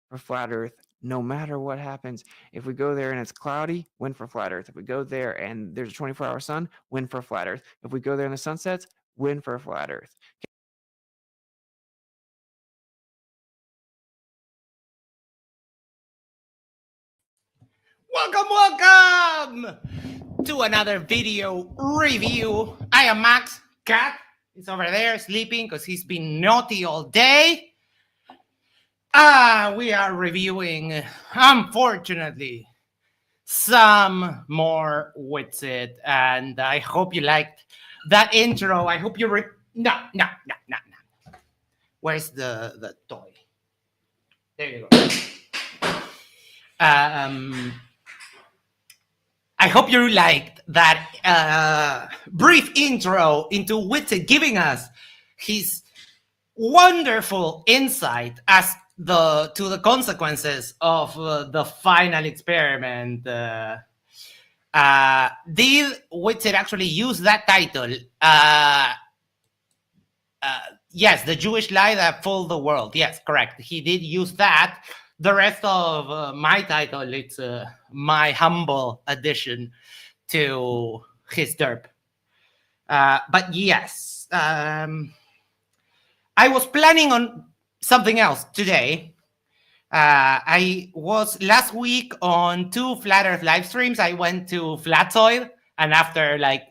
for flat Earth no matter what happens. If we go there and it's cloudy, win for flat Earth. If we go there and there's a 24-hour sun, win for flat Earth. If we go there and the sun sets, win for flat Earth. Welcome to another video review. I am Max. Cat is over there sleeping because he's been naughty all day. We are reviewing, unfortunately, some more Witsit, and I hope you liked that intro. I hope you no. Where's the toy? There you go. I hope you liked that brief intro into Witsit, giving us his wonderful insight as to the consequences of the final experiment. Did Witsit actually use that title? Yes, the Jewish lie that fooled the world. Yes, correct. He did use that. The rest of my title, it's my humble addition to his derp. But yes, I was planning on something else today. I was last week on 2 Flat Earth live streams. I went to Flatsoid, and after like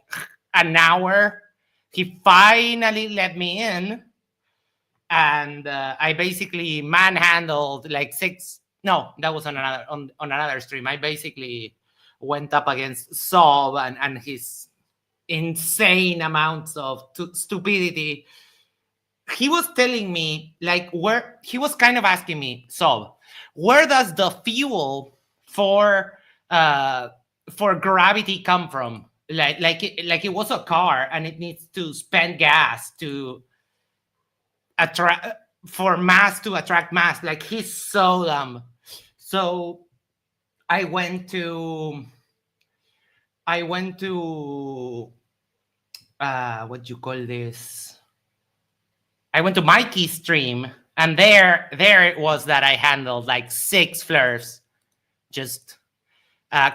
an hour, he finally let me in. And I basically manhandled like 6. No, that was on another stream. I basically went up against Sob and his insane amounts of stupidity. He was telling me, like, where he was kind of asking me, Sob, where does the fuel for gravity come from? Like it was a car and it needs to spend gas to attract for mass to attract mass. Like, he's so dumb. So I went to what do you call this? I went to Mikey's stream, and there it was that I handled like 6 flurfs. Just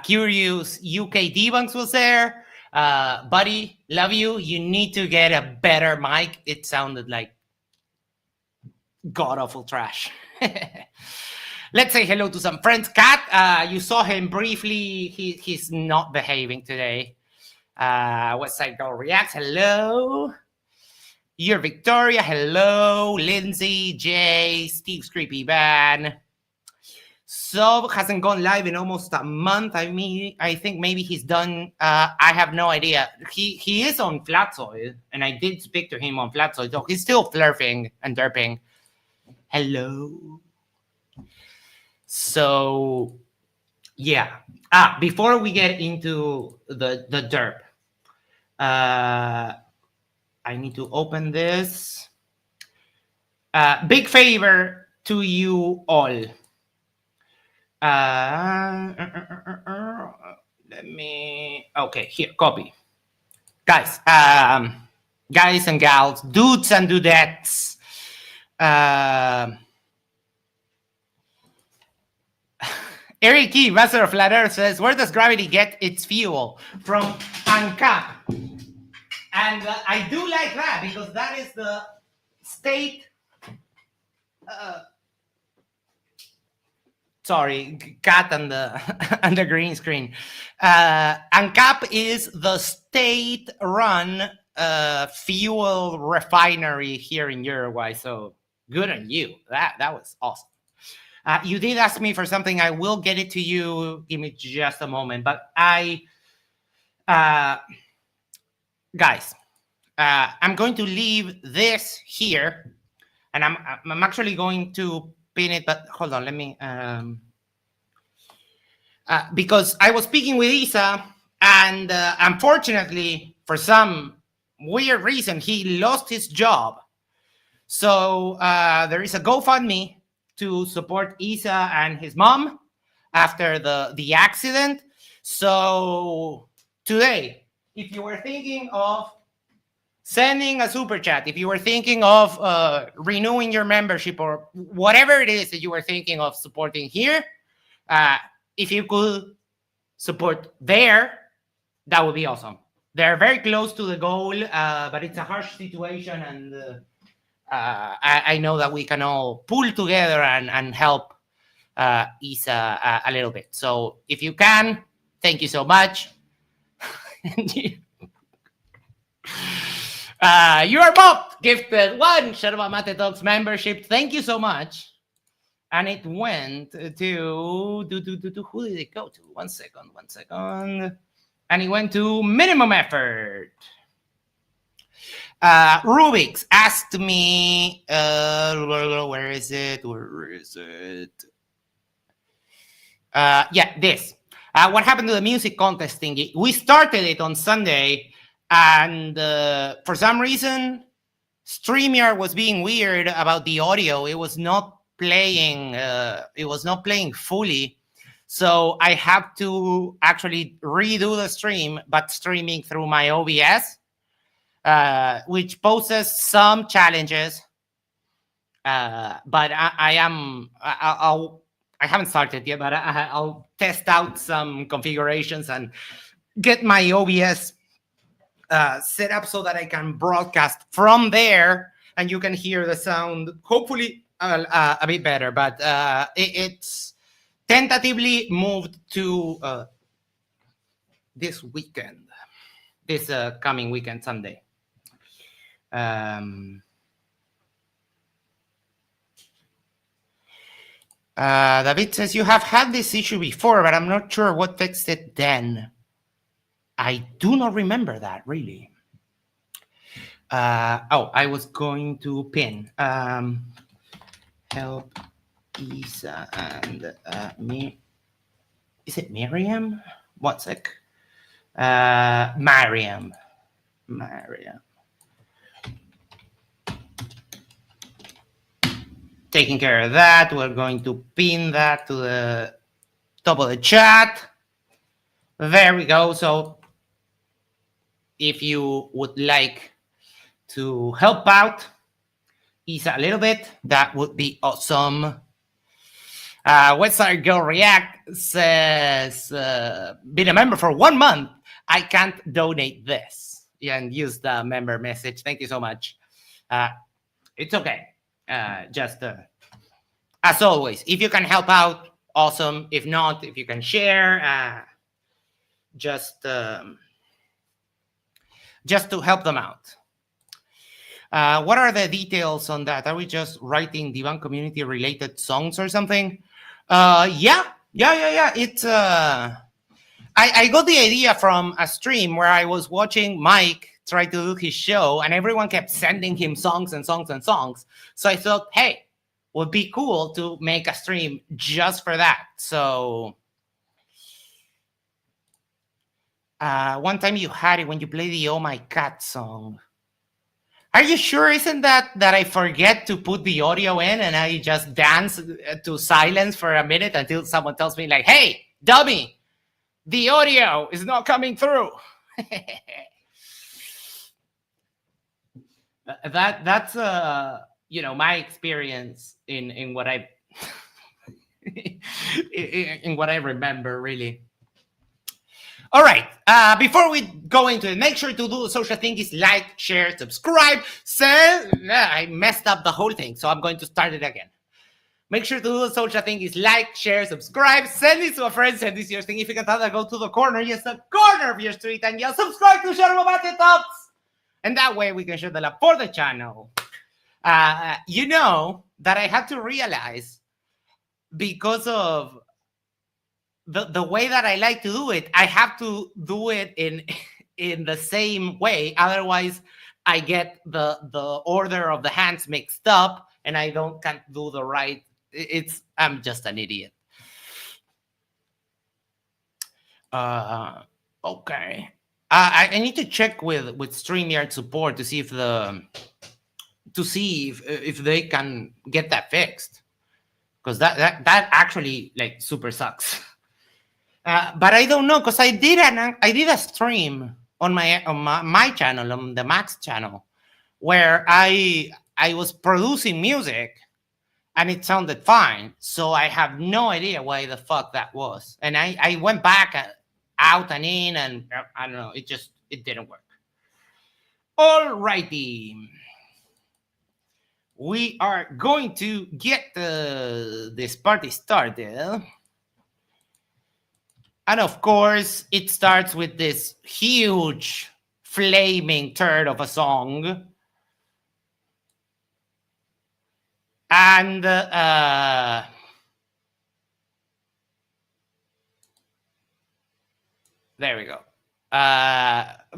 curious UK debunks was there. Buddy, love you. You need to get a better mic. It sounded like god-awful trash. Let's say hello to some friends. Kat, you saw him briefly. He's not behaving today. West Side Girl Reacts, hello. You're Victoria, hello. Lindsay, Jay, Steve's Creepy Van. Sob hasn't gone live in almost a month. I think maybe he's done. I have no idea. He is on Flatsoil, and I did speak to him on Flatsoil. So he's still flirting and derping. Hello. So, yeah. Before we get into the derp, I need to open this. Big favor to you all. Let me. Okay, here, copy. Guys, guys and gals, dudes and dudettes. Eric Key, Master of Flat Earth, says, where does gravity get its fuel? From ANCAP. And I do like that because that is the state. Sorry, cat and the and the green screen. ANCAP is the state-run fuel refinery here in Uruguay. So good on you. That was awesome. You did ask me for something. I will get it to you. Give me just a moment. But guys, I'm going to leave this here, and I'm actually going to pin it. But hold on, let me because I was speaking with Isa, and unfortunately, for some weird reason, he lost his job. So there is a GoFundMe to support Isa and his mom after the accident. So today, if you were thinking of sending a super chat. If you were thinking of renewing your membership or whatever it is that you were thinking of supporting here, if you could support there, that would be awesome. They're very close to the goal, but it's a harsh situation, and I know that we can all pull together and help ease a little bit. So if you can, thank you so much. You are both gifted one Yerba Mate Talks membership. Thank you so much. And it went to who did it go to? One second. And it went to Minimum Effort. Rubik's asked me, where is it? Yeah, this. What happened to the music contest thingy? We started it on Sunday, and for some reason, StreamYard was being weird about the audio. It was not playing. It was not playing fully. So I have to actually redo the stream, but streaming through my OBS, which poses some challenges. But I haven't started yet, but I'll test out some configurations and get my OBS set up so that I can broadcast from there, and you can hear the sound hopefully a bit better. But it's tentatively moved to this weekend, this coming weekend, Sunday. David says, you have had this issue before, but I'm not sure what fixed it then. I do not remember that, really. I was going to pin. Help Isa and me. Is it Miriam? One sec. Mariam. Taking care of that. We're going to pin that to the top of the chat. There we go. So if you would like to help out Isa a little bit, that would be awesome. Website Girl React says, been a member for 1 month. I can't donate this. Yeah, and use the member message. Thank you so much. It's okay. Just as always, if you can help out, awesome. If not, if you can share, just to help them out. What are the details on that? Are we just writing Divan community related songs or something? Yeah. It's I got the idea from a stream where I was watching Mike try to do his show, and everyone kept sending him songs and songs and songs. So I thought, hey, would be cool to make a stream just for that. So one time you had it when you play the Oh My Cat song. Are you sure? Isn't that I forget to put the audio in and I just dance to silence for a minute until someone tells me like, hey, dummy, the audio is not coming through. That's my experience in what I in what I remember, really. All right. Before we go into it, make sure to do the social thing is like, share, subscribe. I messed up the whole thing, so I'm going to start it again. Make sure to do the social thing is like, share, subscribe. Send this to a friend. Send this to your significant other. Go to the corner, yes, the corner of your street, and yell, subscribe to Yerba Mate Talks. And that way we can share the love for the channel. You know that I had to realize, because of the way that I like to do it, I have to do it in the same way. Otherwise, I get the order of the hands mixed up, and I can't do the right. I'm just an idiot. Okay. I need to check with StreamYard support to see if they can get that fixed, because that actually super sucks. But I don't know, because I did a stream on my channel, on the Max channel, where I was producing music and it sounded fine. So I have no idea why the fuck that was. And I went back out and in, and I don't know, it didn't work. Alrighty. We are going to get this party started. And of course, it starts with this huge flaming turd of a song. And there we go.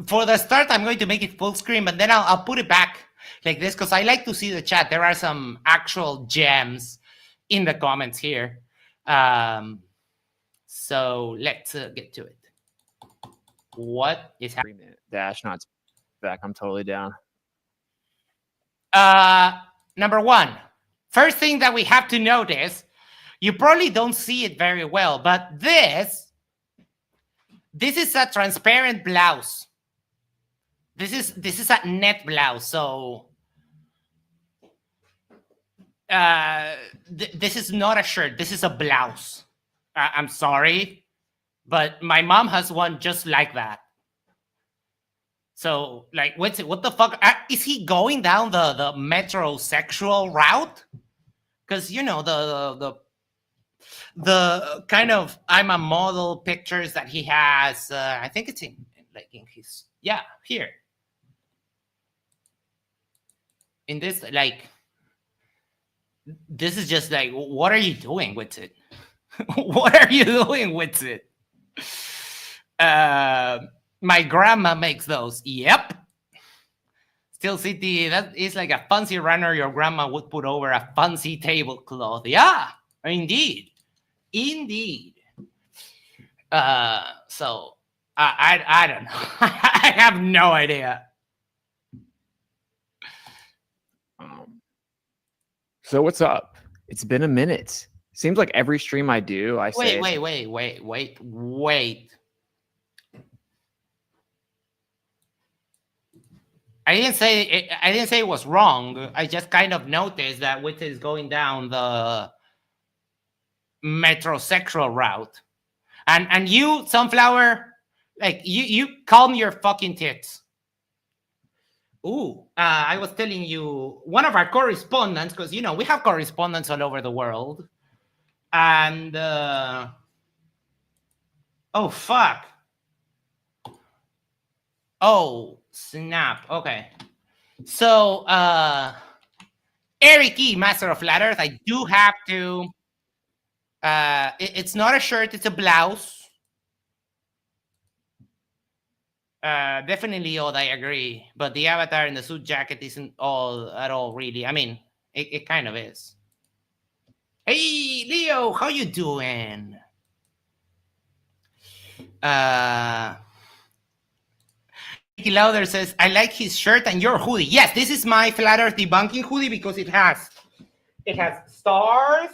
For the start, I'm going to make it full screen, but then I'll put it back like this because I like to see the chat. There are some actual gems in the comments here. So let's get to it. What is happening? Dash not back. I'm totally down. Number one, first thing that we have to notice, you probably don't see it very well, but this is a transparent blouse. This is a net blouse, so this is not a shirt. This is a blouse. I'm sorry, but my mom has one just like that. So, like, what the fuck? Is he going down the metrosexual route? Because, you know, the kind of I'm a model pictures that he has, I think it's in his, yeah, here. In this, like, this is just like, what are you doing with it? What are you doing with it? My grandma makes those. Yep. Steel City, that is like a fancy runner your grandma would put over a fancy tablecloth. Yeah, indeed. Indeed. So I don't know. I have no idea. So what's up? It's been a minute. Seems like every stream I do, I say. Wait. I didn't say it was wrong. I just kind of noticed that Witsit is going down the metrosexual route, and you, Sunflower, like you calm your fucking tits. Ooh, I was telling you, one of our correspondents, because, you know, we have correspondents all over the world, and oh fuck. Oh snap. Okay. So Eric E, Master of Flat Earth, I do have to it's not a shirt, it's a blouse. Definitely odd, I agree. But the avatar in the suit jacket isn't all at all really. I mean, it kind of is. Hey Leo, how you doing? Nicky Lauder says, I like his shirt and your hoodie. Yes, this is my Flat Earth debunking hoodie because it has stars,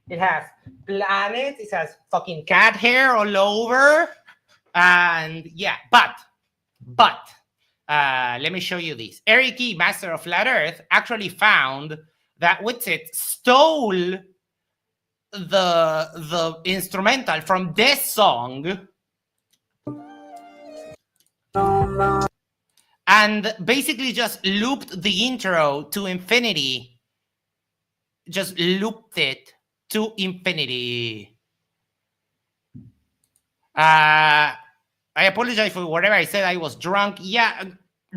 it has planets, it has fucking cat hair all over. And yeah, but let me show you this. Eric E, Master of Flat Earth, actually found that Witsit stole the instrumental from this song and basically just looped the intro to infinity. Just looped it to infinity. I apologize for whatever I said. I was drunk. Yeah,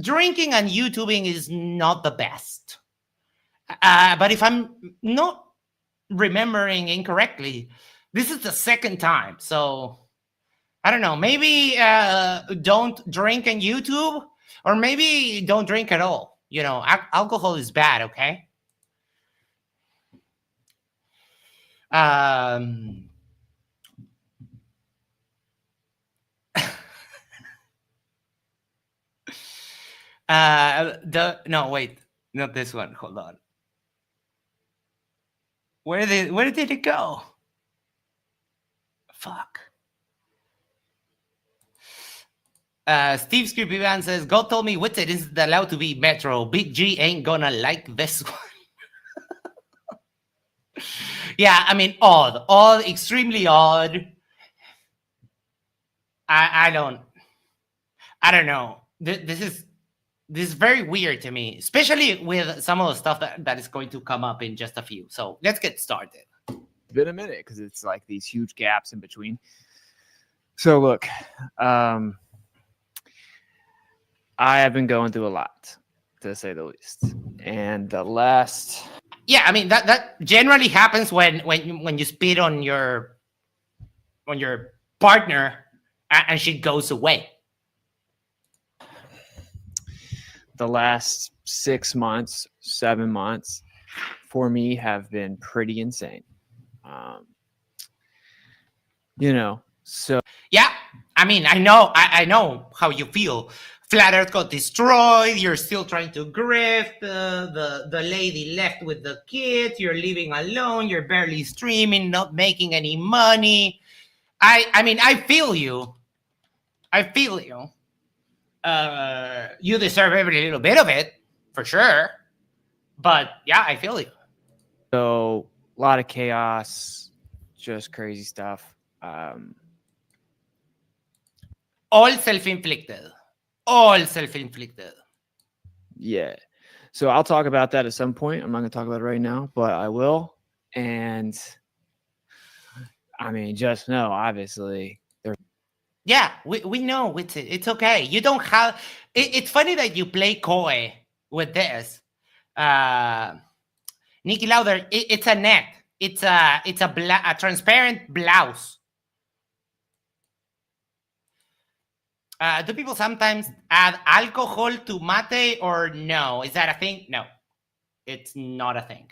drinking and YouTubing is not the best. But if I'm not remembering incorrectly, this is the second time. So I don't know. Maybe don't drink on YouTube, or maybe don't drink at all. You know, alcohol is bad. Okay. No, wait, not this one. Hold on. Where did it go? Fuck. Steve Scribbivan says, God told me Witsit isn't allowed to be Metro. Big G ain't gonna like this one. Yeah, I mean, odd, extremely odd. I don't know. This is very weird to me, especially with some of the stuff that is going to come up in just a few. So let's get started. It's been a minute because it's like these huge gaps in between. So look, I have been going through a lot, to say the least, and the last. Yeah, I mean that generally happens when you spit on your partner and she goes away. The last 6 months, 7 months for me have been pretty insane. So yeah, I mean, I know how you feel. Flat Earth got destroyed. You're still trying to grift. The lady left with the kids. You're living alone. You're barely streaming, not making any money. I mean, I feel you. You deserve every little bit of it, for sure. But yeah, I feel you. So a lot of chaos, just crazy stuff. All self-inflicted. Yeah. So I'll talk about that at some point. I'm not going to talk about it right now, but I will. And I mean, just know, obviously, there's. Yeah, we know it's okay. You don't have. It's funny that you play coy with this. Nikki Lauder, it's a net. It's a transparent blouse. Do people sometimes add alcohol to mate or no? Is that a thing? No, it's not a thing.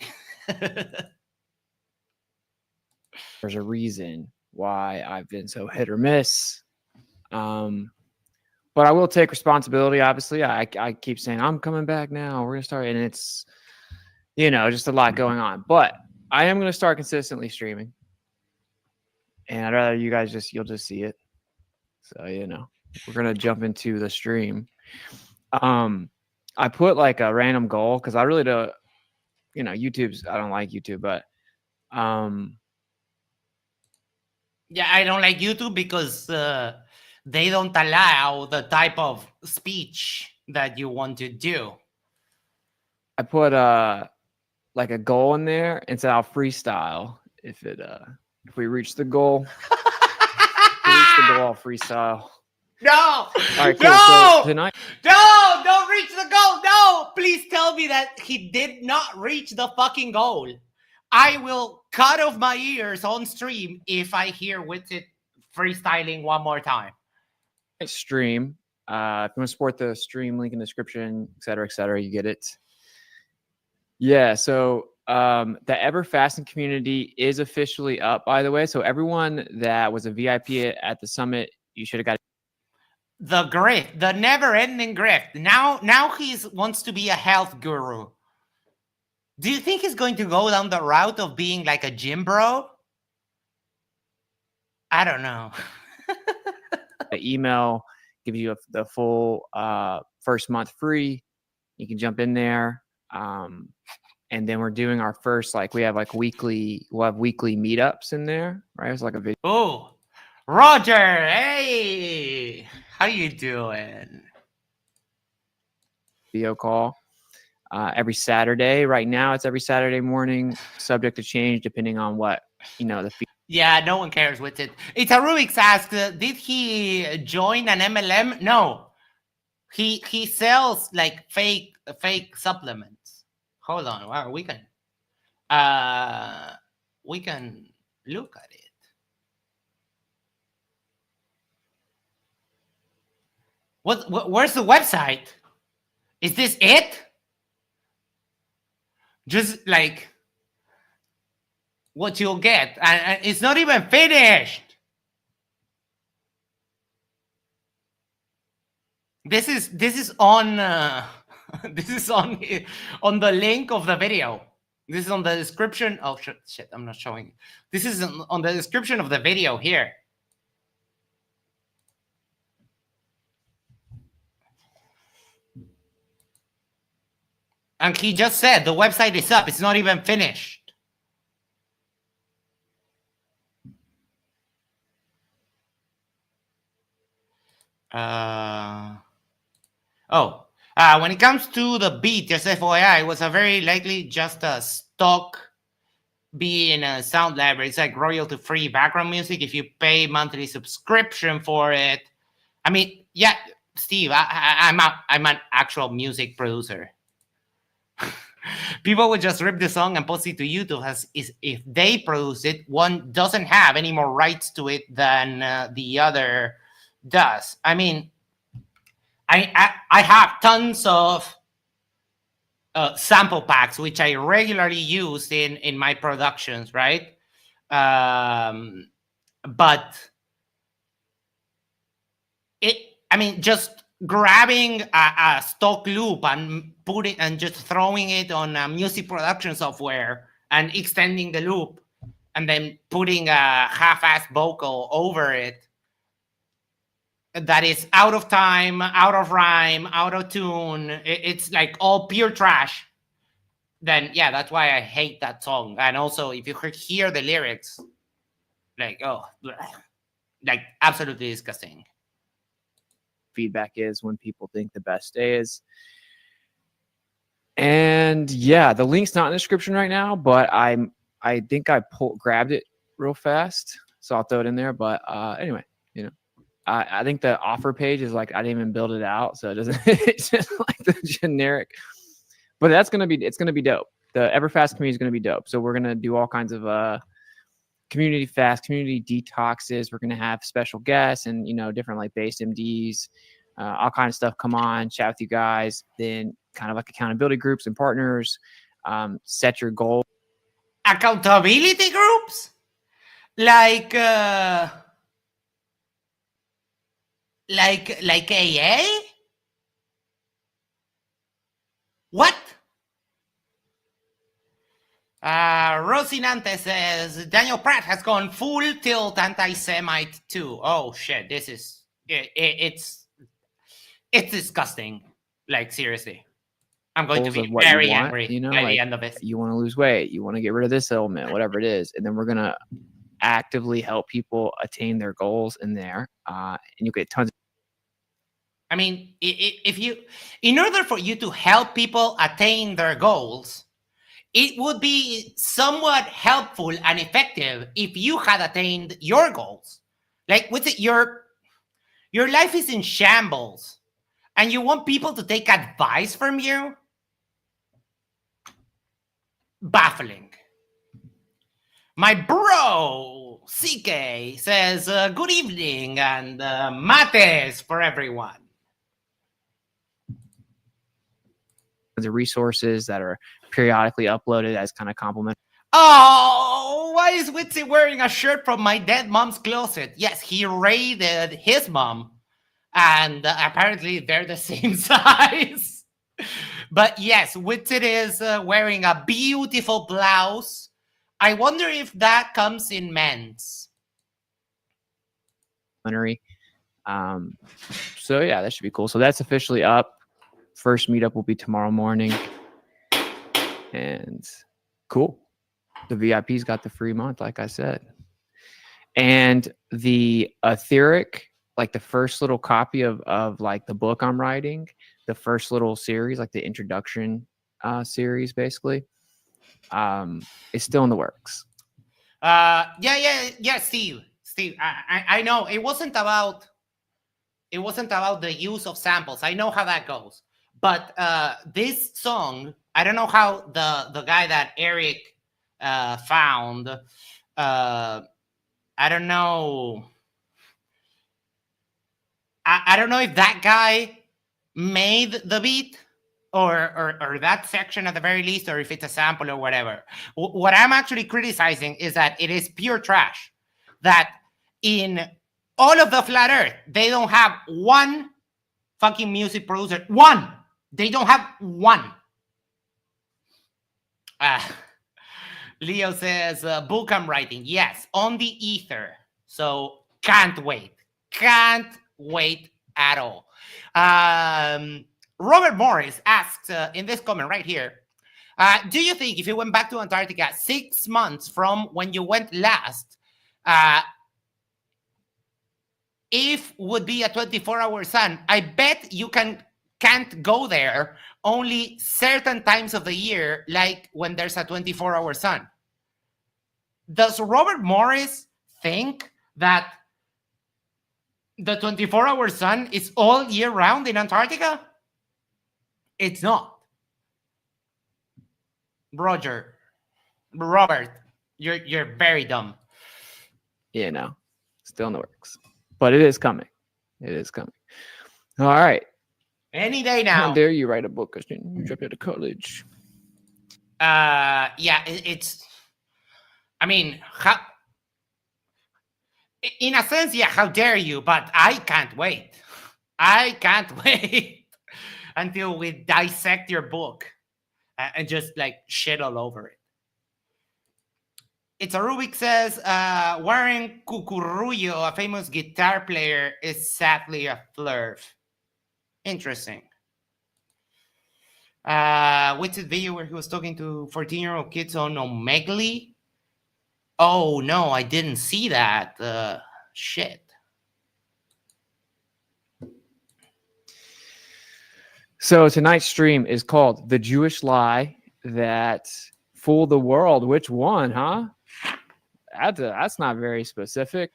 There's a reason why I've been so hit or miss. But I will take responsibility. Obviously, I keep saying I'm coming back now. We're gonna start, and it's just a lot going on. But I am gonna start consistently streaming, and I'd rather you guys you'll just see it. So we're gonna jump into the stream. I put like a random goal because I really don't. YouTube's. I don't like YouTube, but yeah, I don't like YouTube because they don't allow the type of speech that you want to do. I put like a goal in there and said I'll freestyle if we reach the goal. If we reach the goal, I'll freestyle. No! All right, cool. No! So tonight. No! Don't reach the goal! No! Please tell me that he did not reach the fucking goal. I will cut off my ears on stream if I hear Witsit freestyling one more time. Stream. If you want to support the stream, link in the description, et cetera, you get it. Yeah, so the Ever Fasting community is officially up, by the way. So everyone that was a VIP at the summit, you should have got the grift, the never-ending grift. Now he wants to be a health guru. Do you think he's going to go down the route of being like a gym bro? I don't know. the email gives you the full first month free. You can jump in there. And then we're doing our first, we'll have weekly meetups in there, right? It's like a video. Oh, Roger, hey, how you doing? Video call every Saturday. Right now, it's every Saturday morning, subject to change depending on what the. Yeah, no one cares with it. It's a Rubik's ask. Did he join an MLM? No, he sells like fake supplements. Hold on, wow, we can look at it. Where's the website? Is this it? Just like what you'll get, and it's not even finished. This is on this is on the link of the video. This is on the description. Oh shit! I'm not showing. This is on the description of the video here. And he just said the website is up. It's not even finished. When it comes to the beat, just FYI, it was a very likely just a stock beat in a sound library. It's like royalty-free background music. If you pay monthly subscription for it, I mean, yeah, Steve, I'm an actual music producer. People would just rip the song and post it to YouTube as if they produce it. One doesn't have any more rights to it than the other does. I mean, I have tons of sample packs which I regularly use in my productions, right? But just grabbing a stock loop and putting and just throwing it on a music production software and extending the loop and then putting a half-assed vocal over it that is out of time, out of rhyme, out of tune. It's like all pure trash. Then yeah, that's why I hate that song. And also, if you hear the lyrics, like absolutely disgusting. Feedback is when people think the best day is. And yeah, the link's not in the description right now, but I think I grabbed it real fast, so I'll throw it in there. But anyway, I think the offer page is like I didn't even build it out, so it doesn't. It's just like the generic. But it's gonna be dope. The Everfast community is gonna be dope. So we're gonna do all kinds of community fast, community detoxes. We're gonna have special guests and different like based MDs, all kind of stuff. Come on, chat with you guys. Then kind of like accountability groups and partners. Set your goal. Accountability groups, like AA. What? Rosinante says Daniel Pratt has gone full tilt anti-Semite too. Oh shit, this is it's disgusting. Like seriously, I'm going to be very angry by the end of it. You want to lose weight, you want to get rid of this ailment, whatever it is, and then we're gonna actively help people attain their goals in there, and you get tons. I mean, in order for you to help people attain their goals, it would be somewhat helpful and effective if you had attained your goals. Like, your life is in shambles, and you want people to take advice from you? Baffling. My bro, CK, says, good evening, and mates for everyone. The resources that are periodically uploaded as kind of compliment. Oh, why is Witsit wearing a shirt from my dead mom's closet? Yes, he raided his mom, and apparently they're the same size. But yes, Witsit is wearing a beautiful blouse. I wonder if that comes in men's. So yeah, that should be cool. So that's officially up. First meetup will be tomorrow morning. And cool. The VIP's got the free month, like I said. And the etheric, like the first little copy of like the book I'm writing, the first little series, like the introduction series, basically, is still in the works. Yeah, Steve. I know it wasn't about the use of samples. I know how that goes. But this song, I don't know how the guy that Eric found. I don't know. I don't know if that guy made the beat or that section at the very least, or if it's a sample or whatever. What I'm actually criticizing is that it is pure trash. That in all of the flat Earth, they don't have one fucking music producer. One. They don't have one. Leo says, book I'm writing. Yes, on the ether. So can't wait. Can't wait at all. Robert Morris asks in this comment right here, do you think if you went back to Antarctica 6 months from when you went last, if would be a 24-hour sun? I bet you can't go there only certain times of the year, like when there's a 24-hour sun. Does Robert Morris think that the 24-hour sun is all year round in Antarctica? It's not. Robert, you're very dumb. You know, still in the works, but it is coming. It is coming. All right. Any day now. How dare you write a book, Christian? You dropped out of college. Yeah, it's. I mean, in a sense, yeah. How dare you? But I can't wait. I can't wait until we dissect your book and just like shit all over it. It's a Rubik says, Warren Cucurullo, a famous guitar player, is sadly a flirt. Interesting. Witsit video where he was talking to 14-year-old kids on Omegle. Oh no, I didn't see that. Shit. So tonight's stream is called "The Jewish Lie That Fooled the World." Which one, huh? That's not very specific.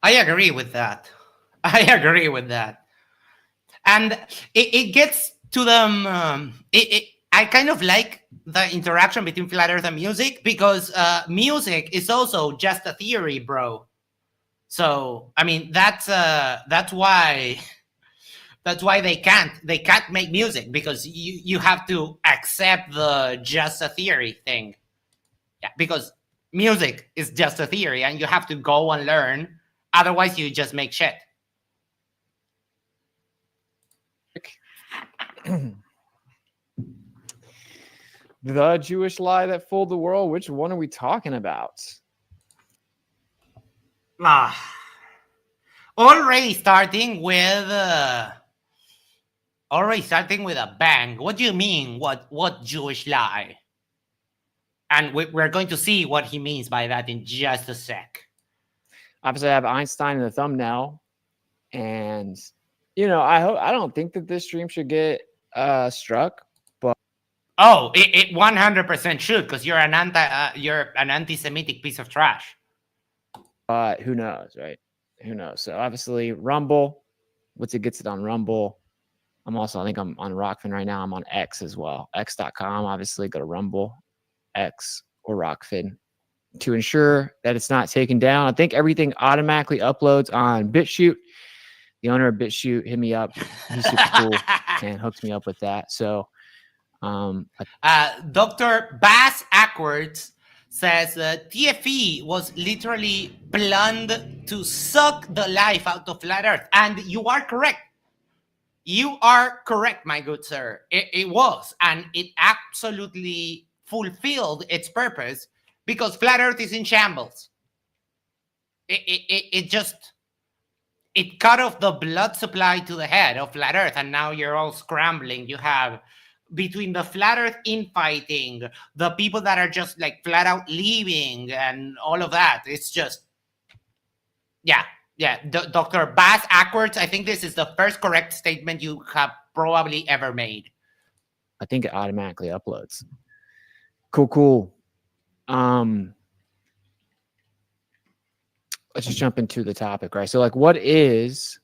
I agree with that. And it gets to them. I kind of like the interaction between flat Earth and music, because music is also just a theory, bro. So I mean, that's why they can't make music, because you have to accept the just a theory thing. Yeah, because music is just a theory and you have to go and learn, otherwise you just make shit. The Jewish lie that fooled the world. Which one are we talking about? Already starting with a bang. What do you mean? What Jewish lie? And we're going to see what he means by that in just a sec. Obviously, I have Einstein in the thumbnail, and I don't think that this stream should get struck. Oh, it 100% should, because you're an anti-Semitic piece of trash. But who knows, right? Who knows? So obviously, Rumble. Witsit gets it on Rumble. I think I'm on Rockfin right now. I'm on X as well. X.com. Obviously, go to Rumble, X, or Rockfin to ensure that it's not taken down. I think everything automatically uploads on BitChute. The owner of BitChute hit me up. He's super cool and hooked me up with that. So. Dr. Bass Ackwards says TFE was literally planned to suck the life out of flat Earth. And you are correct. You are correct, my good sir. It was. And it absolutely fulfilled its purpose, because flat Earth is in shambles. It cut off the blood supply to the head of flat Earth. And now you're all scrambling. You have, between the flat Earth infighting, the people that are just like flat out leaving, and all of that, it's just, yeah. Dr. Bass Ackwards, I think this is the first correct statement you have probably ever made. I think it automatically uploads. Cool. Let's just jump into the topic, right? So, what is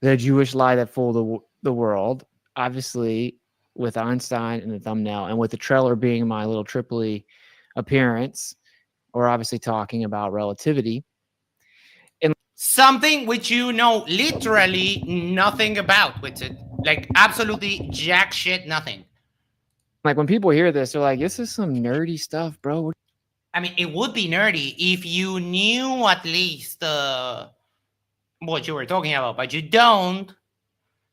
the Jewish lie that fooled the world? Obviously, with Einstein in the thumbnail and with the trailer being my little Tripoli appearance, we're obviously talking about relativity. And something which you know literally nothing about, with it. Like absolutely jack shit, nothing. Like when people hear this, they're like, this is some nerdy stuff, bro. I mean, it would be nerdy if you knew at least what you were talking about, but you don't.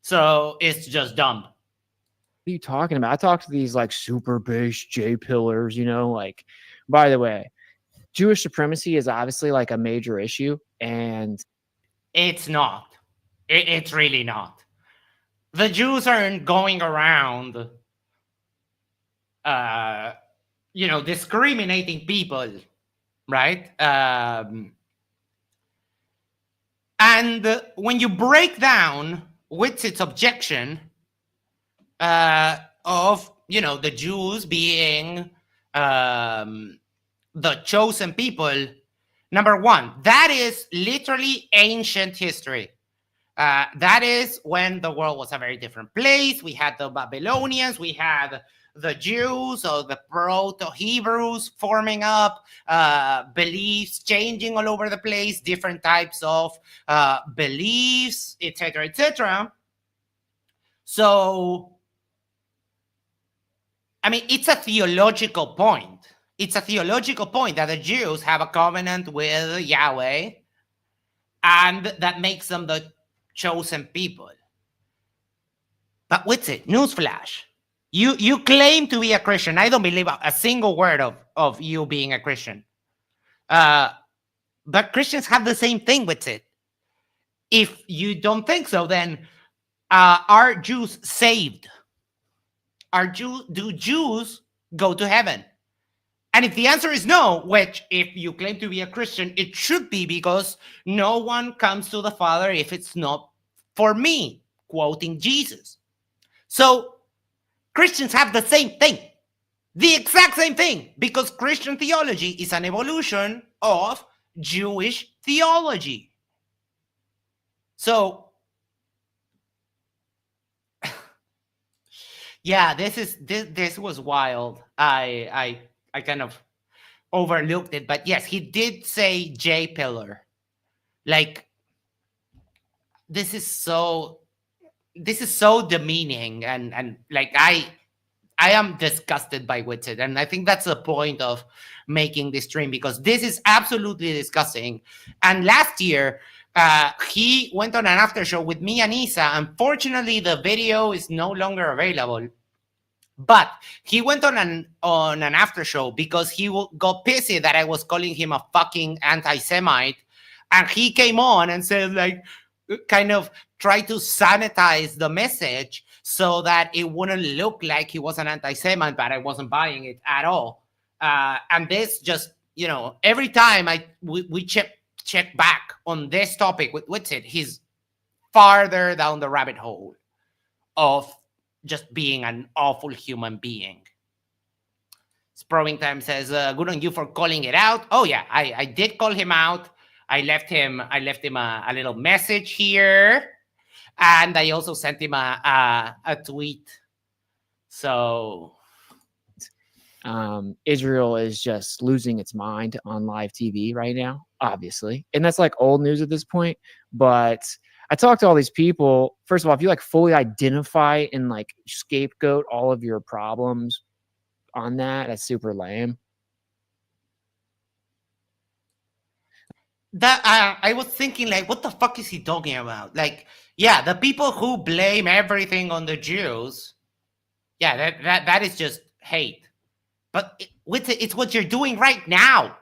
So it's just dumb. What are you talking about? I talk to these like super base J pillars, by the way, Jewish supremacy is obviously like a major issue, and it's not. It's really not. the Jews aren't going around, discriminating people, right? And when you break down Witsit's objection of the Jews being the chosen people, number one, that is literally ancient history. That is when the world was a very different place. We had the Babylonians, we had the Jews or the proto-Hebrews forming up, beliefs changing all over the place, different types of beliefs, etc., etc. So, I mean, it's a theological point. It's a theological point that the Jews have a covenant with Yahweh, and that makes them the chosen people. But Witsit, newsflash. You claim to be a Christian. I don't believe a single word of you being a Christian. But Christians have the same thing with it. If you don't think so, then are Jews saved? Do Jews go to heaven? And if the answer is no, which if you claim to be a Christian, it should be, because no one comes to the Father if it's not for me, quoting Jesus. So Christians have the same thing, the exact same thing, because Christian theology is an evolution of Jewish theology. So, yeah, this was wild. I kind of overlooked it, but yes, he did say J pillar. Like, this is so demeaning, and like I am disgusted by Witsit, and I think that's the point of making this stream, because this is absolutely disgusting. And last year, he went on an after show with me and Isa. Unfortunately, the video is no longer available. But he went on an after show because he got pissy that I was calling him a fucking anti-Semite, and he came on and said, like, kind of try to sanitize the message so that it wouldn't look like he was an anti-Semite, but I wasn't buying it at all. And this just, every time we check back on this topic with Witsit, he's farther down the rabbit hole of just being an awful human being. Sprawling Time says, good on you for calling it out. Oh yeah, I did call him out. I left him a little message here, and I also sent him a tweet. So Israel is just losing its mind on live TV right now, obviously. And that's like old news at this point. But I talk to all these people. First of all, if you like fully identify and like scapegoat all of your problems on that's super lame. That I was thinking, like, what the fuck is he talking about? Like, yeah, the people who blame everything on the Jews, yeah, that is just hate. But it's what you're doing right now.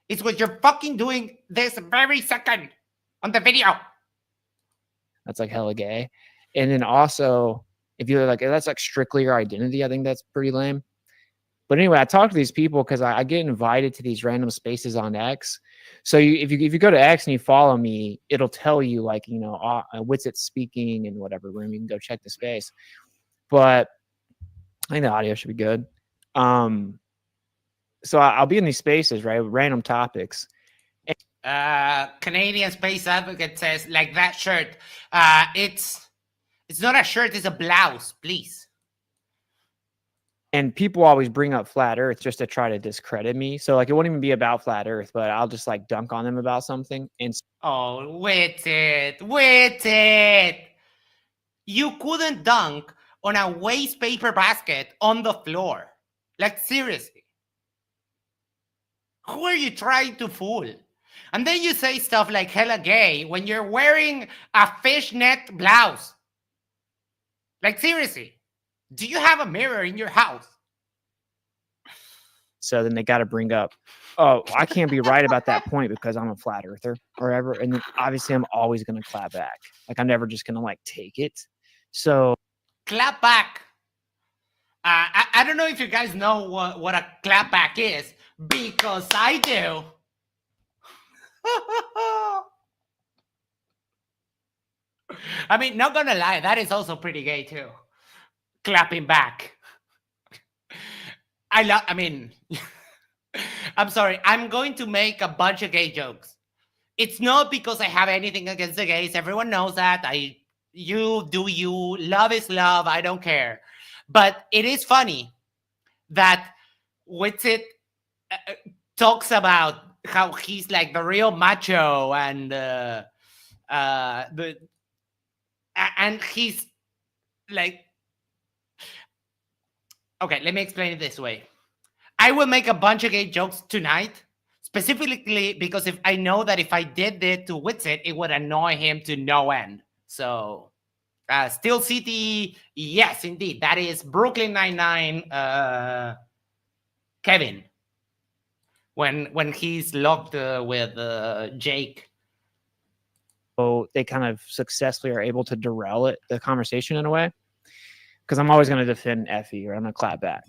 It's what you're fucking doing this very second on the video. That's like hella gay. And then also, if you're like, that's like strictly your identity, I think that's pretty lame. But anyway, I talk to these people because I get invited to these random spaces on X. So if you go to X and you follow me, it'll tell you like, Witsit speaking in whatever room. You can go check the space. But I think the audio should be good. So I'll be in these spaces, right? With random topics. Canadian Space Advocate says, like that shirt. It's not a shirt, it's a blouse, please. And people always bring up flat Earth just to try to discredit me. So like it won't even be about flat Earth, but I'll just like dunk on them about something. And Witsit. You couldn't dunk on a waste paper basket on the floor. Like, seriously. Who are you trying to fool? And then you say stuff like hella gay when you're wearing a fishnet blouse. Like, seriously. Do you have a mirror in your house? So then they got to bring up, oh, I can't be right about that point because I'm a flat earther or whatever. And then obviously I'm always going to clap back. Like I'm never just going to like take it. So Clap back. I don't know if you guys know what a clapback is, because I do. I mean, not gonna lie, that is also pretty gay too. Clapping back. I mean, I'm sorry. I'm going to make a bunch of gay jokes. It's not because I have anything against the gays. Everyone knows that. You do you. Love is love. I don't care. But it is funny that Witsit talks about how he's like the real macho and and he's like, okay, let me explain it this way. I will make a bunch of gay jokes tonight, specifically because if I know that if I did it to Witsit, it would annoy him to no end. So, Steel City, yes, indeed, that is Brooklyn Nine-Nine. Kevin, when he's locked with Jake. So they kind of successfully are able to derail the conversation in a way. Because I'm always going to defend Effie or I'm going to clap back.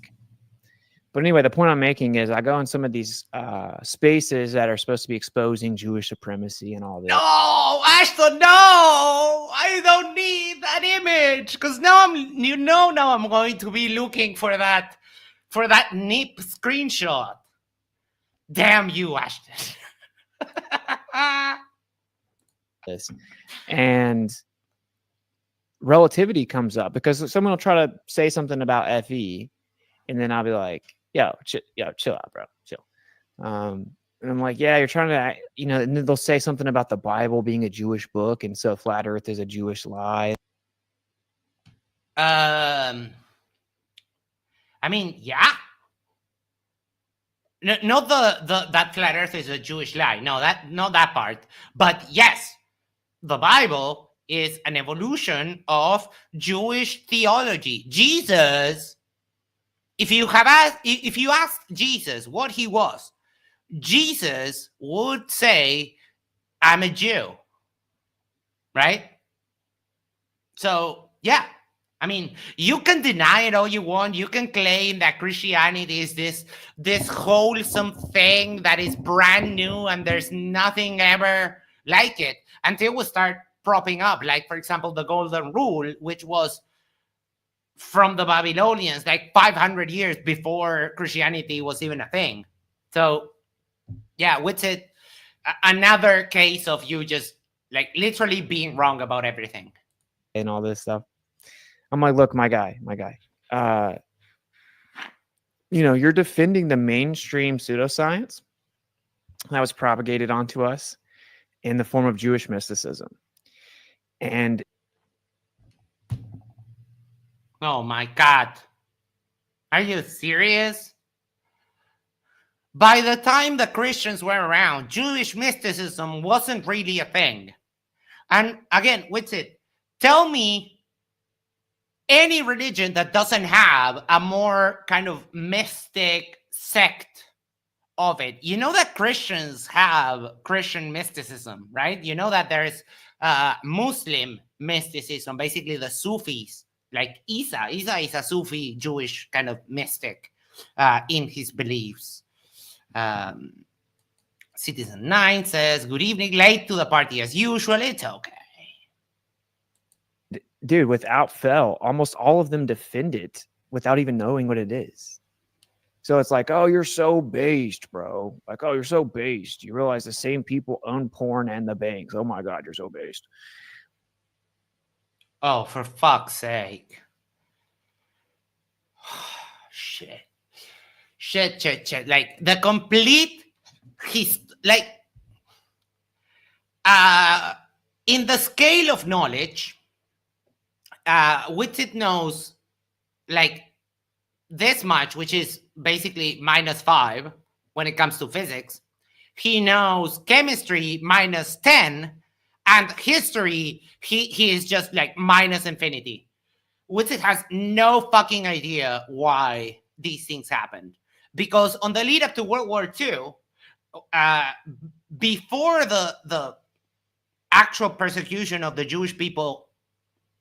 But anyway, the point I'm making is I go in some of these spaces that are supposed to be exposing Jewish supremacy and all this. No, Ashton, no! I don't need that image, because now I'm going to be looking for that nip screenshot. Damn you, Ashton. And relativity comes up because someone will try to say something about FE, and then I'll be like, yo, chill out, bro, chill. And I'm like, yeah, you're trying to, and then they'll say something about the Bible being a Jewish book, and so flat Earth is a Jewish lie. I mean, yeah. No, not that flat Earth is a Jewish lie. No, not that part. But yes, the Bible is an evolution of Jewish theology. Jesus, if you asked Jesus what he was, Jesus would say, I'm a Jew. Right? So, yeah. I mean, you can deny it all you want. You can claim that Christianity is this wholesome thing that is brand new and there's nothing ever like it until we start propping up. Like, for example, the Golden Rule, which was from the Babylonians, like 500 years before Christianity was even a thing. So, yeah, Witsit, another case of you just like literally being wrong about everything. And all this stuff. I'm like, look, my guy, you're defending the mainstream pseudoscience that was propagated onto us in the form of Jewish mysticism. And oh my God, are you serious? By the time the Christians were around, Jewish mysticism wasn't really a thing. And again, Witsit, tell me any religion that doesn't have a more kind of mystic sect of it. You know that Christians have Christian mysticism, right? You know that there's Muslim mysticism, basically the Sufis, like Isa. Isa is a Sufi Jewish kind of mystic in his beliefs. Citizen 9 says, good evening, late to the party as usual. It's okay. Dude, without fail, almost all of them defend it without even knowing what it is. So it's like, oh, you're so based, bro. Like, oh, you're so based. You realize the same people own porn and the banks. Oh my God, you're so based. Oh, for fuck's sake. Shit. Like the complete, in the scale of knowledge, Witsit knows like this much, which is basically -5 when it comes to physics. He knows chemistry -10, and history, he is just like -infinity. Witsit has no fucking idea why these things happened. Because on the lead up to World War II, before the actual persecution of the Jewish people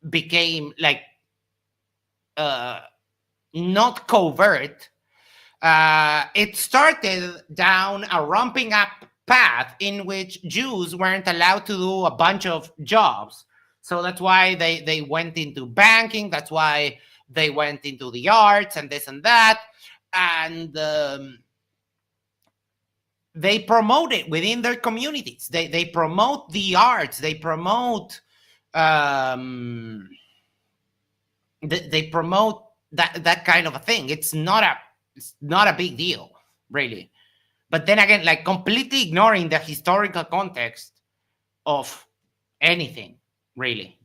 became like not covert. It started down a ramping up path in which Jews weren't allowed to do a bunch of jobs. So that's why they went into banking. That's why they went into the arts and this and that. And they promote it within their communities. They promote the arts. They promote they promote that kind of a thing. It's not a big deal, really. But then again, like completely ignoring the historical context of anything, really.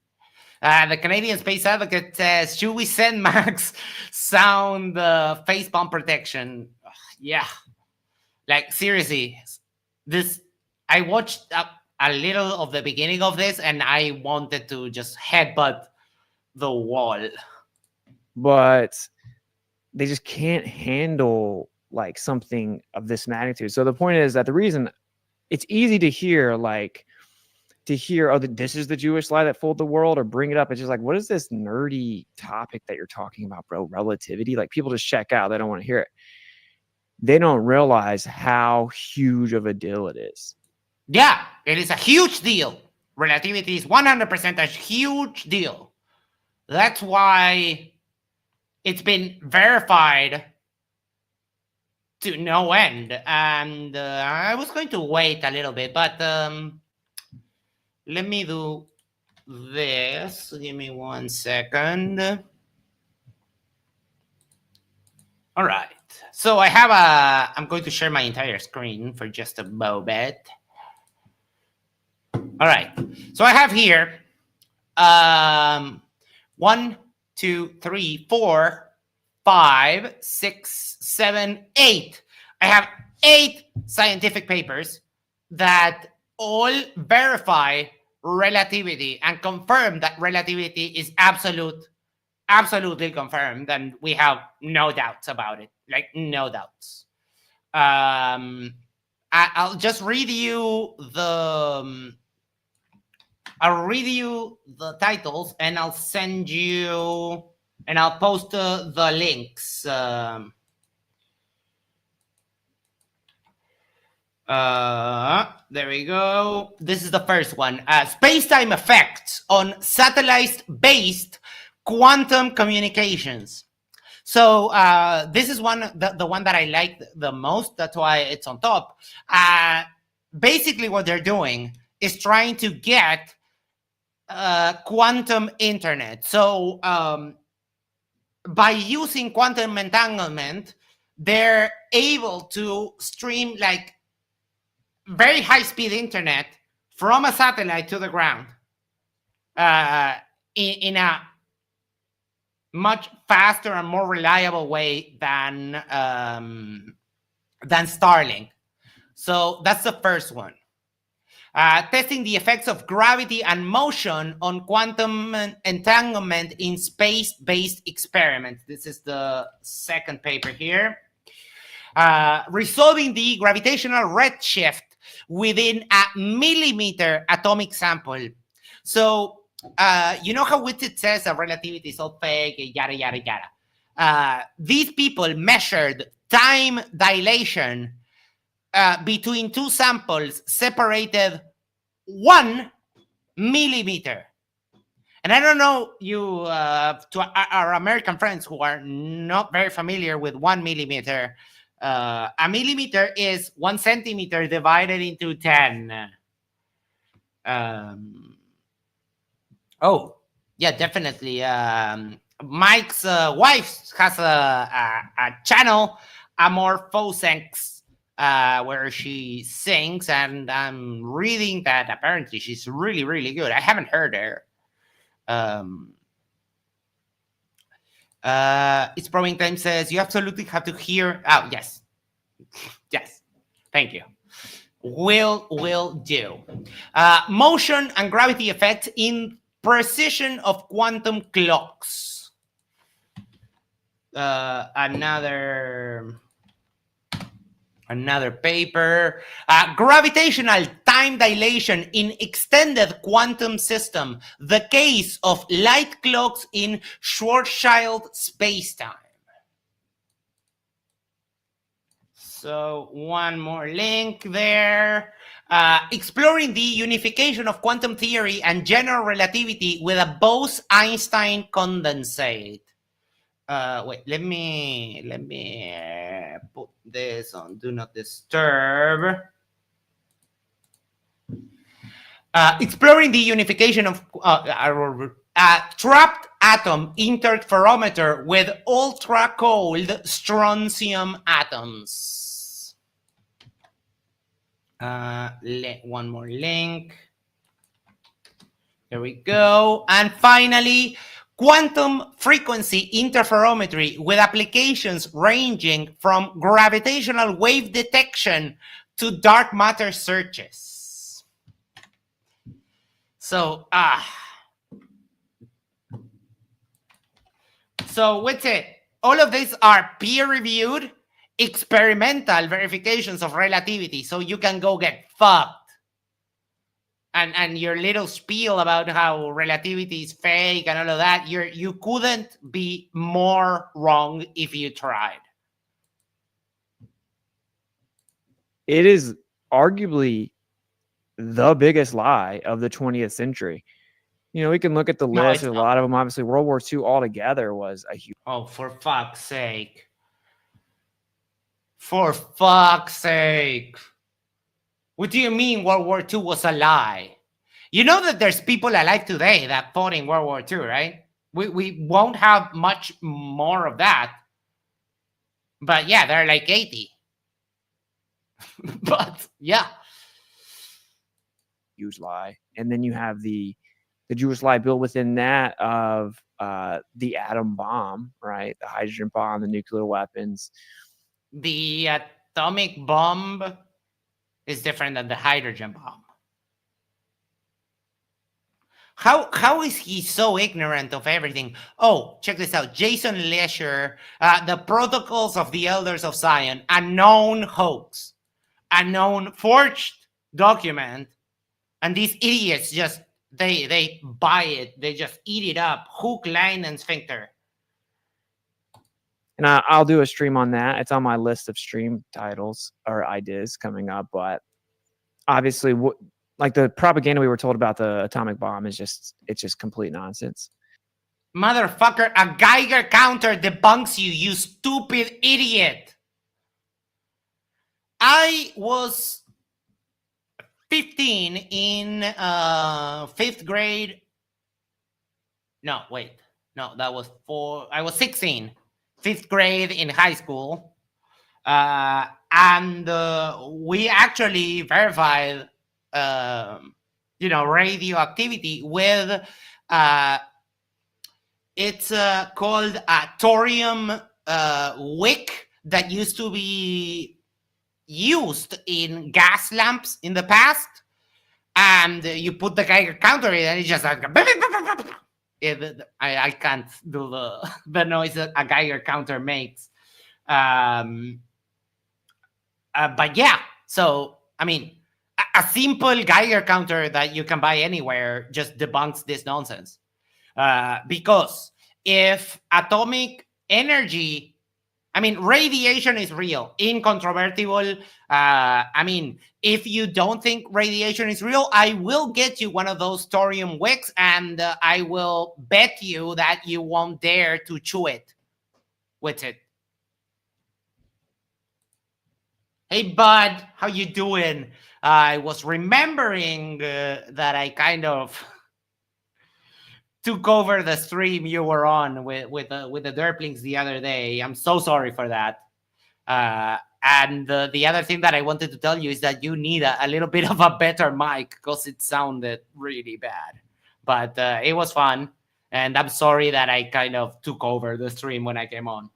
The Canadian Space Advocate says, should we send Max sound face palm protection? Ugh, yeah. Like, seriously, this, I watched a little of the beginning of this and I wanted to just headbutt the wall. But they just can't handle like something of this magnitude. So the point is that the reason it's easy to hear, oh, this is the Jewish lie that fooled the world, or bring it up. It's just like, what is this nerdy topic that you're talking about, bro? Relativity? Like, people just check out. They don't want to hear it. They don't realize how huge of a deal it is. Yeah, it is a huge deal. Relativity is 100% a huge deal. That's why it's been verified to no end. And I was going to wait a little bit, but let me do this. Give me 1 second. All right. So I have I'm going to share my entire screen for just a moment. All right. So I have here 1, 2, 3, 4, 5, 6, 7, 8. I have 8 scientific papers that all verify relativity and confirm that relativity is absolutely confirmed, and we have no doubts about it. Like, no doubts. I'll just read you the titles, and I'll send you, and I'll post the links. There we go. This is the first one. Space-time effects on satellite-based quantum communications. So this is the one that I like the most. That's why it's on top. Basically, what they're doing is trying to get quantum internet. So by using quantum entanglement, they're able to stream like very high-speed internet from a satellite to the ground in a much faster and more reliable way than Starlink. So that's the first one. Testing the effects of gravity and motion on quantum entanglement in space-based experiments. This is the second paper here. Resolving the gravitational redshift within a millimeter atomic sample. So, you know how Witsit says that relativity is all fake, yada, yada, yada. These people measured time dilation between 2 samples separated 1 millimeter. And I don't know you, to our American friends who are not very familiar with 1 millimeter. A millimeter is 1 centimeter divided into 10. Oh, yeah, definitely. Mike's wife has a channel, Amorphosenx, where she sings, and I'm reading that apparently she's really, really good. I haven't heard her. It's Probing Time says, you absolutely have to hear. Oh, yes. Yes. Thank you. Will do. Motion and gravity effects in precision of quantum clocks. Another paper. Gravitational time time dilation in extended quantum system, the case of light clocks in Schwarzschild spacetime. So one more link there. Exploring the unification of quantum theory and general relativity with a Bose-Einstein condensate. Wait, let me put this on Do Not Disturb. Exploring the unification of trapped atom interferometer with ultra-cold strontium atoms. One more link. There we go. And finally, quantum frequency interferometry with applications ranging from gravitational wave detection to dark matter searches. So, Witsit, all of these are peer-reviewed experimental verifications of relativity, so you can go get fucked. And your little spiel about how relativity is fake and all of that, you couldn't be more wrong if you tried. It is arguably the biggest lie of the 20th century. You know, we can look at the list. A lot of them, obviously, World War II altogether was a huge. Oh, for fuck's sake. For fuck's sake. What do you mean World War II was a lie? You know that there's people alive today that fought in World War II, right? We won't have much more of that. But yeah, they're like 80. But yeah. Huge lie. And then you have the Jewish lie built within that of the atom bomb, right? The hydrogen bomb, the nuclear weapons. The atomic bomb is different than the hydrogen bomb. How is he so ignorant of everything? Oh, check this out. Jason Lesher, the Protocols of the Elders of Zion, a known hoax, a known forged document, and these idiots just they buy it. They just eat it up, hook, line, and sphincter. And I'll do a stream on that. It's on my list of stream titles or ideas coming up. But obviously, like the propaganda we were told about the atomic bomb is just complete nonsense. Motherfucker, a Geiger counter debunks you, you stupid idiot. I was 15 in 5th grade. No, wait. No, that was I was 16. 5th grade in high school. And we actually verified, radioactivity with, it's called a thorium wick that used to be used in gas lamps in the past. And you put the Geiger counter in and it just like, I can't do the noise that a Geiger counter makes. But yeah, so, I mean, a simple Geiger counter that you can buy anywhere just debunks this nonsense. Because if atomic energy, I mean, radiation is real, incontrovertible. I mean, if you don't think radiation is real, I will get you one of those thorium wicks, and I will bet you that you won't dare to chew it with it. Hey, bud, how you doing? I was remembering that I kind of took over the stream you were on with the Derplings the other day. I'm so sorry for that. And the other thing that I wanted to tell you is that you need a little bit of a better mic because it sounded really bad. But it was fun. And I'm sorry that I kind of took over the stream when I came on.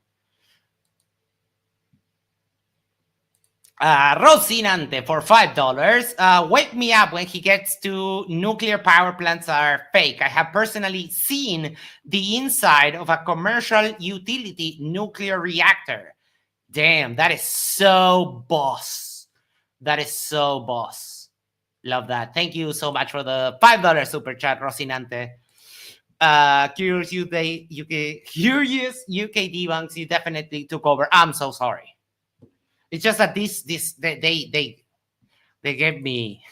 Rosinante for $5. Wake me up when he gets to nuclear power plants are fake. I have personally seen the inside of a commercial utility nuclear reactor. Damn, that is so boss. That is so boss. Love that. Thank you so much for the $5 super chat, Rocinante. Curious UK debunks, you definitely took over. I'm so sorry. It's just that they gave me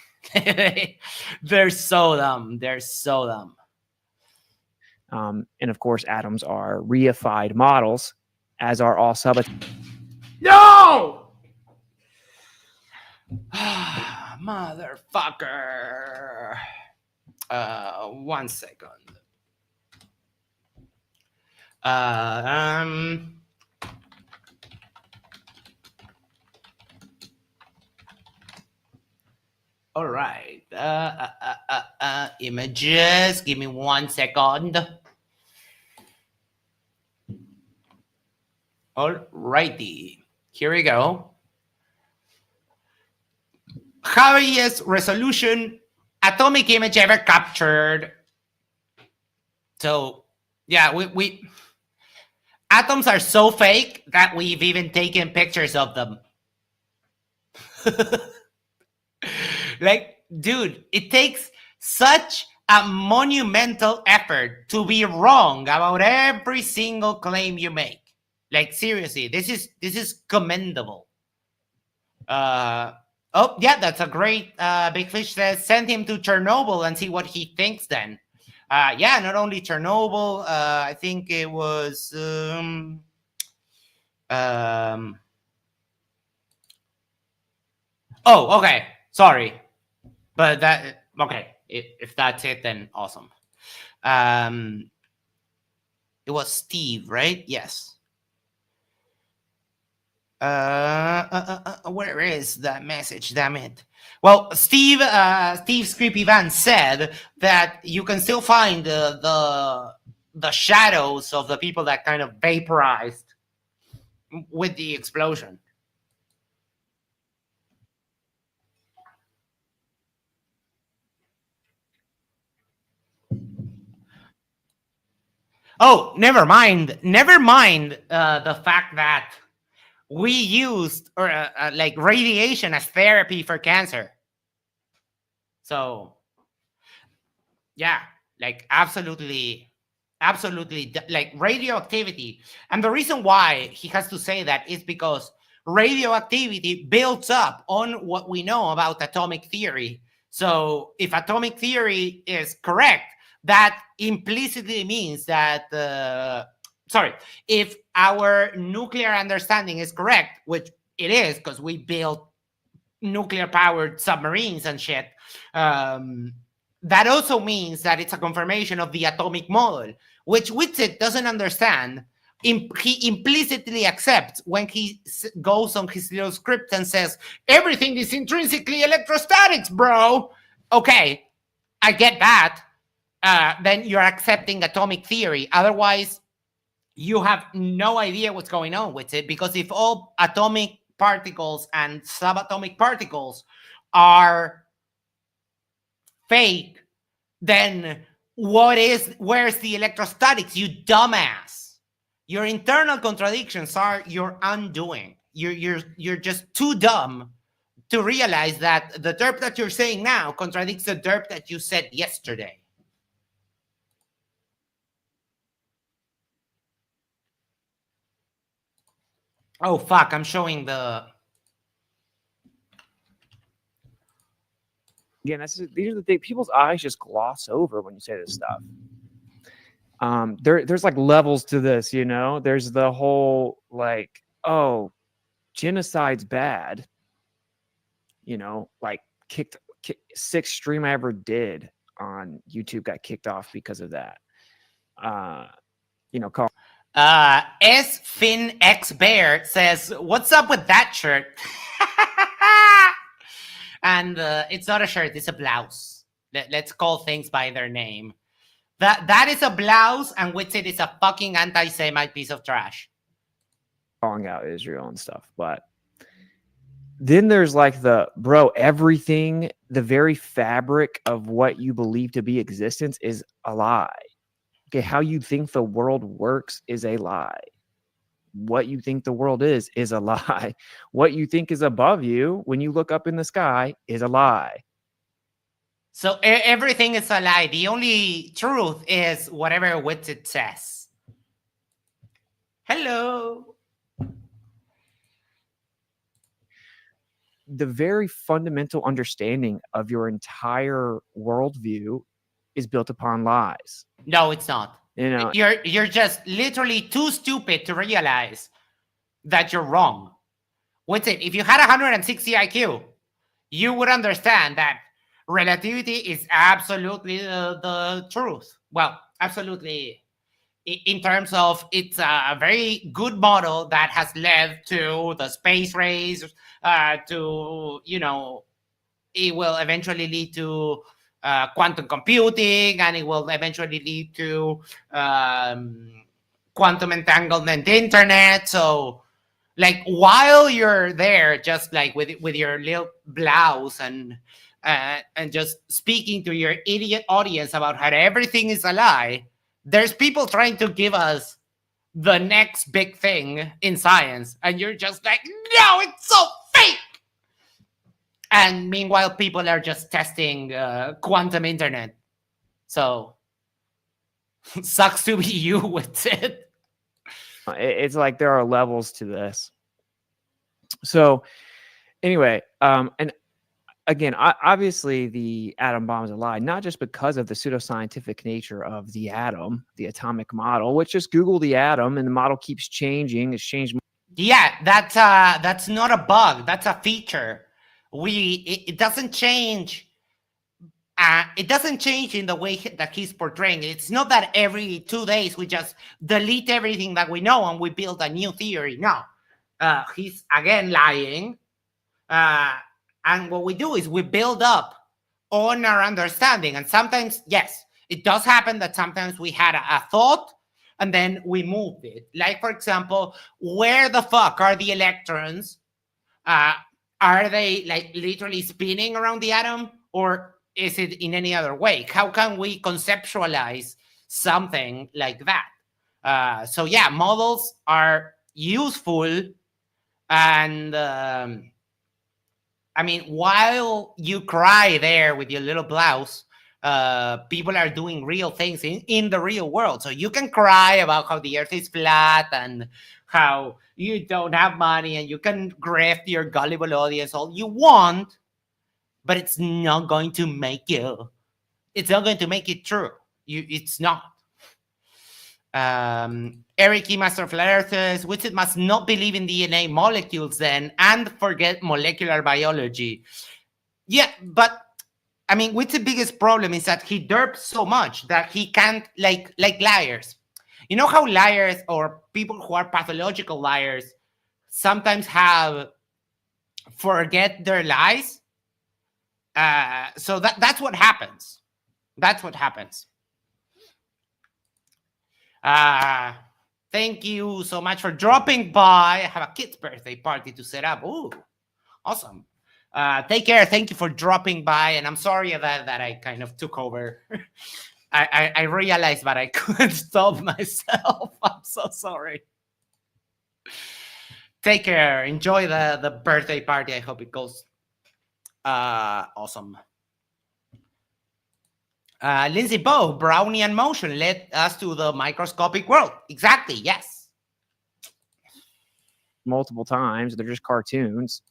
they're so dumb. They're so dumb. And of course, atoms are reified models, as are all No! Motherfucker. 1 second. All right. Images. Give me 1 second. Alrighty. Here we go. Highest resolution atomic image ever captured. So, yeah, we atoms are so fake that we've even taken pictures of them. Like, dude, it takes such a monumental effort to be wrong about every single claim you make. Like, seriously, this is commendable. Oh, yeah, that's a great. Big Fish says, send him to Chernobyl and see what he thinks then. Yeah, not only Chernobyl, I think it was oh, okay. Sorry. But that okay. If that's it, then awesome. It was Steve, right? Yes. Where is that message? Damn it. Well, Steve Creepy Van said that you can still find the shadows of the people that kind of vaporized with the explosion. Oh, never mind. Never mind the fact that we used like radiation as therapy for cancer. So, yeah, like absolutely, like radioactivity. And the reason why he has to say that is because radioactivity builds up on what we know about atomic theory. So, if atomic theory is correct, that implicitly means that if our nuclear understanding is correct, which it is because we built nuclear powered submarines and shit, that also means that it's a confirmation of the atomic model, which Witsit doesn't understand. He implicitly accepts when he goes on his little script and says, everything is intrinsically electrostatics, bro. Okay, I get that. Then you're accepting atomic theory. Otherwise, you have no idea what's going on with it, because if all atomic particles and subatomic particles are fake, then where's the electrostatics, you dumbass? Your internal contradictions are your undoing. You're just too dumb to realize that the derp that you're saying now contradicts the derp that you said yesterday. Oh, fuck, I'm showing the... Again, these are the things people's eyes just gloss over when you say this stuff. There's like levels to this, you know. There's the whole like, oh, genocide's bad. You know, like sixth stream I ever did on YouTube got kicked off because of that. You know, call. S Finn X Bear says, "What's up with that shirt?" And it's not a shirt; it's a blouse. Let's call things by their name. That is a blouse, and Witsit is a fucking anti-Semite piece of trash. Calling out Israel and stuff, but then there's like everything, the very fabric of what you believe to be existence is a lie. Okay, how you think the world works is a lie. What you think the world is a lie. What you think is above you when you look up in the sky is a lie. So everything is a lie. The only truth is whatever Witsit says. Hello. The very fundamental understanding of your entire worldview is built upon lies. No, it's not. You know, You're just literally too stupid to realize that you're wrong. Witsit, if you had 160 IQ, you would understand that relativity is absolutely the truth. Well, absolutely, in terms of it's a very good model that has led to the space race, to, it will eventually lead to quantum computing, and it will eventually lead to quantum entanglement internet. So, like, while you're there, just like with your little blouse and just speaking to your idiot audience about how everything is a lie, there's people trying to give us the next big thing in science, and you're just like, no, it's so fake. And meanwhile, people are just testing quantum internet. So sucks to be you with it. it's like there are levels to this. So anyway, and again, obviously the atom bomb is a lie, not just because of the pseudoscientific nature of the atom, the atomic model, which just Google the atom and the model keeps changing. It's changed. Yeah, that's not a bug. That's a feature. It doesn't change. It doesn't change in the way that he's portraying it. It's not that every 2 days we just delete everything that we know and we build a new theory. No, he's again lying. And what we do is we build up on our understanding. And sometimes, yes, it does happen that sometimes we had a thought and then we moved it. Like, for example, where the fuck are the electrons? Are they like literally spinning around the atom, or is it in any other way? How can we conceptualize something like that? So yeah, models are useful. And I mean, while you cry there with your little blouse, people are doing real things in the real world. So you can cry about how the earth is flat and how you don't have money, and you can grift your gullible audience all you want, but it's not going to make it true. It's not. Eric E. Master of Flat Earthers, Witsit must not believe in DNA molecules then and forget molecular biology. Yeah, but I mean, Witsit's biggest problem is that he derps so much that he can't, like liars. You know how liars, or people who are pathological liars, sometimes have forget their lies? So that's what happens. That's what happens. Thank you so much for dropping by. I have a kid's birthday party to set up. Ooh, awesome. Take care. Thank you for dropping by. And I'm sorry that I kind of took over. I realized that I couldn't stop myself. I'm so sorry. Take care. Enjoy the birthday party. I hope it goes awesome. Lindsay Bow, Brownian motion led us to the microscopic world. Exactly, yes. Multiple times. They're just cartoons.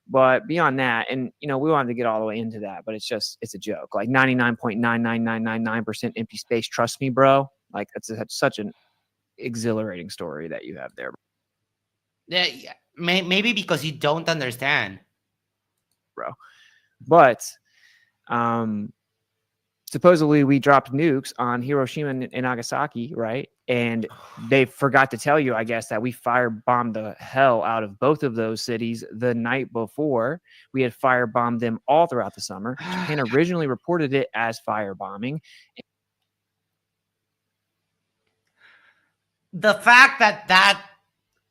But beyond that, and we wanted to get all the way into that, but it's a joke. Like 99.99999% empty space. Trust me, bro. Like that's such an exhilarating story that you have there. Yeah, maybe because you don't understand, bro. But supposedly we dropped nukes on Hiroshima and Nagasaki, right? And they forgot to tell you, I guess, that we firebombed the hell out of both of those cities the night before. We had firebombed them all throughout the summer. Japan originally reported it as firebombing. The fact that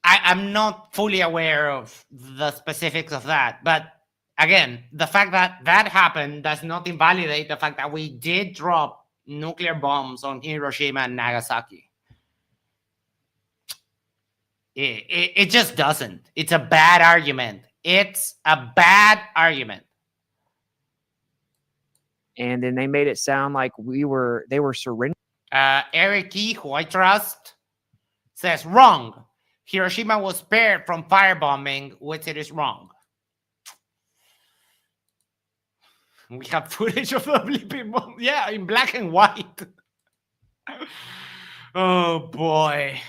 I'm not fully aware of the specifics of that, but again, the fact that happened does not invalidate the fact that we did drop nuclear bombs on Hiroshima and Nagasaki. It just doesn't. It's a bad argument. It's a bad argument. and then they made it sound like they were surrendering. Eric E., who I trust, says wrong. Hiroshima was spared from firebombing, which it is wrong. We have footage of the bleeping bomb. Yeah, in black and white. Oh boy.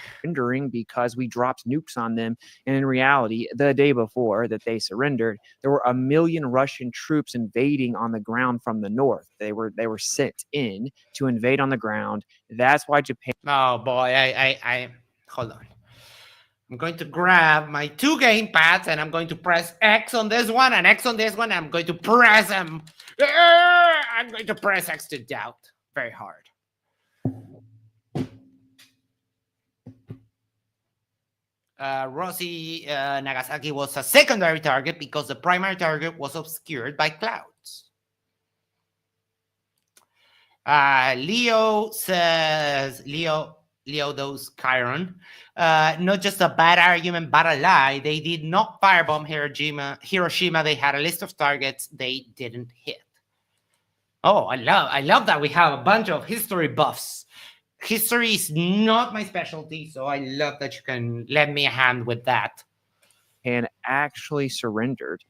Because we dropped nukes on them. And in reality, the day before that they surrendered, there were 1 million Russian troops invading on the ground from the north. They were sent in to invade on the ground. That's why Japan. Oh boy, I hold on. I'm going to grab my 2 gamepads and I'm going to press X on this one and X on this one. And I'm going to press them. I'm going to press X to doubt very hard. Rossi Nagasaki was a secondary target because the primary target was obscured by clouds. Leo says, Leo Dose Chiron, not just a bad argument, but a lie. They did not firebomb Hiroshima. They had a list of targets they didn't hit. Oh, I love that we have a bunch of history buffs. History is not my specialty, so I love that you can lend me a hand with that. And actually surrendered.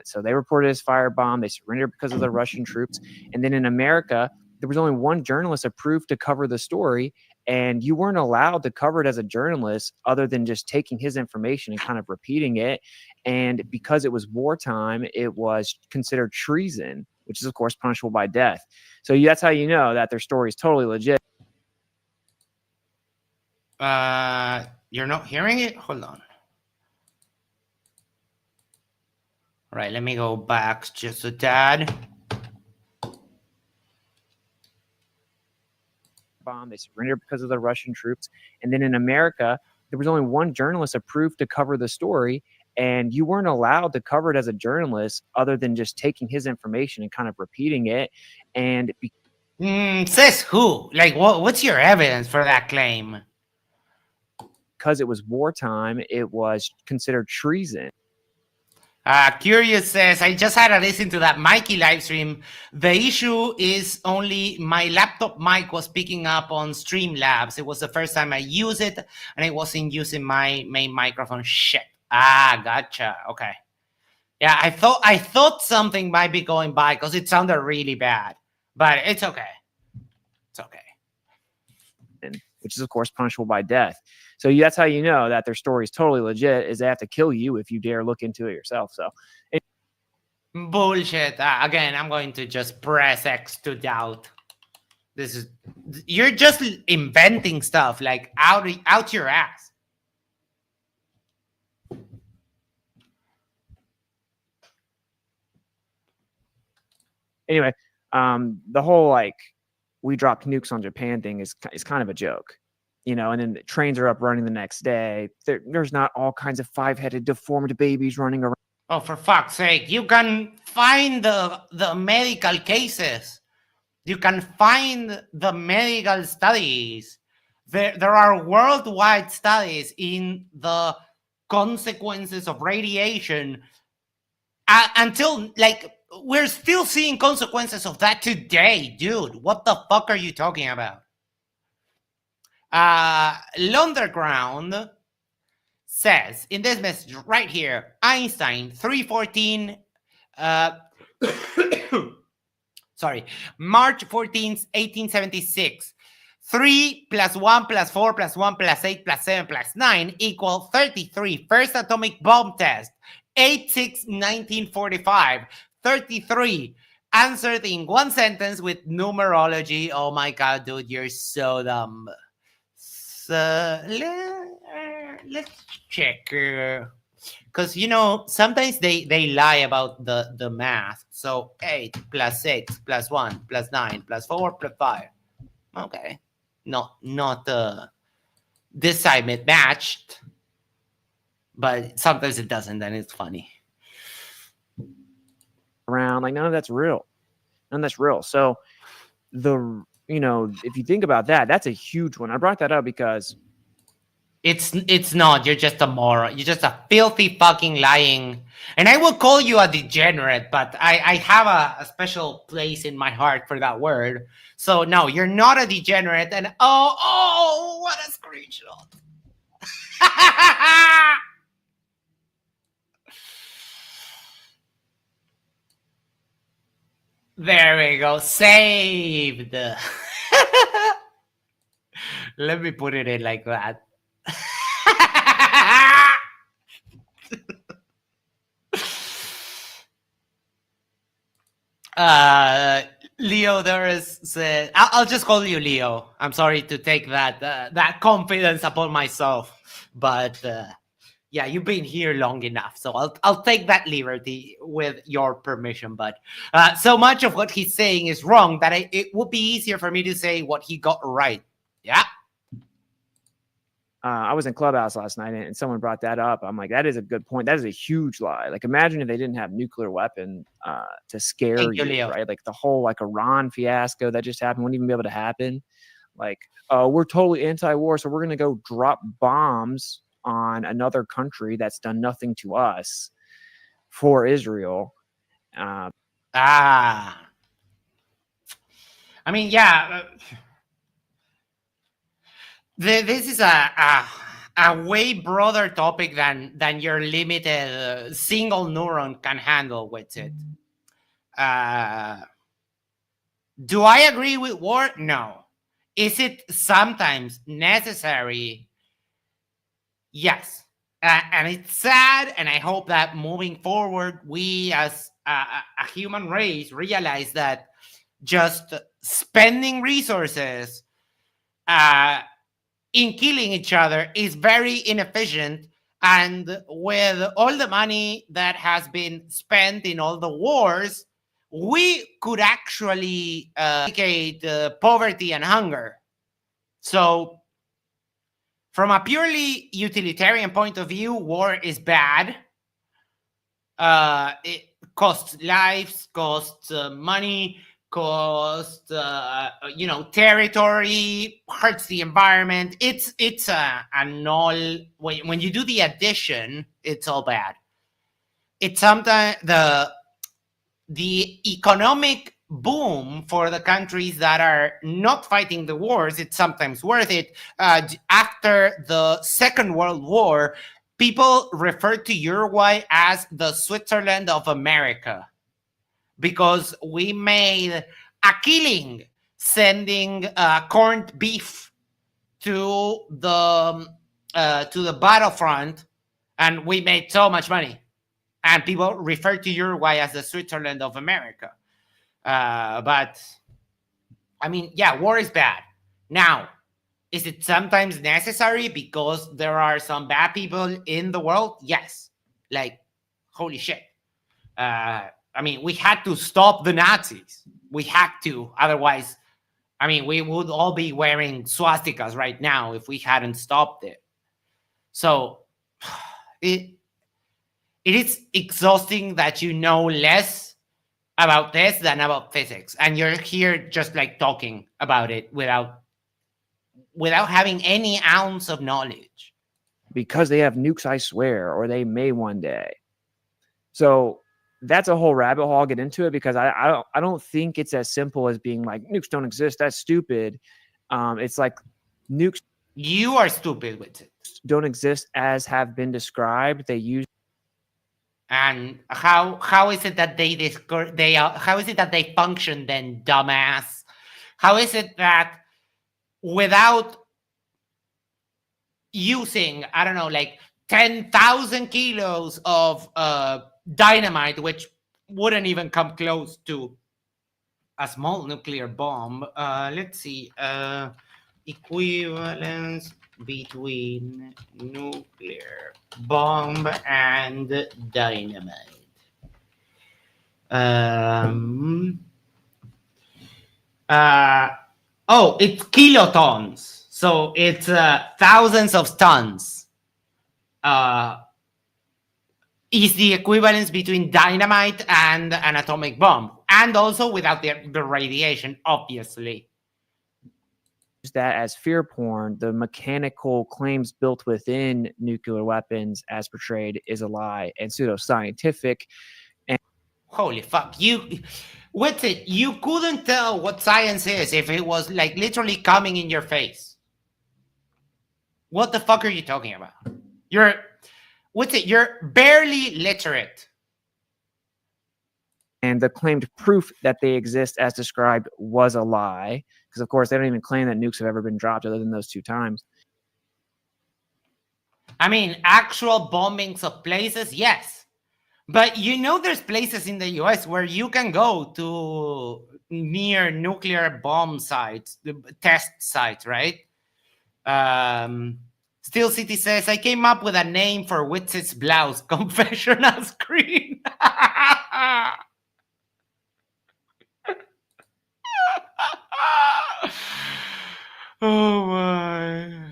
So they reported as firebomb. They surrendered because of the Russian troops. And then in America, there was only one journalist approved to cover the story, and you weren't allowed to cover it as a journalist other than just taking his information and kind of repeating it. And because it was wartime, it was considered treason, which is, of course, punishable by death. So that's how you know that their story is totally legit. You're not hearing it? Hold on. All right, let me go back just a tad. They surrendered because of the Russian troops. And then in America, there was only one journalist approved to cover the story, and you weren't allowed to cover it as a journalist other than just taking his information and kind of repeating it. And says who? Like, what's your evidence for that claim? Because it was wartime, it was considered treason. Curious says, I just had to listen to that Mikey live stream. The issue is only my laptop mic was picking up on Streamlabs. It was the first time I used it, and it wasn't using my main microphone. Shit. Gotcha. Okay. Yeah, I thought something might be going by because it sounded really bad, but it's okay. It's okay. Which is, of course, punishable by death. So that's how you know that their story is totally legit, is they have to kill you if you dare look into it yourself. So bullshit. Again, I'm going to just press X to doubt. You're just inventing stuff like out your ass. Anyway, the whole we dropped nukes on Japan thing is kind of a joke. And then the trains are up running the next day. There's not all kinds of 5-headed deformed babies running around. Oh, for fuck's sake. You can find the medical cases. You can find the medical studies. There are worldwide studies in the consequences of radiation until, we're still seeing consequences of that today, dude. What the fuck are you talking about? Lunderground says in this message right here, Einstein 314 March 14th 1876, 3 plus 1 plus 4 plus 1 plus 8 plus 7 plus 9 equal 33. First atomic bomb test, 8/6/1945. 33 answered in one sentence with numerology. Oh my god, dude, you're so dumb. So let's check, because sometimes they lie about the math. So 8 plus 6 plus 1 plus 9 plus 4 plus 5. Okay, not this side it matched, but sometimes it doesn't, and it's funny. Around none of that's real. So if you think about that, that's a huge one. I brought that up because It's not. You're just a moron. You're just a filthy fucking lying. And I will call you a degenerate, but I have a special place in my heart for that word. So no, you're not a degenerate. And oh, what a screenshot. There we go. Saved. Let me put it in like that. Leo Doris said, I'll just call you Leo. I'm sorry to take that confidence upon myself, but yeah, you've been here long enough, so I'll take that liberty with your permission. But so much of what he's saying is wrong that it would be easier for me to say what he got right. Yeah. I was in Clubhouse last night and someone brought that up. I'm like, that is a good point. That is a huge lie. Like, imagine if they didn't have nuclear weapon to scare you, right? Like the whole like Iran fiasco that just happened wouldn't even be able to happen. Like, we're totally anti-war, so we're going to go drop bombs on another country that's done nothing to us for Israel. I mean, yeah. This is a way broader topic than your limited single neuron can handle with it. Do I agree with war? No. Is it sometimes necessary? Yes. And it's sad, and I hope that moving forward, we as a human race realize that just spending resources in killing each other is very inefficient. And with all the money that has been spent in all the wars, we could actually eradicate poverty and hunger. So from a purely utilitarian point of view, war is bad. It costs lives, costs money, costs territory, hurts the environment. It's a null. When you do the addition, it's all bad. It's sometimes the economic boom for the countries that are not fighting the wars, it's sometimes worth it. After the Second World War, people referred to Uruguay as the Switzerland of America because we made a killing sending corned beef to the battlefront, and we made so much money. And people refer to Uruguay as the Switzerland of America. But, I mean, yeah, war is bad. Now, is it sometimes necessary because there are some bad people in the world? Yes. Like, holy shit. I mean, we had to stop the Nazis. We had to. Otherwise, I mean, we would all be wearing swastikas right now if we hadn't stopped it. So, it is exhausting that you know less about this than about physics, and you're here just like talking about it without having any ounce of knowledge. Because they have nukes, I swear, or they may one day. So that's a whole rabbit hole. I'll get into it because I don't think it's as simple as being like nukes don't exist. That's stupid. It's like nukes. You are stupid with it. Don't exist as have been described. They use. And how is it that how is it that they function then, dumbass? How is it that without using, I don't know, like 10,000 kilos of dynamite, which wouldn't even come close to a small nuclear bomb. Let's see. Equivalence between nuclear bomb and dynamite. It's kilotons. So it's thousands of tons. Is the equivalence between dynamite and an atomic bomb, and also without the radiation, obviously. that as fear porn, the mechanical claims built within nuclear weapons as portrayed is a lie and pseudoscientific. Holy fuck. Witsit, you couldn't tell what science is if it was like literally coming in your face. What the fuck are you talking about? You're barely literate. And the claimed proof that they exist as described was a lie. Because, of course, they don't even claim that nukes have ever been dropped other than those 2 times. I mean, actual bombings of places, yes. But you know there's places in the US where you can go to near nuclear bomb sites, the test sites, right? Steel City says, I came up with a name for Witsit's blouse, confessional screen. Oh my.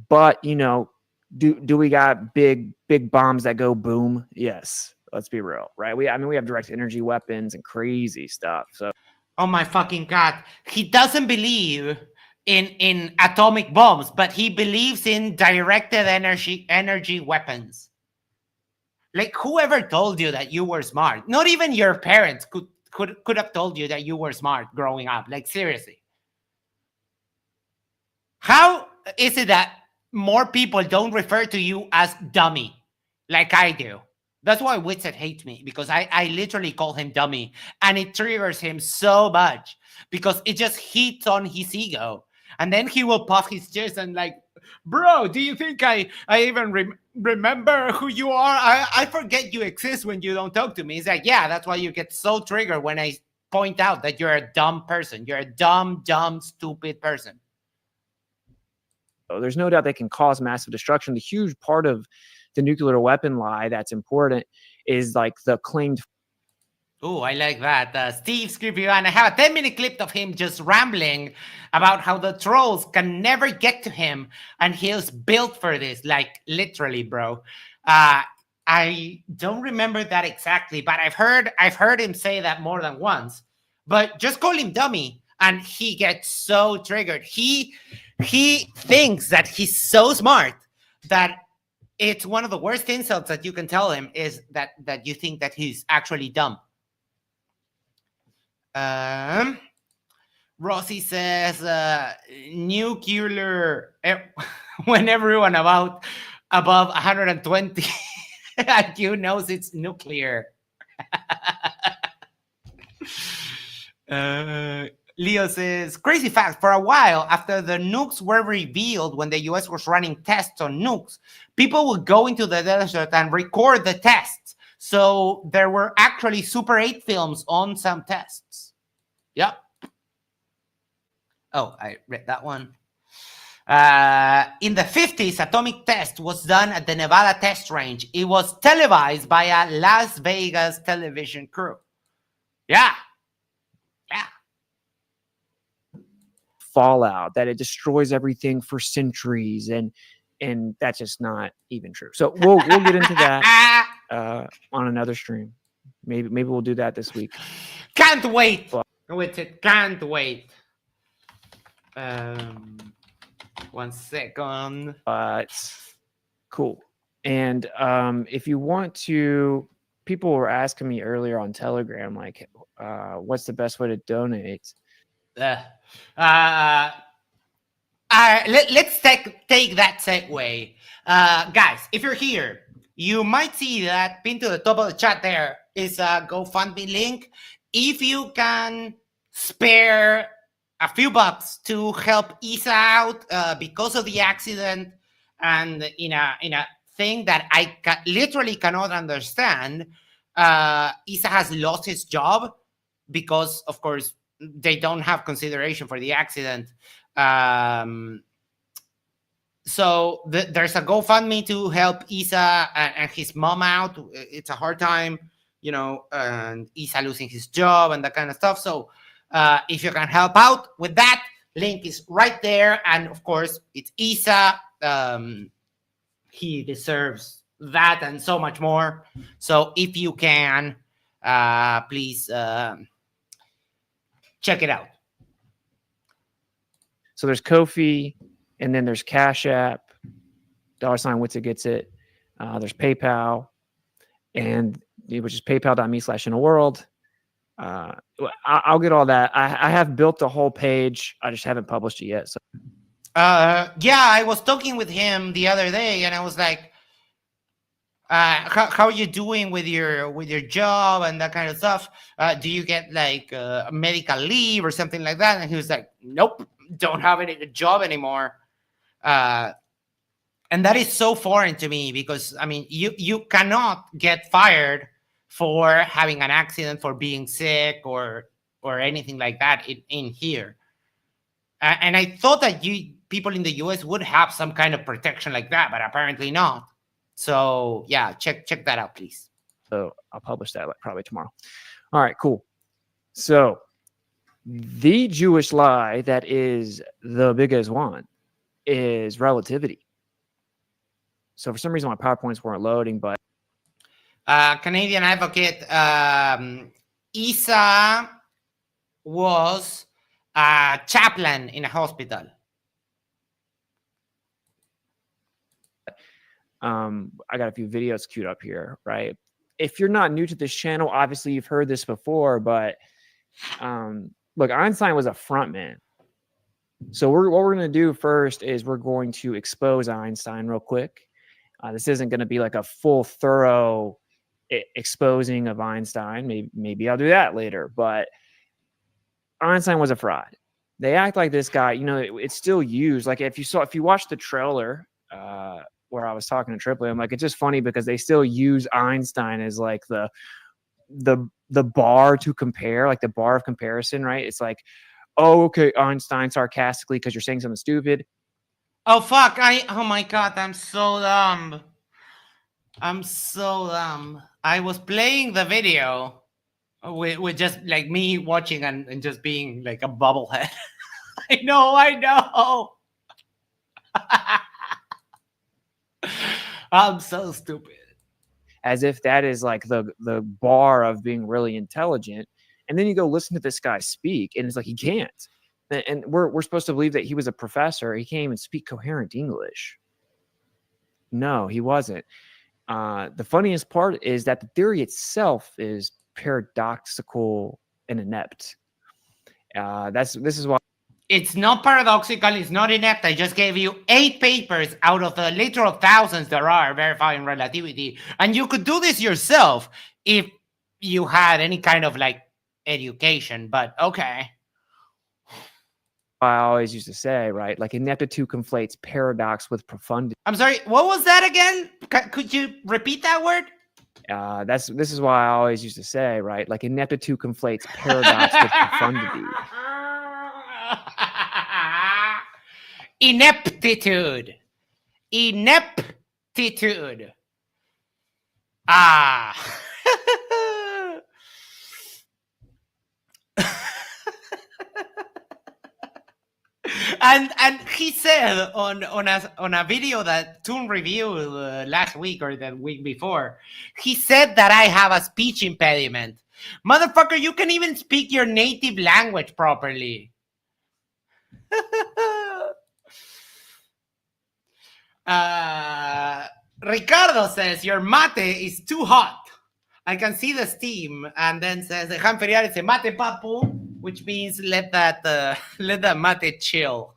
But, you know, do we got big bombs that go boom? Yes. Let's be real, right? We have direct energy weapons and crazy stuff. So, oh my fucking God. He doesn't believe in atomic bombs, but he believes in directed energy weapons. Like, whoever told you that you were smart? Not even your parents could have told you that you were smart growing up. Like, seriously. How is it that more people don't refer to you as dummy like I do? That's why Witsit hates me, because I literally call him dummy, and it triggers him so much because it just hits on his ego. And then he will puff his chest and like, bro, do you think I even remember who you are? I forget you exist when you don't talk to me. It's like, yeah, that's why you get so triggered when I point out that you're a dumb person. You're a dumb, stupid person. There's no doubt they can cause massive destruction. The huge part of the nuclear weapon lie that's important is like the claimed. Oh, I like that. Steve Scribbione, I have a 10-minute clip of him just rambling about how the trolls can never get to him and he's built for this. Like, literally, bro. I don't remember that exactly, but I've heard him say that more than once. But just call him dummy and he gets so triggered. He thinks that he's so smart that it's one of the worst insults that you can tell him is that you think that he's actually dumb. Rossi says nuclear when everyone above 120 IQ knows it's nuclear. Leo says, crazy fact, for a while after the nukes were revealed, when the US was running tests on nukes, people would go into the desert and record the tests. So there were actually Super 8 films on some tests. Yep. Oh, I read that one. In the 50s, atomic test was done at the Nevada test range. It was televised by a Las Vegas television crew. Yeah. Fallout, that it destroys everything for centuries, and that's just not even true. So we'll get into that on another stream. Maybe we'll do that this week. Can't wait. Witsit, can't wait. 1 second. Cool. And if you want to, people were asking me earlier on Telegram, like, what's the best way to donate? Let's take that segue. Guys, if you're here, you might see that pinned to the top of the chat there is a GoFundMe link. If you can spare a few bucks to help Isa out because of the accident, and in a thing that I literally cannot understand, Isa has lost his job because, of course, they don't have consideration for the accident. So there's a GoFundMe to help Isa and his mom out. It's a hard time, and Isa losing his job and that kind of stuff. So if you can help out with that, link is right there. And of course, it's Isa. He deserves that and so much more. So if you can, please check it out. So there's Ko-fi, and then there's Cash App, $ Witsit gets it. There's PayPal, and which is paypal.me/innerworld. I'll get all that. I have built the whole page. I just haven't published it yet. So yeah, I was talking with him the other day, and I was like, how are you doing with your job and that kind of stuff? Do you get like medical leave or something like that? And he was like, nope, don't have any job anymore. And that is so foreign to me, because I mean, you cannot get fired for having an accident, for being sick, or anything like that in here. And I thought that people in the US would have some kind of protection like that, but apparently not. So yeah, check that out, please. So I'll publish that probably tomorrow. All right, cool. So the Jewish lie that is the biggest one is relativity. So for some reason my PowerPoints weren't loading, but Canadian advocate Isa was a chaplain in a hospital. I got a few videos queued up here, right? If you're not new to this channel, obviously you've heard this before, but look, Einstein was a front man. So what we're going to do first is we're going to expose Einstein real quick. This isn't going to be like a full, thorough exposing of Einstein. Maybe I'll do that later, but Einstein was a fraud. They act like this guy, you know, it's still used. Like if you watch the trailer, where I was talking to Tripoli, I'm like, it's just funny because they still use Einstein as like the bar to compare, like the bar of comparison, right? It's like, oh, okay, Einstein, sarcastically, because you're saying something stupid. Oh fuck! Oh my god, I'm so dumb. I was playing the video with just like me watching and just being like a bubblehead. I know. I'm so stupid. As if that is like the bar of being really intelligent. And then you go listen to this guy speak, and it's like he can't. And we're supposed to believe that he was a professor. He can't even speak coherent English. No, he wasn't. The funniest part is that the theory itself is paradoxical and inept. This is why it's not paradoxical. It's not inept. I just gave you 8 papers out of the literal thousands there are verifying relativity, and you could do this yourself if you had any kind of like education. But okay. I always used to say, right? Like ineptitude conflates paradox with profundity. I'm sorry, what was that again? Could you repeat that word? This is why I always used to say, right? Like ineptitude conflates paradox with profundity. Ineptitude. And he said on a video that Toon reviewed last week or the week before, he said that I have a speech impediment. Motherfucker, you can even speak your native language properly. Ricardo says your mate is too hot. I can see the steam, and then says dejan enfriar ese mate, papu, which means let that mate chill.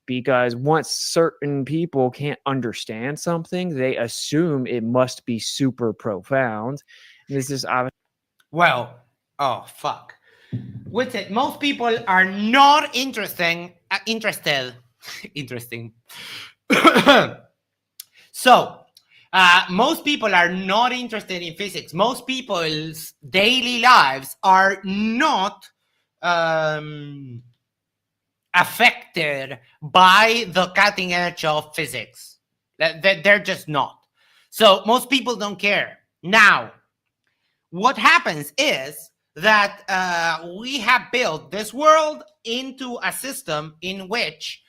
Because once certain people can't understand something, they assume it must be super profound. This is obviously oh fuck. Witsit, most people are not interested. Interesting. So, most people are not interested in physics. Most people's daily lives are not affected by the cutting edge of physics. They're just not. So most people don't care. Now, what happens is that we have built this world into a system in which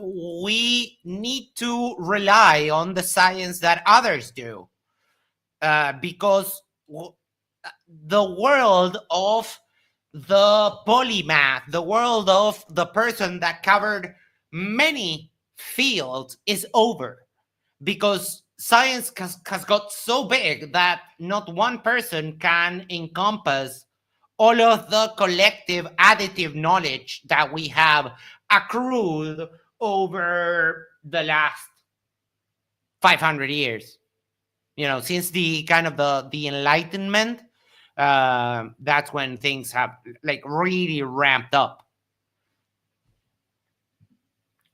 we need to rely on the science that others do, because the world of the polymath, the world of the person that covered many fields, is over, because science has got so big that not one person can encompass all of the collective additive knowledge that we have accrued over the last 500 years. Since the kind of the Enlightenment, that's when things have like really ramped up.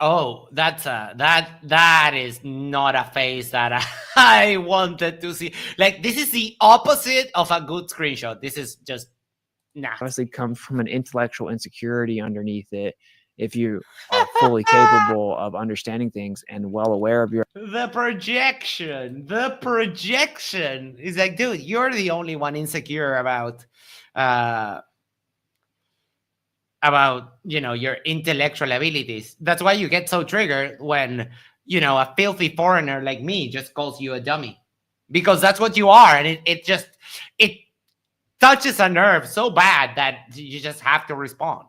Oh, that is not a face that I wanted to see. Like, this is the opposite of a good screenshot. This is just Honestly comes from an intellectual insecurity underneath it. If you are fully capable of understanding things and well aware of your the projection is like, dude, you're the only one insecure about your intellectual abilities. That's why you get so triggered when a filthy foreigner like me just calls you a dummy, because that's what you are, and it touches a nerve so bad that you just have to respond.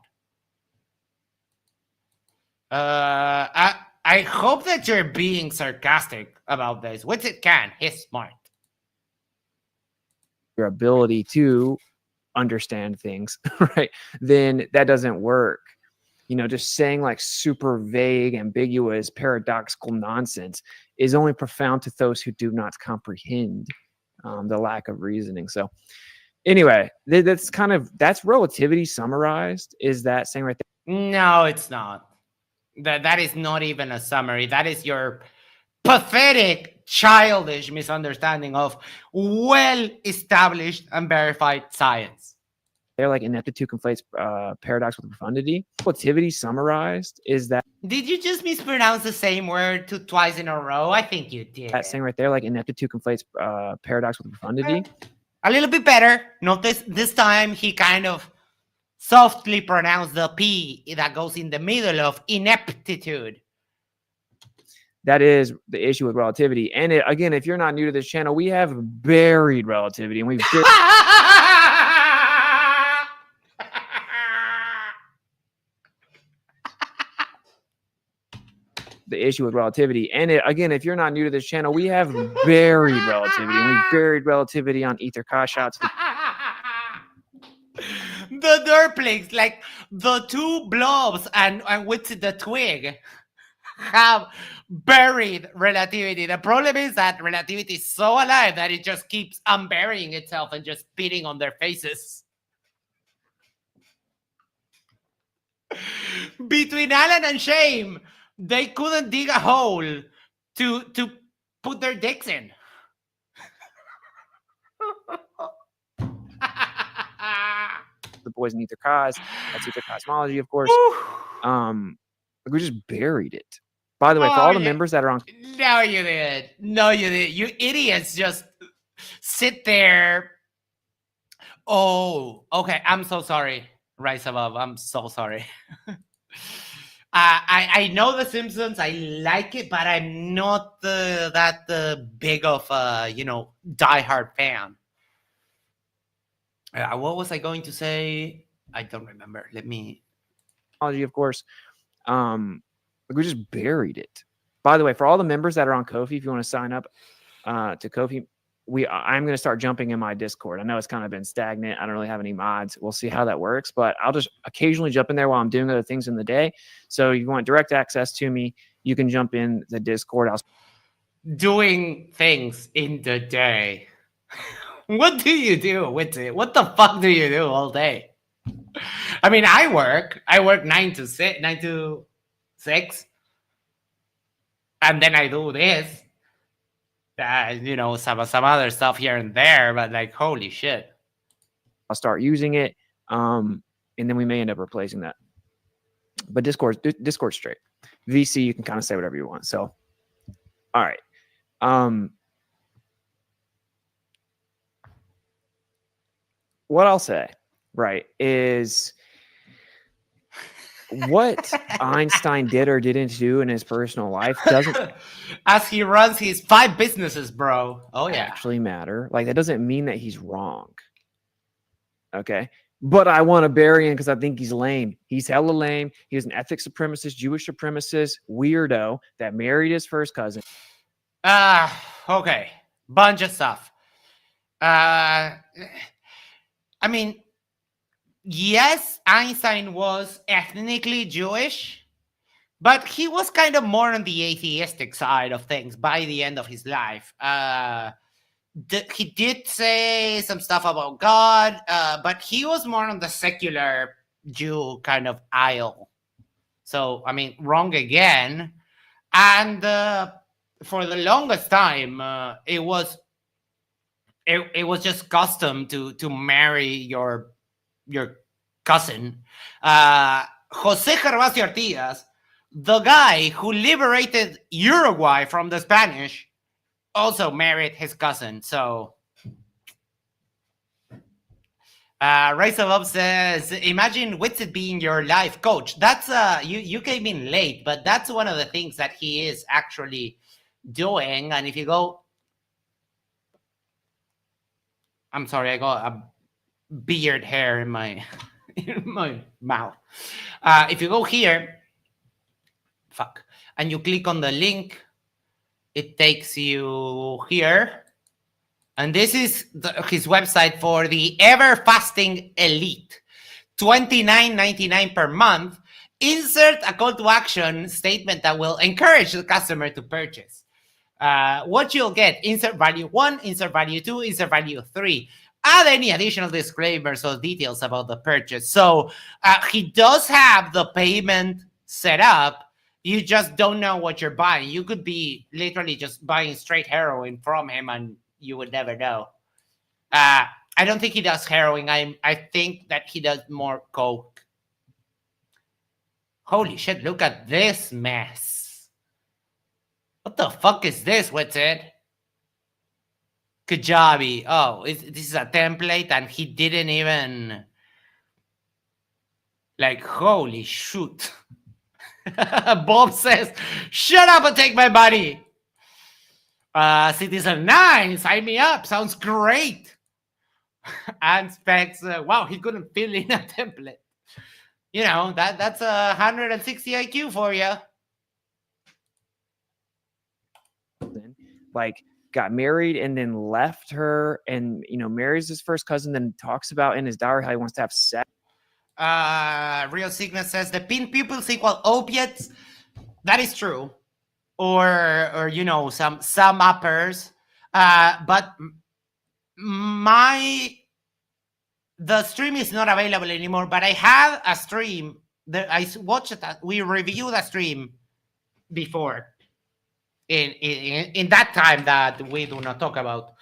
I hope that you're being sarcastic about this. Witsit can. He's smart. your ability to understand things, right? Then that doesn't work. Just saying like super vague, ambiguous, paradoxical nonsense is only profound to those who do not comprehend the lack of reasoning. So anyway, that's relativity summarized. Is that saying right there? No, it's not. That is not even a summary. That is your pathetic, childish misunderstanding of well-established and verified science. They're like ineptitude conflates paradox with profundity. Relativity summarized is that. Did you just mispronounce the same word twice in a row? I think you did. That saying right there, like ineptitude conflates paradox with profundity. A little bit better. Notice this time he kind of softly pronounced the P that goes in the middle of ineptitude. That is the issue with relativity. And again, if you're not new to this channel, we have buried relativity, and we've the issue with relativity. And again, if you're not new to this channel, we have buried relativity, and we've buried relativity on ether shots. The derplings, like the two blobs and Witsit the twig, have buried relativity. The problem is that relativity is so alive that it just keeps unburying itself and just spitting on their faces. Between Alan and Shame, they couldn't dig a hole to put their dicks in. The boys in ether cos, that's ether cosmology, of course. We just buried it. By the way, for all the members that are on. No, you did. No, you did. You idiots just sit there. Oh, okay. I'm so sorry. Rise Above. I'm so sorry. I know The Simpsons. I like it, but I'm not that big of a, diehard fan. What was I going to say? I don't remember. Let me. Of course. We just buried it. By the way, for all the members that are on Ko-fi, if you want to sign up to Ko-fi, I'm going to start jumping in my Discord. I know it's kind of been stagnant. I don't really have any mods. We'll see how that works, but I'll just occasionally jump in there while I'm doing other things in the day. So if you want direct access to me, you can jump in the Discord. Doing things in the day. What do you do with it? What the fuck do you do all day? I mean, I work 9 to 6, and then I do this. Some other stuff here and there, but like, holy shit. I'll start using it, and then we may end up replacing that. But Discord's straight. VC, you can kind of say whatever you want. So, all right. What I'll say, right, is what Einstein did or didn't do in his personal life doesn't, as he runs his 5 businesses, bro. Oh yeah, actually matter. Like, that doesn't mean that he's wrong. Okay. but I want to bury him because I think he's lame. He's hella lame. He was an ethnic supremacist, Jewish supremacist, weirdo that married his first cousin. Okay. Bunch of stuff. I mean, yes, Einstein was ethnically Jewish, but he was kind of more on the atheistic side of things by the end of his life. He did say some stuff about God, but he was more on the secular Jew kind of aisle. So, I mean, wrong again. And for the longest time, it was just custom to marry your cousin. Jose Gervasio Artigas, the guy who liberated Uruguay from the Spanish, also married his cousin. So Rise Above says, imagine Witsit being your life coach. That's you came in late, but that's one of the things that he is actually doing. And if you go, I'm sorry, I got a beard hair in my in my mouth. If you go here, and you click on the link, it takes you here. And this is his website for the Ever Fasting Elite. $29.99 per month. Insert a call to action statement that will encourage the customer to purchase. What you'll get: insert value 1, insert value 2, insert value 3. Add any additional disclaimers or details about the purchase. So he does have the payment set up. You just don't know what you're buying. You could be literally just buying straight heroin from him and you would never know. I don't think he does heroin. I think that he does more coke. Holy shit, look at this mess. What the fuck is this, Witsit? Kajabi. Oh, this is a template and he didn't even... Like, holy shoot. Bob says, shut up and take my money. Citizen 9, sign me up. Sounds great. And Specs, wow, he couldn't fill in a template. You know, that's 160 IQ for you. Like, got married and then left her and, you know, marries his first cousin, then talks about in his diary how he wants to have sex. Real Signet says the pin pupils equal opiates. That is true. Or you know, some uppers. But the stream is not available anymore, but I have a stream that I watched it. We reviewed a stream before in that time that we do not talk about.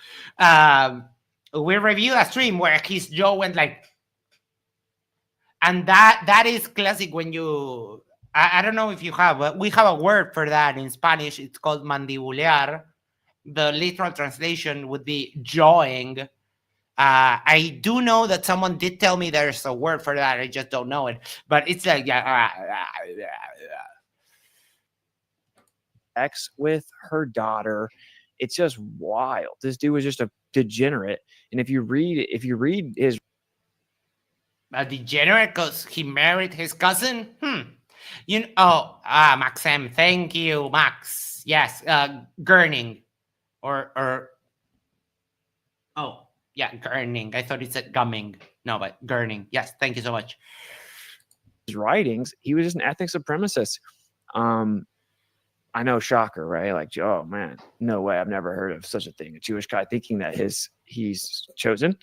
We reviewed a stream where his jaw went like, and that is classic when you, I don't know if you have, but we have a word for that in Spanish. It's called mandibulear. The literal translation would be jawing. I do know that someone did tell me there's a word for that. I just don't know it. But it's like, Sex with her daughter. It's just wild. This dude was just a degenerate. And if you read his... A degenerate because he married his cousin? You know, Maxim, thank you, Max. Yes, Gurning. Or oh, yeah, Gurning. I thought it said gumming. No, but Gurning. Yes, thank you so much. His writings, he was just an ethnic supremacist. I know, shocker, right? Like, oh man, no way. I've never heard of such a thing. A Jewish guy thinking that he's chosen.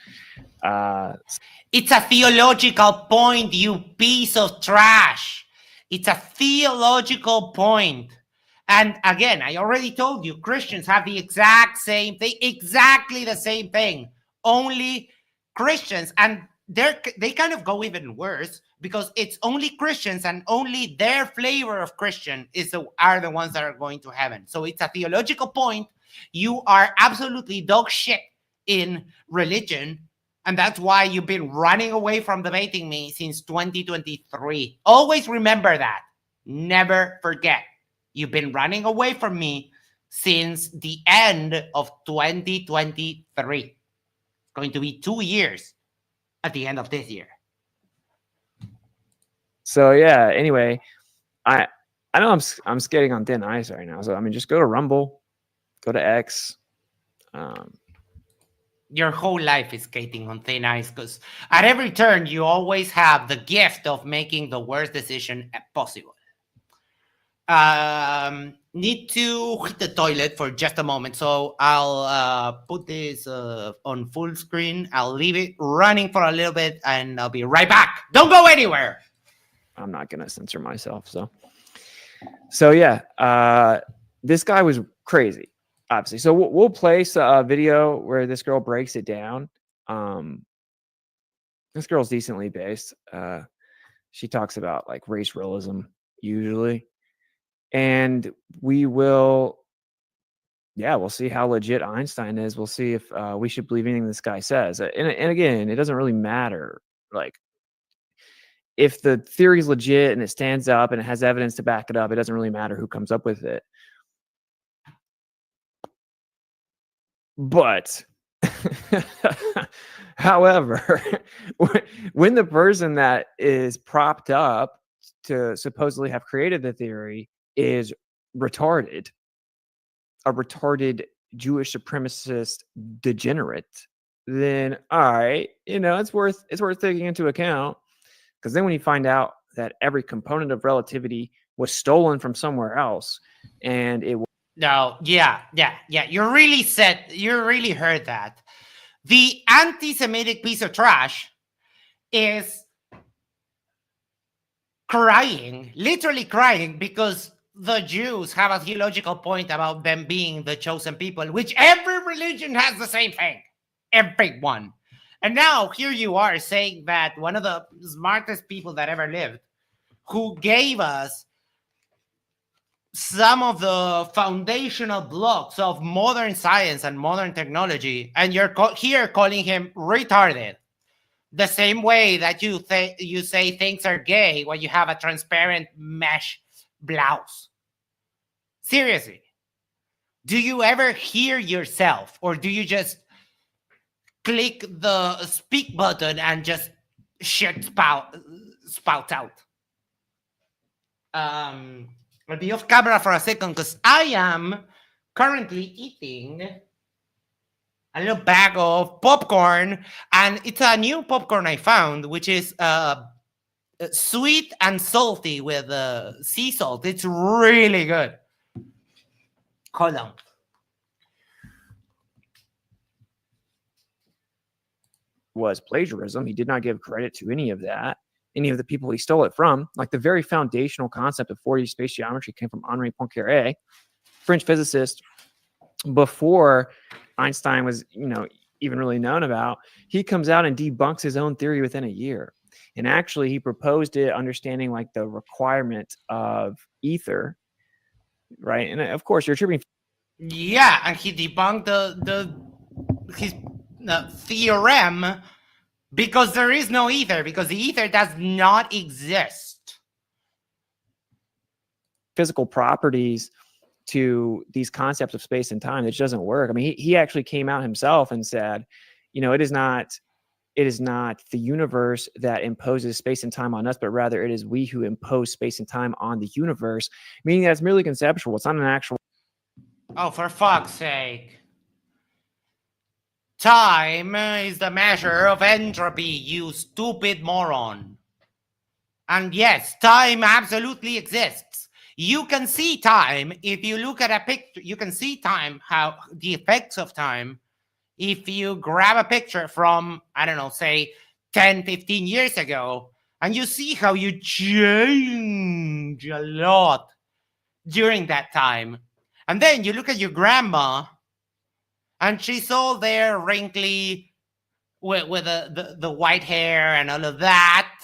It's a theological point, you piece of trash. It's a theological point. And again, I already told you, Christians have the exact same thing, exactly the same thing. Only Christians, and they kind of go even worse because it's only Christians and only their flavor of Christian are the ones that are going to heaven. So it's a theological point. You are absolutely dog shit in religion, and that's why you've been running away from debating me since 2023. Always remember that. Never forget. You've been running away from me since the end of 2023. It's going to be 2 years at the end of this year. So yeah. Anyway, I know I'm skating on thin ice right now. So I mean, just go to Rumble, go to X. Your whole life is skating on thin ice because at every turn you always have the gift of making the worst decision possible. Need to hit the toilet for just a moment, so I'll put this on full screen. I'll leave it running for a little bit, and I'll be right back. Don't go anywhere. I'm not gonna censor myself. So yeah, this guy was crazy, obviously. So we'll place a video where this girl breaks it down. This girl's decently based. She talks about like race realism usually, and we'll see how legit Einstein is. We'll see if we should believe anything this guy says. And again, it doesn't really matter. Like, if the theory is legit and it stands up and it has evidence to back it up, it doesn't really matter who comes up with it. But, however, when the person that is propped up to supposedly have created the theory is retarded, a retarded Jewish supremacist degenerate, then all right, it's worth taking into account. Because then when you find out that every component of relativity was stolen from somewhere else, and it No, yeah. You really heard that. The anti-Semitic piece of trash is crying, literally crying, because the Jews have a theological point about them being the chosen people, which every religion has the same thing. Everyone. And now here you are saying that one of the smartest people that ever lived, who gave us some of the foundational blocks of modern science and modern technology, and you're here calling him retarded. The same way that you say things are gay when you have a transparent mesh blouse. Seriously. Do you ever hear yourself, or do you just click the speak button and just shit spout out? I'll be off camera for a second because I am currently eating a little bag of popcorn, and it's a new popcorn I found, which is sweet and salty with sea salt. It's really good. Hold on. Was plagiarism. He did not give credit to any of that. Any of the people he stole it from. Like, the very foundational concept of 4D space geometry came from Henri Poincaré, French physicist, before Einstein was, even really known about. He comes out and debunks his own theory within a year. And actually, he proposed it understanding like the requirement of ether, right? And of course, you're attributing. Yeah, and he debunked his theorem because there is no ether, because the ether does not exist. Physical properties to these concepts of space and time, which doesn't work. I mean, he actually came out himself and said, it is not the universe that imposes space and time on us, but rather it is we who impose space and time on the universe, meaning that it's merely conceptual. It's not an actual. Oh, for fuck's sake. Time is the measure of entropy, you stupid moron. And yes, time absolutely exists. You can see time if you look at a picture. You can see time, how the effects of time, if you grab a picture from, I don't know, say 10, 15 years ago, and you see how you change a lot during that time. And then you look at your grandma, and she's all there wrinkly with the white hair and all of that.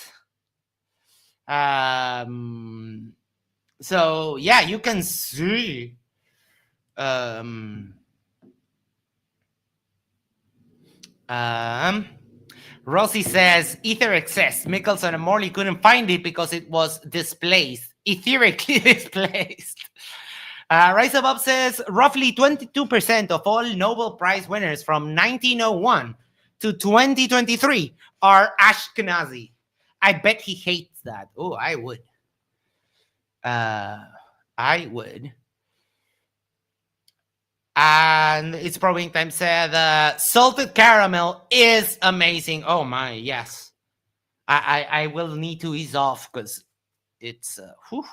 So yeah, you can see. Rosie says ether exists. Mickelson and Morley couldn't find it because it was displaced, etherically displaced. Rise Above says roughly 22% of all Nobel Prize winners from 1901 to 2023 are Ashkenazi. I bet he hates that. Oh, I would. I would. And it's probing time said salted caramel is amazing. Oh my, yes. I will need to ease off because it's whew.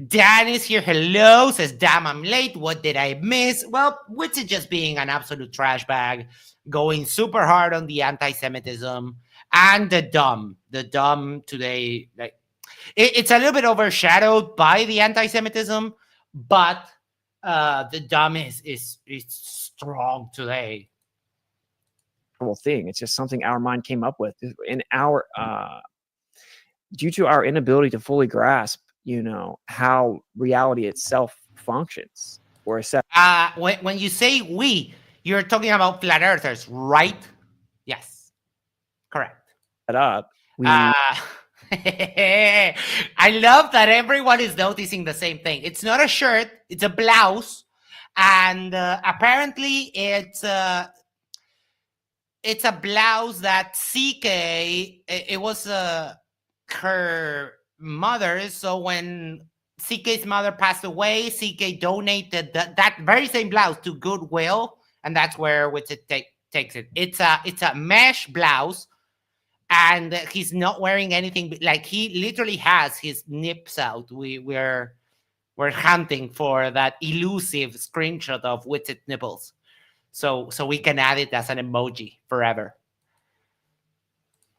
Dan is here. Hello. Says, damn, I'm late. What did I miss? Well, Witsit just being an absolute trash bag, going super hard on the anti-Semitism and the dumb. The dumb today, like it's a little bit overshadowed by the anti-Semitism, but the dumb is strong today. Thing. It's just something our mind came up with in our due to our inability to fully grasp, how reality itself functions or is set. When you say we, you're talking about flat earthers, right? Yes, correct. Up. I love that everyone is noticing the same thing. It's not a shirt; it's a blouse, and apparently it's a blouse that CK. It was her mother. So when CK's mother passed away, CK donated that very same blouse to Goodwill, and that's where Witsit takes it. It's a mesh blouse, and he's not wearing anything. Like he literally has his nips out. We're hunting for that elusive screenshot of Witsit nipples, so we can add it as an emoji forever.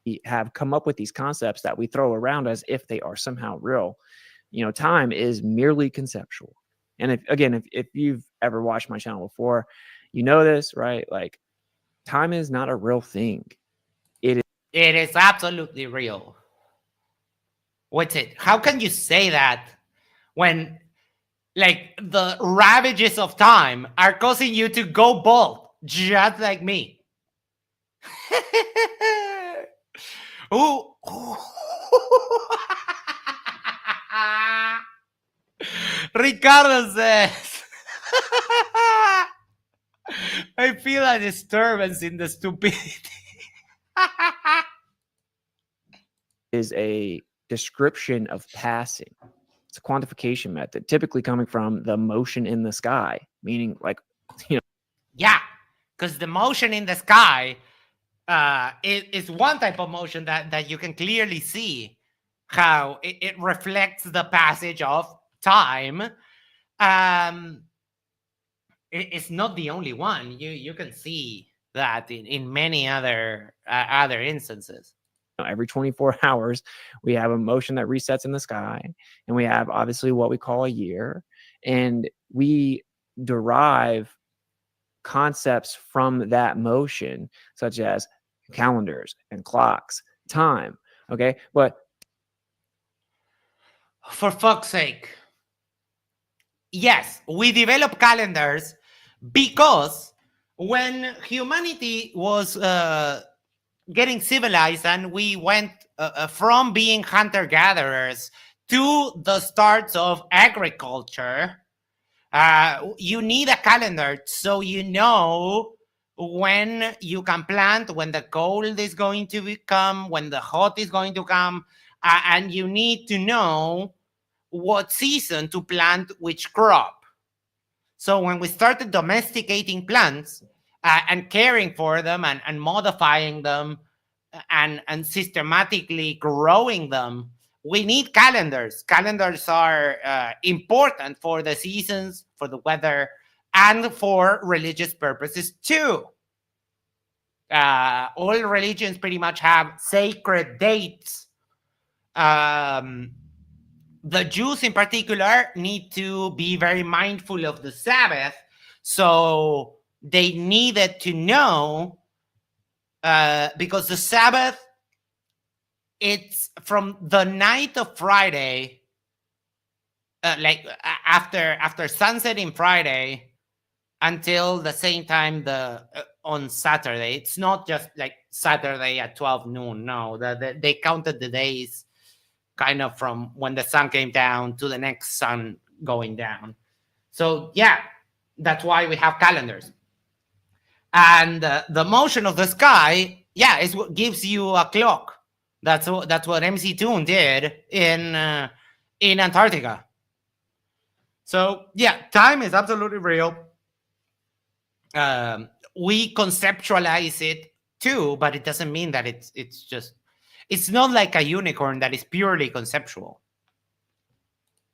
We have come up with these concepts that we throw around as if they are somehow real. Time is merely conceptual. And if you've ever watched my channel before, this, right? Like, time is not a real thing. It is absolutely real. What's it? How can you say that when, like, the ravages of time are causing you to go bald, just like me? Ooh. Ricardo says, I feel a disturbance in the stupidity. Is a description of passing. It's a quantification method, typically coming from the motion in the sky, meaning like, Yeah, because the motion in the sky is one type of motion that you can clearly see how it reflects the passage of time. It's not the only one. You can see that in many other instances. Every 24 hours, we have a motion that resets in the sky, and we have obviously what we call a year, and we derive concepts from that motion, such as calendars and clocks, time. Okay, but for fuck's sake, yes, we develop calendars because when humanity was getting civilized and we went from being hunter-gatherers to the starts of agriculture, you need a calendar so you know when you can plant, when the cold is going to come, when the hot is going to come, and you need to know what season to plant which crop. So when we started domesticating plants and caring for them and modifying them and systematically growing them, we need calendars. Calendars are important for the seasons, for the weather, and for religious purposes too. All religions pretty much have sacred dates. The Jews in particular need to be very mindful of the Sabbath, so they needed to know because the Sabbath, it's from the night of Friday, like after sunset in Friday until the same time on Saturday. It's not just like Saturday at 12 noon. No, they counted the days kind of from when the sun came down to the next sun going down. So yeah, that's why we have calendars. And the motion of the sky, yeah, is what gives you a clock. That's what MC Toon did in Antarctica. So yeah, time is absolutely real. We conceptualize it too, but it doesn't mean that it's not like a unicorn that is purely conceptual.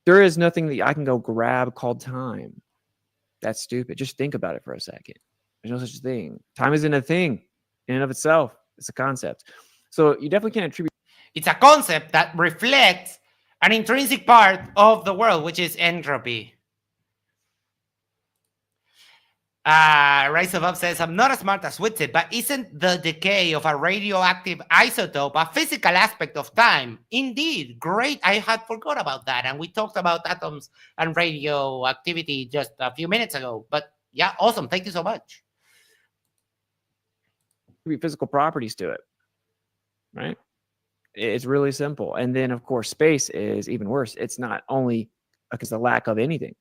There is nothing that I can go grab called time. That's stupid. Just think about it for a second. There's no such thing. Time isn't a thing in and of itself. It's a concept. So you definitely can't attribute. It's a concept that reflects an intrinsic part of the world, which is entropy. Rise Above says, I'm not as smart as Witsit, but isn't the decay of a radioactive isotope a physical aspect of time? Indeed. Great. I had forgot about that. And we talked about atoms and radioactivity just a few minutes ago. But yeah, awesome. Thank you so much. Physical properties to it, right? It's really simple. And then, of course, space is even worse. It's not only because the lack of anything,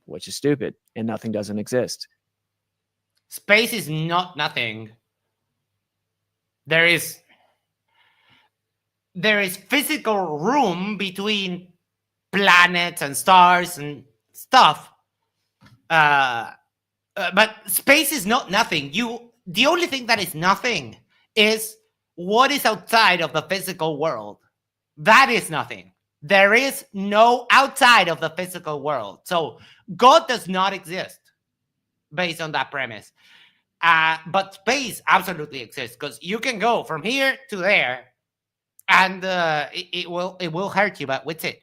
which is stupid, and nothing doesn't exist. Space is not nothing. There is physical room between planets and stars and stuff. But space is not nothing. The only thing that is nothing is what is outside of the physical world. That is nothing. There is no outside of the physical world. So God does not exist based on that premise. But space absolutely exists, because you can go from here to there, and it will hurt you. But with it,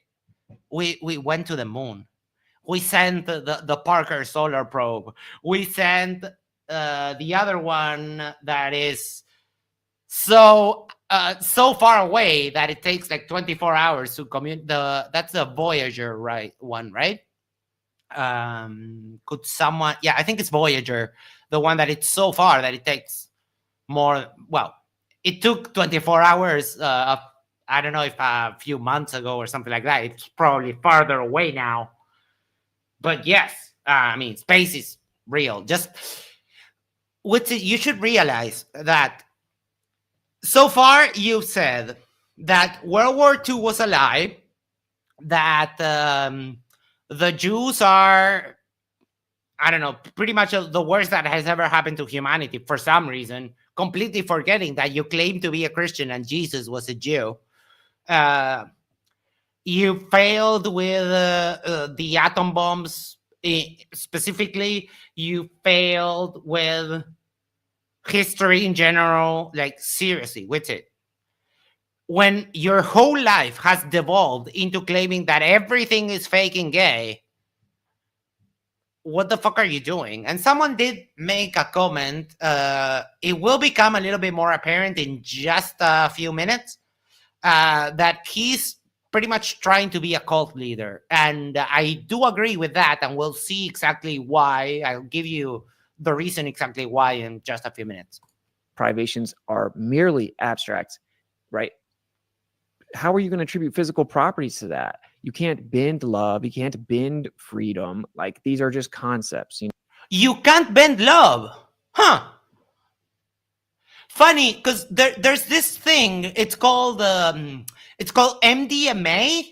we went to the moon. We sent the Parker Solar Probe. We sent the other one that is so far away that it takes like 24 hours to commute. That's the Voyager, right? Could someone? Yeah, I think it's Voyager, the one that it's so far that it takes more. Well, it took 24 hours. I don't know if a few months ago or something like that. It's probably farther away now. But yes, I mean, space is real. Just you should realize that so far you've said that World War II was a lie, that the Jews are, I don't know, pretty much the worst that has ever happened to humanity for some reason, completely forgetting that you claim to be a Christian and Jesus was a Jew. You failed with the atom bombs. Specifically, you failed with history in general. Like, seriously, with it. When your whole life has devolved into claiming that everything is fake and gay, what the fuck are you doing? And someone did make a comment. It will become a little bit more apparent in just a few minutes that he's pretty much trying to be a cult leader. And I do agree with that. And we'll see exactly why. I'll give you the reason exactly why in just a few minutes. Privations are merely abstract, right? How are you going to attribute physical properties to that? You can't bend love. You can't bend freedom. Like, these are just concepts. You can't bend love. Huh. Funny, because there's this thing. It's called MDMA,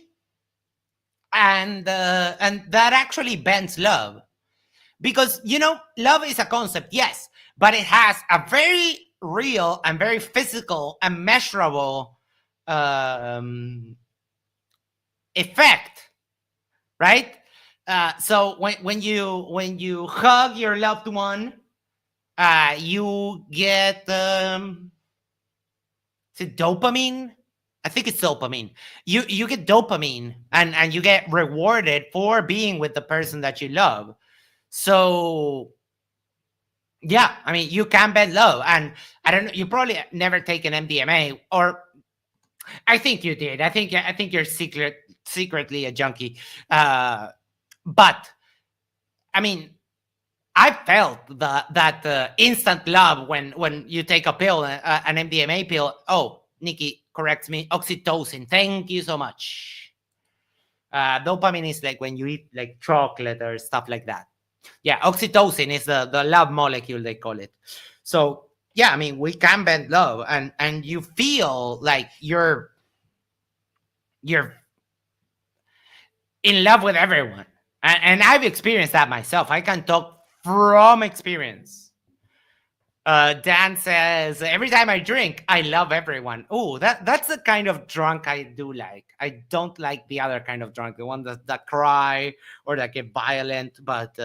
and that actually bends love, because love is a concept, yes, but it has a very real and very physical and measurable effect, right? So when you hug your loved one, you get is it dopamine? I think it's dopamine. You get dopamine, and you get rewarded for being with the person that you love. So yeah, I mean, you can bend love. And I don't know, you probably never taken MDMA, or I think you did. I think you're secretly a junkie. But I mean, I felt that instant love when you take a pill, an MDMA pill. Oh, Nikki corrects me. Oxytocin. Thank you so much. Dopamine is like when you eat like chocolate or stuff like that. Yeah, oxytocin is the love molecule, they call it. So Yeah, I mean, we can bend low, and you feel like you're in love with everyone, and I've experienced that myself. I can talk from experience. Dan says, every time I drink, I love everyone. Oh, that's the kind of drunk I do like. I don't like the other kind of drunk, the one that cry or that get violent. But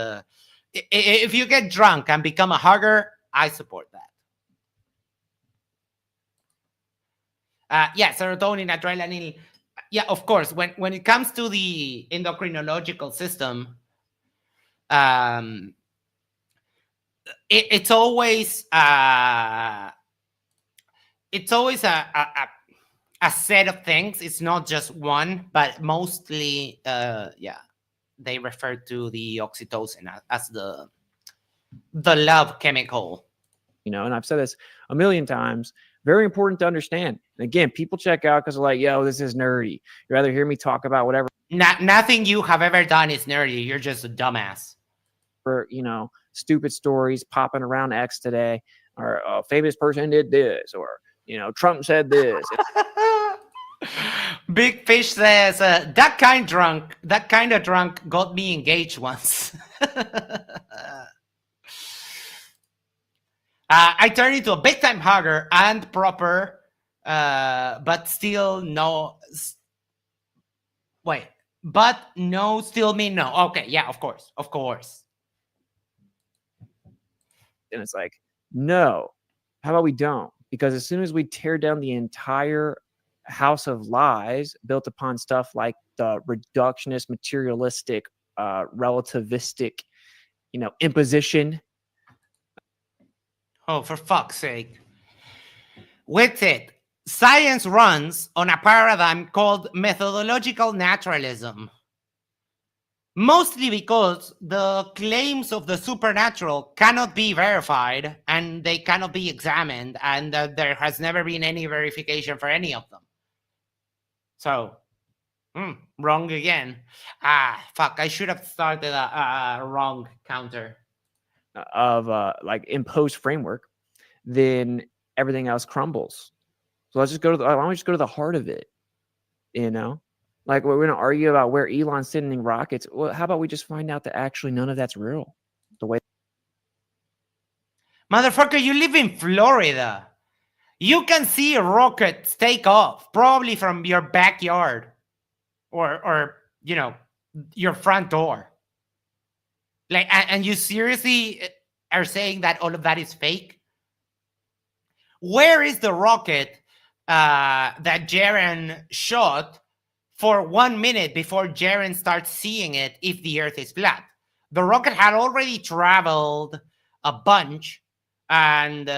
if you get drunk and become a hugger, I support that. Yeah, serotonin, adrenaline. Yeah, of course. When it comes to the endocrinological system, um, it's always a set of things. It's not just one, but mostly, yeah, they refer to the oxytocin as the love chemical. You know, and I've said this a million times. Very important to understand. And again, people check out because they're like, yo, this is nerdy. You'd rather hear me talk about whatever. Nothing you have ever done is nerdy. You're just a dumbass. For, you know, stupid stories popping around X today, or a famous person did this, or, you know, Trump said this. Big Fish says, that kind of drunk got me engaged once. I turned into a big time hugger and proper, but still no. Wait, but no, still mean no. Okay, yeah, of course. And it's like, no, how about we don't? Because as soon as we tear down the entire house of lies built upon stuff like the reductionist, materialistic, relativistic, you know, imposition. Oh, for fuck's sake. Witsit. Science runs on a paradigm called methodological naturalism. Mostly because the claims of the supernatural cannot be verified and they cannot be examined, and there has never been any verification for any of them. So, wrong again. Fuck, I should have started a wrong counter. Of like imposed framework, then everything else crumbles. So let's just go to why don't we just go to the heart of it? You know, like we're going to argue about where Elon's sending rockets. Well, how about we just find out that actually none of that's real? The way, Motherfucker, you live in Florida. You can see a rocket take off, probably from your backyard, or you know, your front door. Like, and you seriously are saying that all of that is fake? Where is the rocket that Jaren shot for 1 minute before Jaren starts seeing it if the Earth is flat? The rocket had already traveled a bunch, and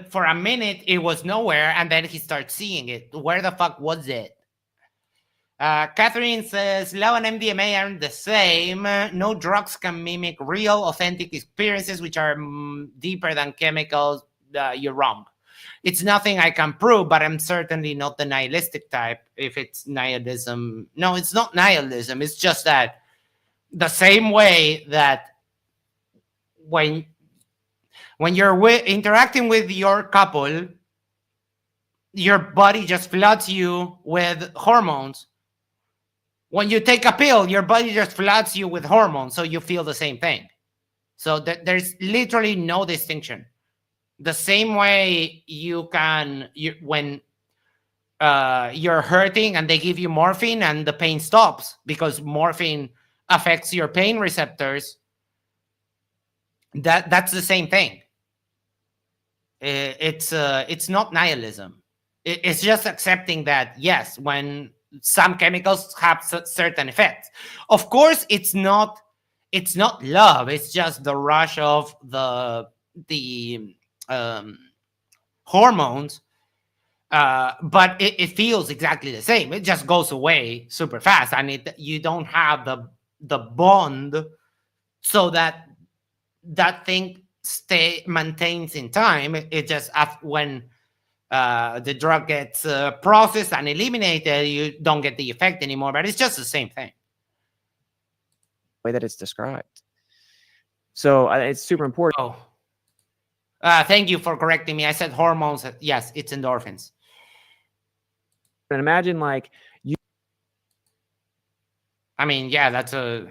for a minute it was nowhere, and then he starts seeing it. Where the fuck was it? Catherine says, love and MDMA aren't the same. No drugs can mimic real, authentic experiences, which are deeper than chemicals. You're wrong. It's nothing I can prove, but I'm certainly not the nihilistic type. If it's nihilism, no, it's not nihilism. It's just that the same way that when you're interacting with your couple, your body just floods you with hormones. When you take a pill, your body just floods you with hormones, so you feel the same thing. So there's literally no distinction. The same way you can, when you're hurting and they give you morphine and the pain stops because morphine affects your pain receptors, that's the same thing. It's not nihilism. It's just accepting that, yes, when some chemicals have certain effects. Of course, it's not love. It's just the rush of the hormones. But it feels exactly the same. It just goes away super fast, and you don't have the bond, so that thing maintains in time. It just when the drug gets processed and eliminated, you don't get the effect anymore, but it's just the same thing. way that it's described. So it's super important. Oh, thank you for correcting me. I said hormones. Yes, it's endorphins. And imagine like you. I mean, yeah, that's a.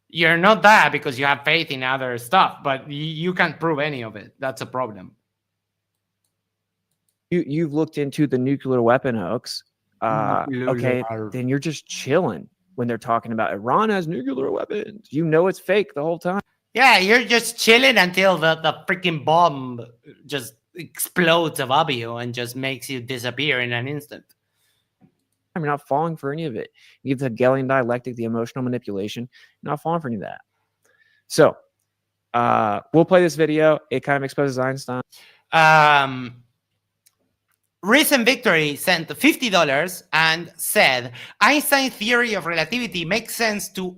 You're not that because you have faith in other stuff, but you can't prove any of it. That's a problem. You've looked into the nuclear weapon hoax. Okay, then you're just chilling when they're talking about Iran has nuclear weapons. You know it's fake the whole time. Yeah, you're just chilling until the freaking bomb just explodes above you and just makes you disappear in an instant. I'm not falling for any of it. You get the Hegelian dialectic, the emotional manipulation. You're not falling for any of that. So we'll play this video. It kind of exposes Einstein. Recent Victory sent $50 and said Einstein's theory of relativity makes sense to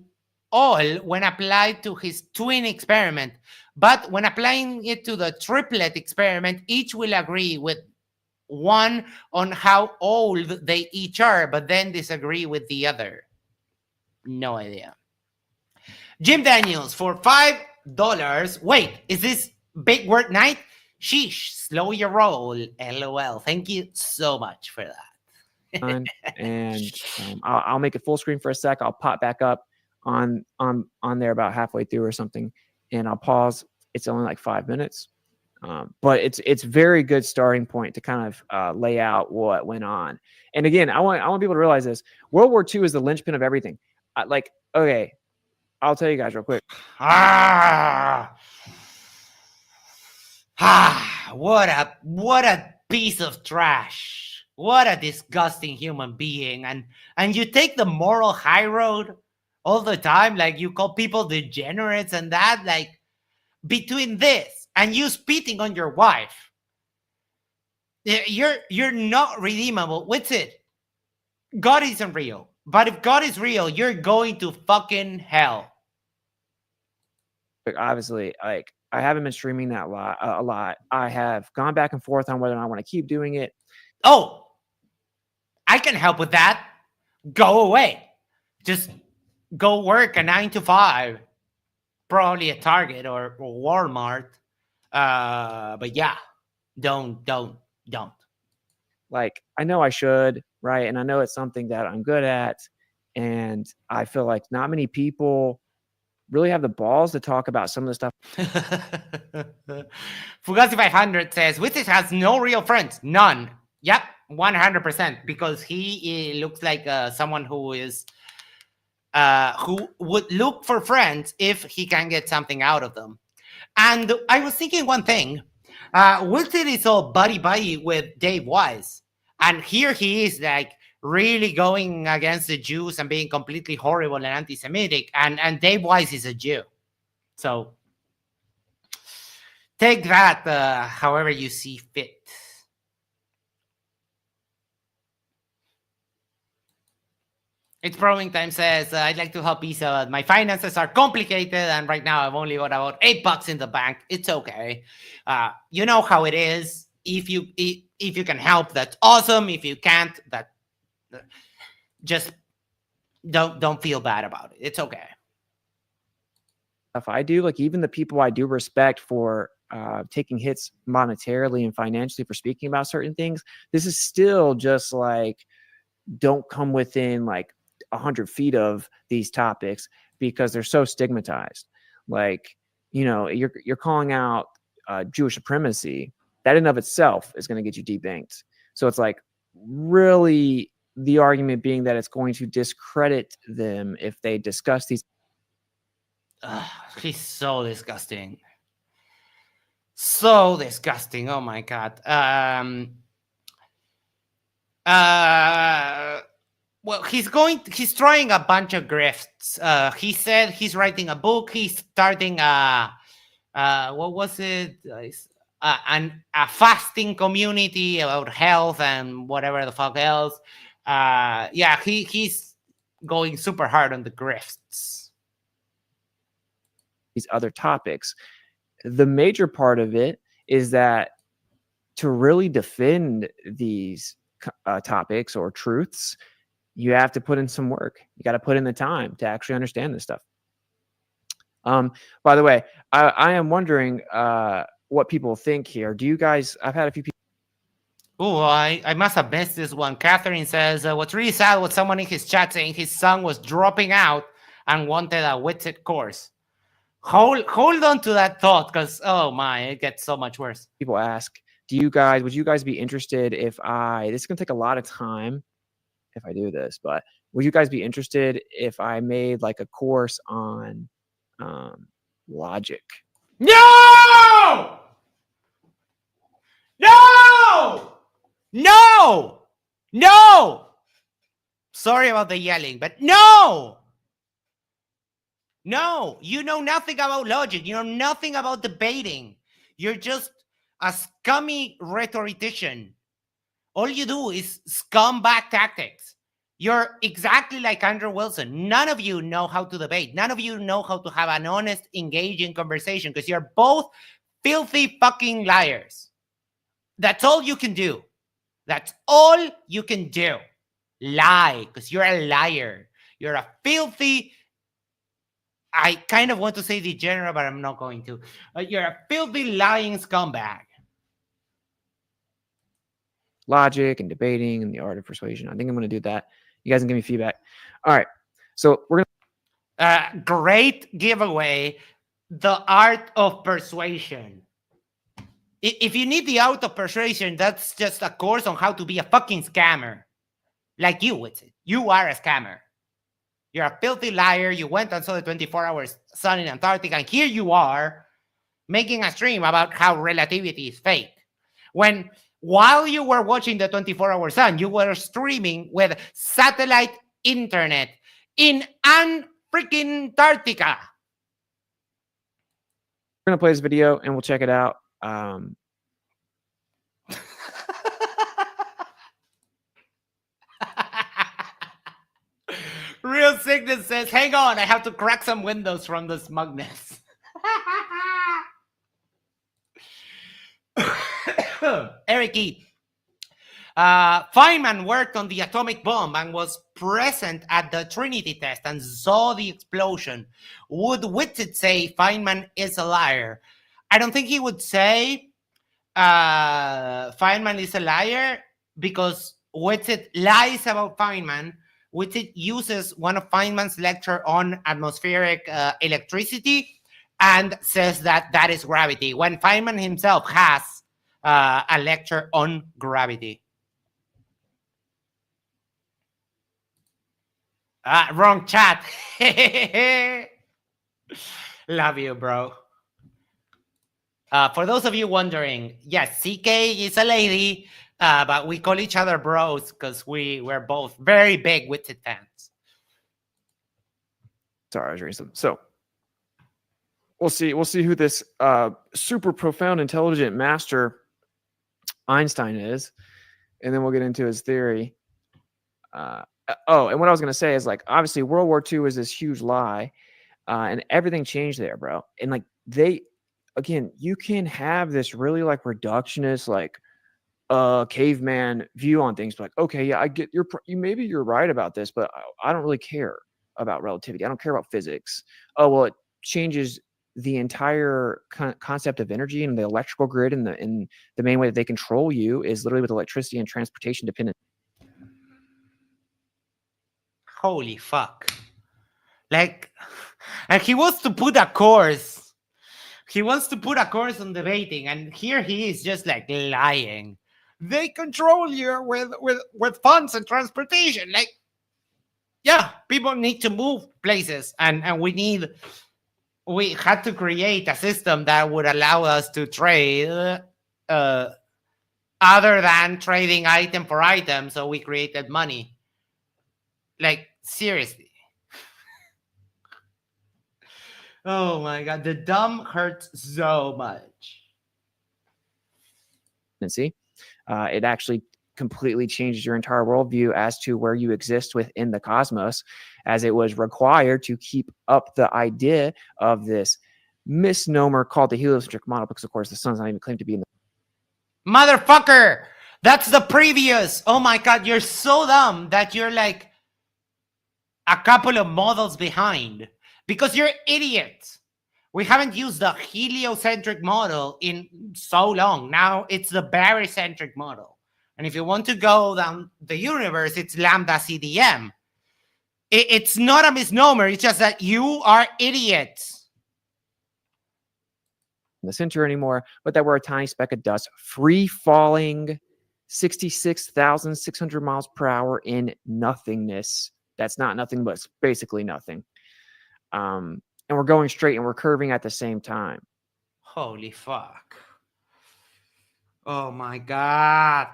all when applied to his twin experiment, but when applying it to the triplet experiment, each will agree with one on how old they each are, but then disagree with the other. No idea. Jim Daniels for $5. Wait, is this Big Word Night? Sheesh, slow your roll. LOL. Thank you so much for that. And I'll make it full screen for a sec. I'll pop back up on there about halfway through or something, and I'll pause. It's only like 5 minutes, but it's very good starting point to kind of lay out what went on. And again, I want people to realize this: World War II is the linchpin of everything. Okay, I'll tell you guys real quick. What a piece of trash. What a disgusting human being. And you take the moral high road all the time. Like you call people degenerates and that. Like between this and you spitting on your wife, you're not redeemable. Witsit, God isn't real. But if God is real, you're going to fucking hell. Obviously, like I haven't been streaming that a lot. I have gone back and forth on whether or not I want to keep doing it. Oh, I can help with that. Go away. Just go work a 9 to 5, probably at Target or Walmart. But yeah, don't. Like I know I should, right? And I know it's something that I'm good at, and I feel like not many people really have the balls to talk about some of the stuff. Fugazi 500 says Witsit has no real friends. None. Yep, 100%. Because he looks like someone who is who would look for friends if he can get something out of them. And I was thinking one thing. Witsit is all buddy with Dave Wise, and here he is like really going against the Jews and being completely horrible and anti-Semitic, and Dave Wise is a Jew. So take that however you see fit. It's Probing Time says, I'd like to help Isa. My finances are complicated, and right now I've only got about $8 in the bank. It's okay. You know how it is. If you can help, that's awesome. If you can't, that just don't feel bad about it. It's okay. If I do, like even the people I do respect for taking hits monetarily and financially for speaking about certain things, this is still just like don't come within like 100 feet of these topics because they're so stigmatized. Like, you know, you're calling out Jewish supremacy. That in of itself is going to get you debanked. So it's like really the argument being that it's going to discredit them if they discuss these. He's so disgusting. So disgusting. Oh my God. Well, he's trying a bunch of grifts. He said he's writing a book. He's starting what was it? A fasting community about health and whatever the fuck else. Yeah, he's going super hard on the grifts. These other topics. The major part of it is that to really defend these topics or truths, you have to put in some work. You got to put in the time to actually understand this stuff. By the way, I am wondering what people think here. Do you guys? I've had a few people. Oh, I must have missed this one. Catherine says, what's really sad was someone in his chat saying his son was dropping out and wanted a Witsit course. Hold on to that thought, because, oh my, it gets so much worse. People ask, would you guys be interested if this is going to take a lot of time if I do this, but would you guys be interested if I made like a course on logic? No! No! No! No! Sorry about the yelling, but no! No, you know nothing about logic. You know nothing about debating. You're just a scummy rhetorician. All you do is scumbag tactics. You're exactly like Andrew Wilson. None of you know how to debate. None of you know how to have an honest, engaging conversation because you're both filthy fucking liars. That's all you can do. That's all you can do. Lie, because you're a liar. You're a filthy... I kind of want to say degenerate, but I'm not going to. You're a filthy, lying scumbag. Logic and debating and the art of persuasion. I think I'm going to do that. You guys can give me feedback. All right. So we're going to... great giveaway. The art of persuasion. If you need the art of persuasion, that's just a course on how to be a fucking scammer. Like you, Witsit. You are a scammer. You're a filthy liar. You went and saw the 24-hour sun in Antarctica, and here you are making a stream about how relativity is fake. While you were watching the 24-hour sun, you were streaming with satellite internet in freaking Antarctica. We're going to play this video, and we'll check it out. Real Sickness says, hang on, I have to crack some windows from the smugness. Eric E. Feynman worked on the atomic bomb and was present at the Trinity test and saw the explosion. Would Witsit say Feynman is a liar? I don't think he would say Feynman is a liar because Witsit lies about Feynman. Witsit uses one of Feynman's lecture on atmospheric electricity and says that is gravity, when Feynman himself has a lecture on gravity. Wrong chat. Love you, bro. For those of you wondering, yes, CK is a lady, but we call each other bros because we're both very big Witsit fans. Sorry, I was reading something. So we'll see who this super profound, intelligent master Einstein is, and then we'll get into his theory. And what I was going to say is, like, obviously World War II is this huge lie, and everything changed there, bro. And like again, you can have this really like reductionist, like caveman view on things, but like, okay, yeah, I get maybe you're right about this, but I don't really care about relativity. I don't care about physics. Oh, well, it changes the entire concept of energy and the electrical grid, and the main way that they control you is literally with electricity and transportation dependent. Holy fuck. Like, and he wants to put a course. He wants to put a course on debating, and here he is just like lying. They control you with funds and transportation. Like, yeah, people need to move places, and we had to create a system that would allow us to trade other than trading item for item, so we created money. Like, seriously. Oh my God, the dumb hurts so much. See, it actually completely changes your entire worldview as to where you exist within the cosmos, as it was required to keep up the idea of this misnomer called the heliocentric model, because of course the sun's not even claimed to be in the... Motherfucker, that's the previous. Oh my God, you're so dumb that you're like a couple of models behind because you're idiots. We haven't used the heliocentric model in so long. Now it's the barycentric model. And if you want to go down the universe, it's lambda CDM. It's not a misnomer. It's just that you are idiots. In the center anymore, but that we're a tiny speck of dust, free falling 66,600 miles per hour in nothingness. That's not nothing, but it's basically nothing. And we're going straight and we're curving at the same time. Holy fuck. Oh my God.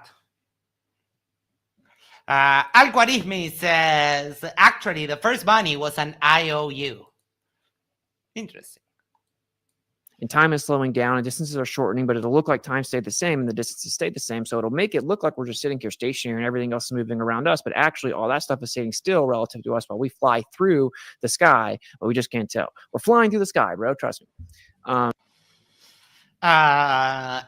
Algorithm says, actually, the first bunny was an IOU. Interesting. And time is slowing down and distances are shortening, but it'll look like time stayed the same and the distances stayed the same. So it'll make it look like we're just sitting here stationary and everything else is moving around us. But actually, all that stuff is staying still relative to us while we fly through the sky, but we just can't tell. We're flying through the sky, bro. Trust me.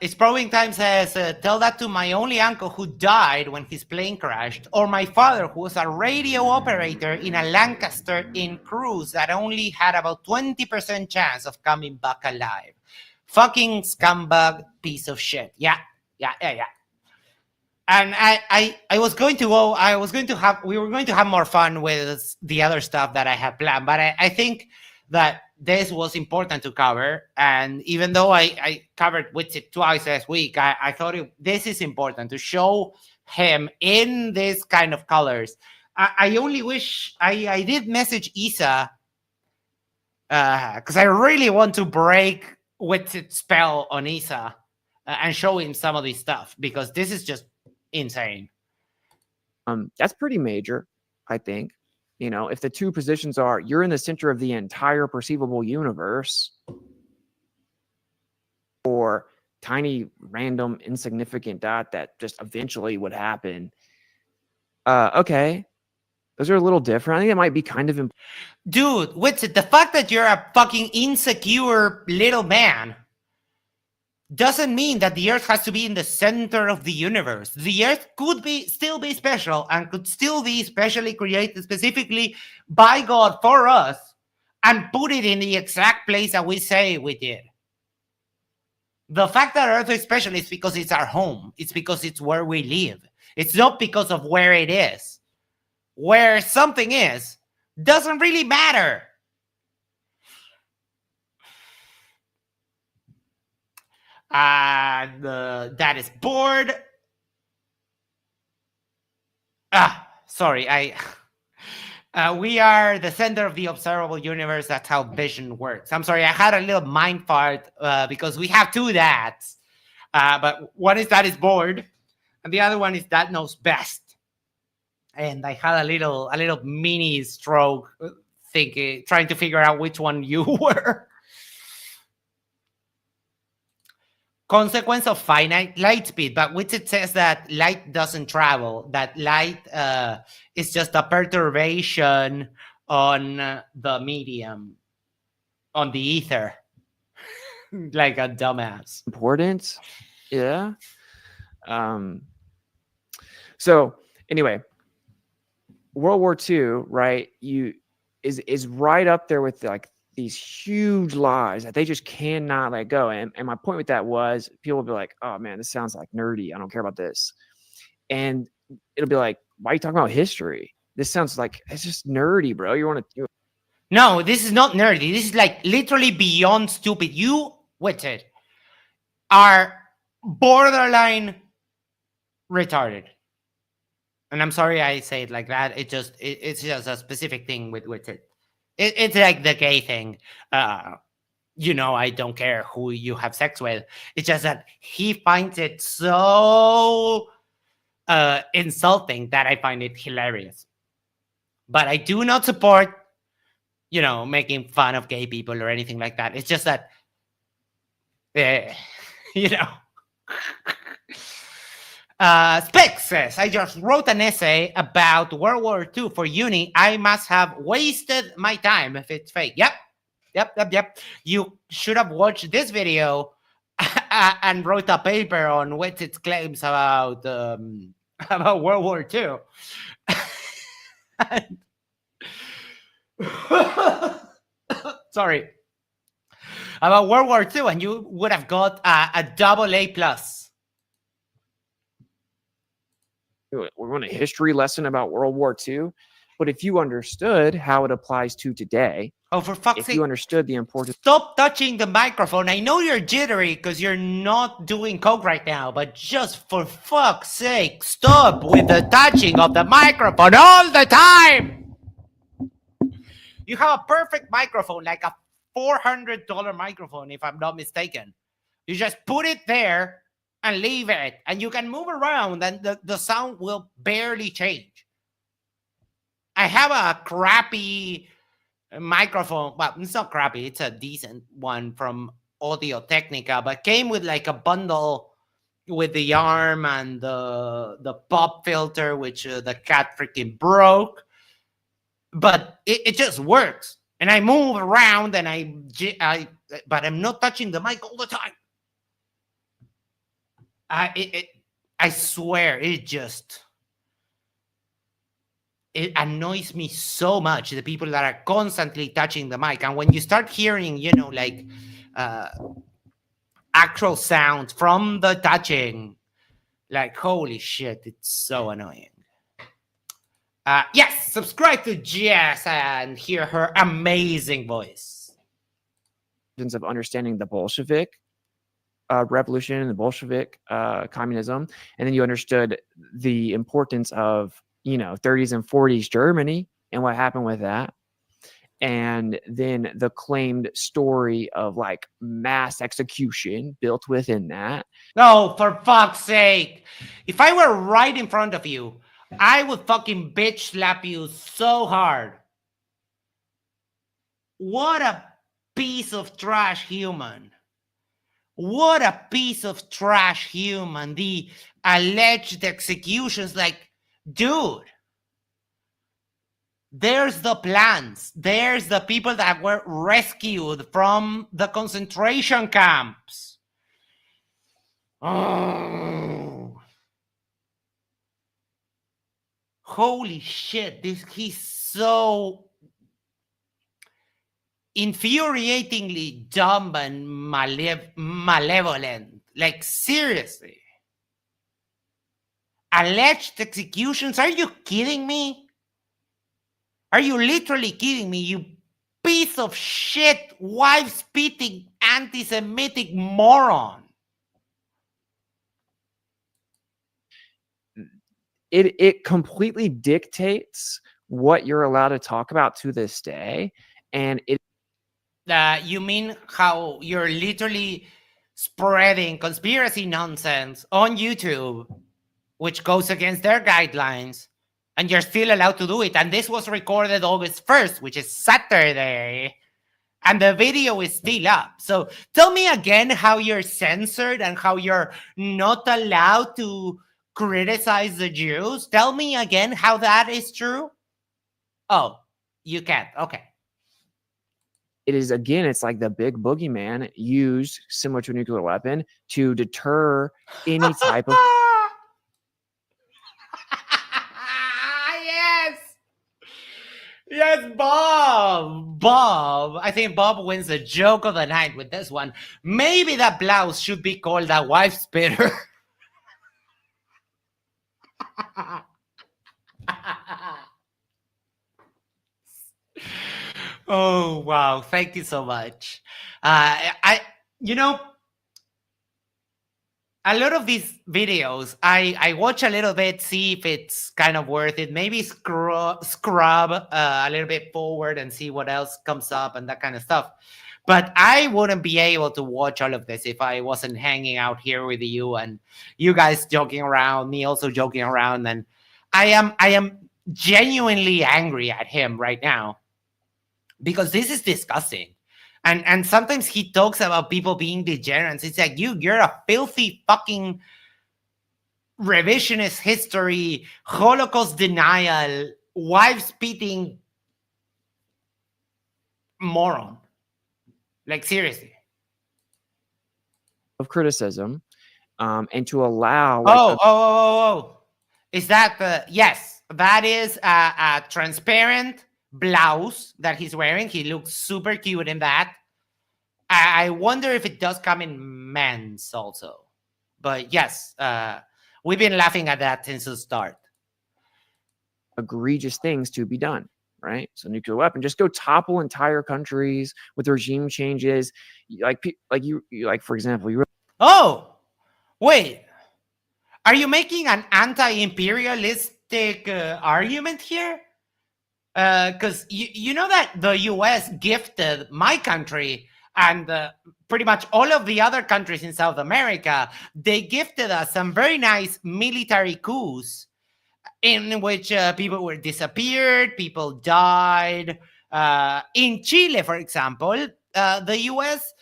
It's Probing Time says, tell that to my only uncle who died when his plane crashed, or my father who was a radio operator in a Lancaster in cruise that only had about 20% chance of coming back alive. Fucking scumbag piece of shit. Yeah. And I was going to go, we were going to have more fun with the other stuff that I had planned, but I think that this was important to cover. And even though I covered Witsit twice last week, I thought this is important to show him in this kind of colors. I only wish I did message Isa because I really want to break Witsit's spell on Isa and show him some of this stuff, because this is just insane. That's pretty major, I think. You know, if the two positions are you're in the center of the entire perceivable universe, or tiny random insignificant dot that just eventually would happen. Okay, those are a little different. I think it might be kind of dude, Witsit, the fact that you're a fucking insecure little man doesn't mean that the Earth has to be in the center of the universe. The Earth could still be special and could still be specially created specifically by God for us and put it in the exact place that we say we did. The fact that Earth is special is because it's our home. It's because it's where we live. It's not because of where it is. Where something is doesn't really matter. That is bored. Sorry. We are the center of the observable universe. That's how vision works. I'm sorry. I had a little mind fart because we have two dads. But one is that is bored, and the other one is that knows best. And I had a little mini stroke thinking, trying to figure out which one you were. Consequence of finite light speed, but Witsit says that light doesn't travel, that light is just a perturbation on the medium, on the ether, like a dumbass. Important. Yeah. So anyway, World War II, right, is right up there with like these huge lies that they just cannot let go. And my point with that was people will be like, oh man, this sounds like nerdy. I don't care about this. And it'll be like, why are you talking about history? This sounds like it's just nerdy, bro. No, this is not nerdy. This is like literally beyond stupid. You, Witsit, are borderline retarded. And I'm sorry I say it like that. It's just a specific thing with Witsit. It's like the gay thing. I don't care who you have sex with. It's just that he finds it so insulting that I find it hilarious. But I do not support, making fun of gay people or anything like that. It's just that, Specs says, I just wrote an essay about World War II for uni. I must have wasted my time if it's fake. Yep. You should have watched this video and wrote a paper on Witsit's claims about World War II. Sorry. about World War II, and you would have got a double A plus. We want a history lesson about World War II, but if you understood how it applies to today, Oh, for fuck's if sake. you understood the importance, Stop touching the microphone. I know you're jittery because you're not doing coke right now, but just for fuck's sake, stop with the touching of the microphone all the time. You have a perfect microphone, like a $400 microphone, if I'm not mistaken. You just put it there and leave it, and you can move around, and the sound will barely change. I have a crappy microphone. Well, it's not crappy. It's a decent one from Audio Technica, but came with like a bundle with the arm and the pop filter, which the cat freaking broke. But it just works, and I move around, and but I'm not touching the mic all the time. I swear, it annoys me so much, the people that are constantly touching the mic. And when you start hearing, like actual sound from the touching, like, holy shit, it's so annoying. Yes, subscribe to Jess and hear her amazing voice. of understanding the Bolshevik revolution and the Bolshevik communism, and then you understood the importance of 30s and 40s Germany and what happened with that, and then the claimed story of like mass execution built within that. No, for fuck's sake. If I were right in front of you, I would fucking bitch slap you so hard. What a piece of trash human. What a piece of trash human. The alleged executions, like, dude, there's the plans. There's the people that were rescued from the concentration camps. Oh. Holy shit. He's so infuriatingly dumb and malevolent. Like, seriously. Alleged executions? Are you kidding me? Are you literally kidding me, you piece of shit, wife-spitting, anti-Semitic moron? It completely dictates what you're allowed to talk about to this day. And you mean how you're literally spreading conspiracy nonsense on YouTube, which goes against their guidelines, and you're still allowed to do it. And this was recorded August 1st, which is Saturday, and the video is still up. So tell me again how you're censored and how you're not allowed to criticize the Jews. Tell me again how that is true. Oh, you can't. Okay. It is, again, it's like the big boogeyman used, similar to a nuclear weapon, to deter any type of Yes, Bob. I think Bob wins the joke of the night with this one. Maybe that blouse should be called a wife spitter. Oh, wow. Thank you so much. A lot of these videos, I watch a little bit, see if it's kind of worth it. Maybe scrub a little bit forward and see what else comes up and that kind of stuff. But I wouldn't be able to watch all of this if I wasn't hanging out here with you and you guys joking around, me also joking around. And I am genuinely angry at him right now because this is disgusting. And sometimes he talks about people being degenerates. It's like, you're a filthy fucking revisionist history, Holocaust denial, wife-spitting moron. Like, seriously. of criticism, and to allow. Oh. Is that yes, that is a transparent blouse that he's wearing. He looks super cute in that. I wonder if it does come in men's also. But yes, we've been laughing at that since the start. Egregious things to be done, right? So nuclear weapon, just go topple entire countries with regime changes, like for example, you. Oh, wait. Are you making an anti-imperialistic argument here? Because you know that the US gifted my country and pretty much all of the other countries in South America, they gifted us some very nice military coups in which people were disappeared, people died. In Chile, for example, the US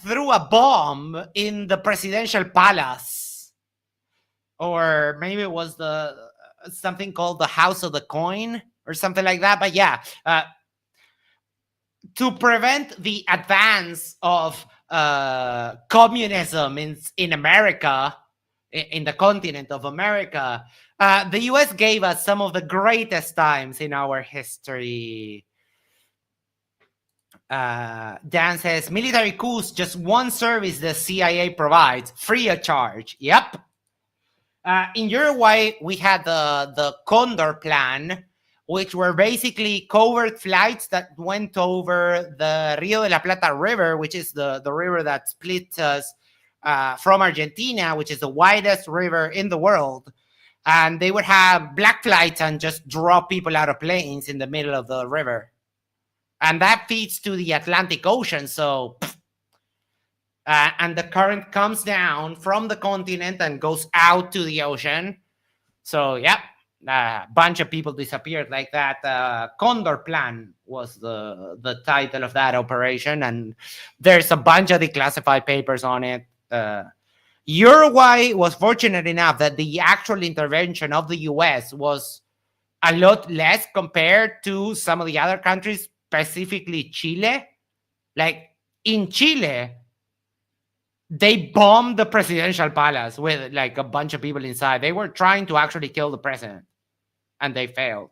threw a bomb in the presidential palace, or maybe it was the something called the House of the Coin or something like that. But yeah, to prevent the advance of communism in America, in the continent of America, the US gave us some of the greatest times in our history. Dan says, military coups, just one service the CIA provides, free of charge. Yep. In Uruguay, we had the Condor Plan, which were basically covert flights that went over the Rio de la Plata River, which is the river that splits us from Argentina, which is the widest river in the world. And they would have black flights and just drop people out of planes in the middle of the river. And that feeds to the Atlantic Ocean. So, and the current comes down from the continent and goes out to the ocean. So, yep. A bunch of people disappeared like that. Condor Plan was the title of that operation, and there's a bunch of declassified papers on it. Uruguay was fortunate enough that the actual intervention of the US was a lot less compared to some of the other countries, specifically Chile. Like in Chile, they bombed the presidential palace with like a bunch of people inside. They were trying to actually kill the president, and they failed.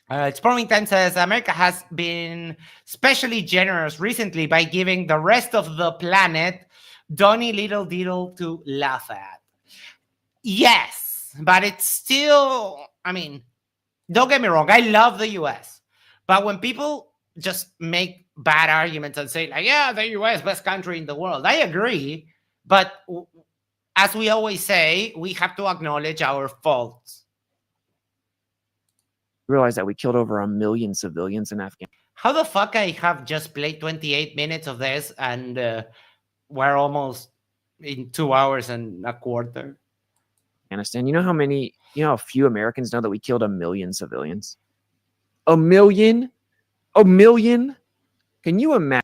Exploring Time says America has been especially generous recently by giving the rest of the planet Donny Little Diddle to laugh at. Yes, but it's still, I mean, don't get me wrong, I love the US. But when people just make bad arguments and say, like, yeah, the US, best country in the world, I agree. But as we always say, we have to acknowledge our faults. Realize that we killed over 1 million civilians in Afghanistan. How the fuck I have just played 28 minutes of this and we're almost in 2 hours and a quarter? You know how few Americans know that we killed 1 million civilians? 1 million? 1 million? Can you imagine?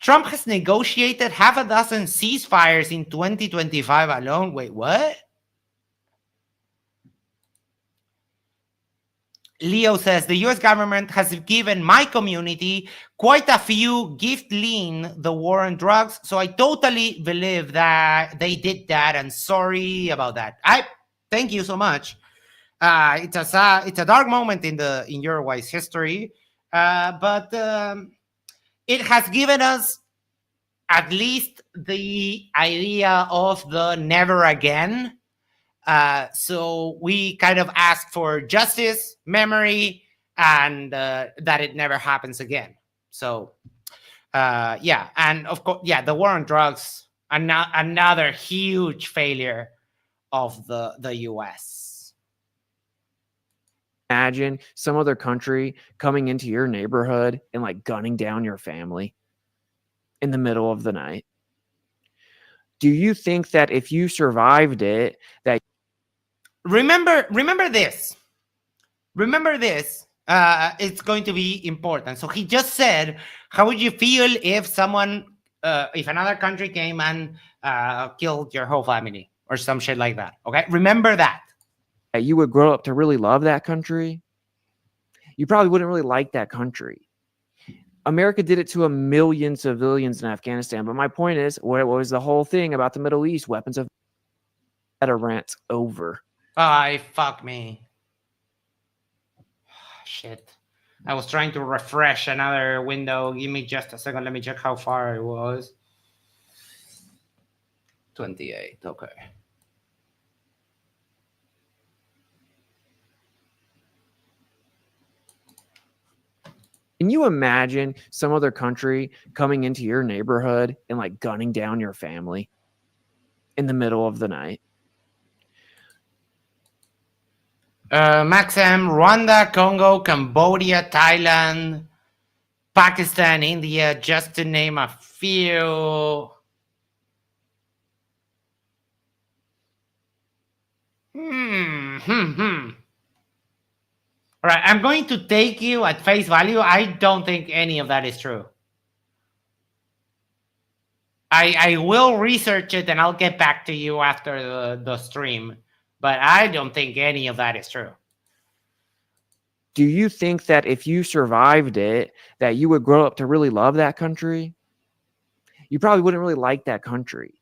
Trump has negotiated 6 ceasefires in 2025 alone. Wait, what? Leo says the US government has given my community quite a few gift lean the war on drugs. So I totally believe that they did that, and sorry about that. I thank you so much. It's a dark moment in Uruguay's history, but it has given us at least the idea of the never again. So we kind of ask for justice, memory, and that it never happens again. So, yeah. And of course, yeah, the war on drugs, another huge failure of the US. Imagine some other country coming into your neighborhood and like gunning down your family in the middle of the night. Do you think that if you survived it, that remember this? It's going to be important. So he just said, how would you feel if someone, if another country came and killed your whole family or some shit like that? Okay, remember that. You would grow up to really love that country? You probably wouldn't really like that country. America did it to 1 million civilians in Afghanistan. But my point is, what was the whole thing about the Middle East? Weapons of that rant's over. Fuck me. Shit. I was trying to refresh another window. Give me just a second. Let me check how far it was. 28. Okay. Can you imagine some other country coming into your neighborhood and like gunning down your family in the middle of the night? Maxim, Rwanda, Congo, Cambodia, Thailand, Pakistan, India, just to name a few. All right, I'm going to take you at face value. I don't think any of that is true. I will research it and I'll get back to you after the stream, but I don't think any of that is true. Do you think that if you survived it, that you would grow up to really love that country? You probably wouldn't really like that country.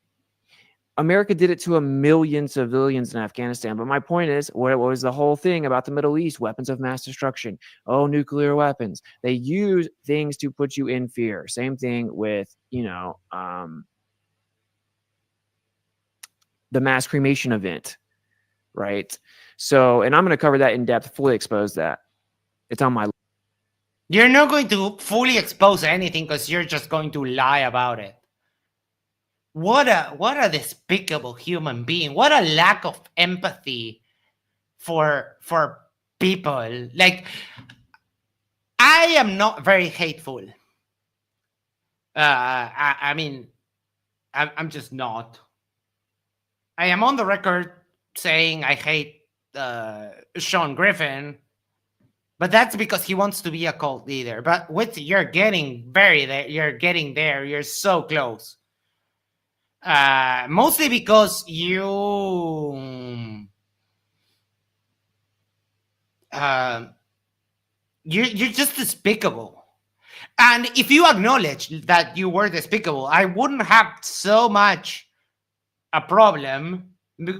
America did it to 1 million civilians in Afghanistan. But my point is, what was the whole thing about the Middle East? Weapons of mass destruction. Oh, nuclear weapons. They use things to put you in fear. Same thing with, the mass cremation event, right? So, and I'm going to cover that in depth, fully expose that. It's on my list. You're not going to fully expose anything because you're just going to lie about it. What a despicable human being. What a lack of empathy for people. Like, I am not very hateful. I mean, I'm just not. I am on the record saying I hate Sean Griffin, but that's because he wants to be a cult leader. But Witsit, you're getting there. You're getting there. You're so close. Mostly because you're just despicable. And if you acknowledge that you were despicable, I wouldn't have so much a problem,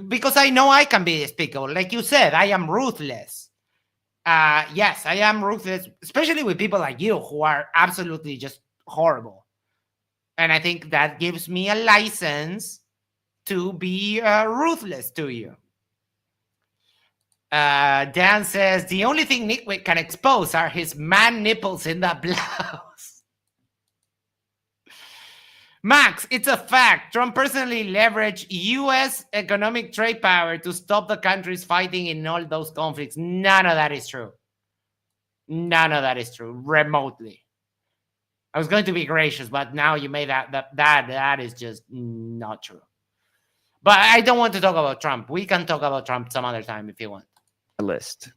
because I know I can be despicable. Like you said, I am ruthless. Yes, I am ruthless, especially with people like you who are absolutely just horrible. And I think that gives me a license to be ruthless to you. Dan says, the only thing Nitwit can expose are his man nipples in the blouse. Max, it's a fact. Trump personally leveraged U.S. economic trade power to stop the countries fighting in all those conflicts. None of that is true. None of that is true, remotely. I was going to be gracious, but now you made that is just not true. But I don't want to talk about Trump. We can talk about Trump some other time if you want. List,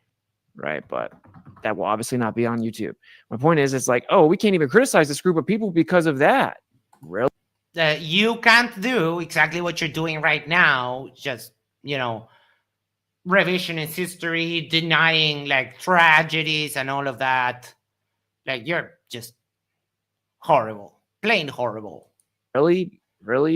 right? But that will obviously not be on YouTube. My point is, it's like, oh, we can't even criticize this group of people because of that. Really? You can't do exactly what you're doing right now. Just, revisionist history, denying like tragedies and all of that. Like, you're just horrible, plain horrible. Really?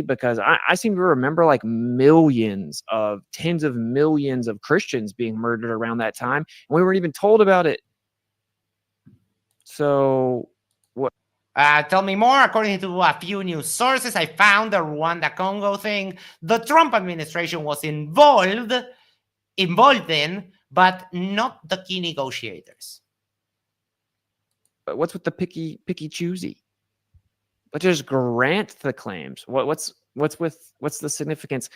Because I seem to remember like tens of millions of Christians being murdered around that time, and we weren't even told about it. So what? Tell me more. According to a few news sources, I found the Rwanda-Congo thing the Trump administration was involved in, but not the key negotiators. But what's with the picky choosy? Let's just grant the claims. What's the significance?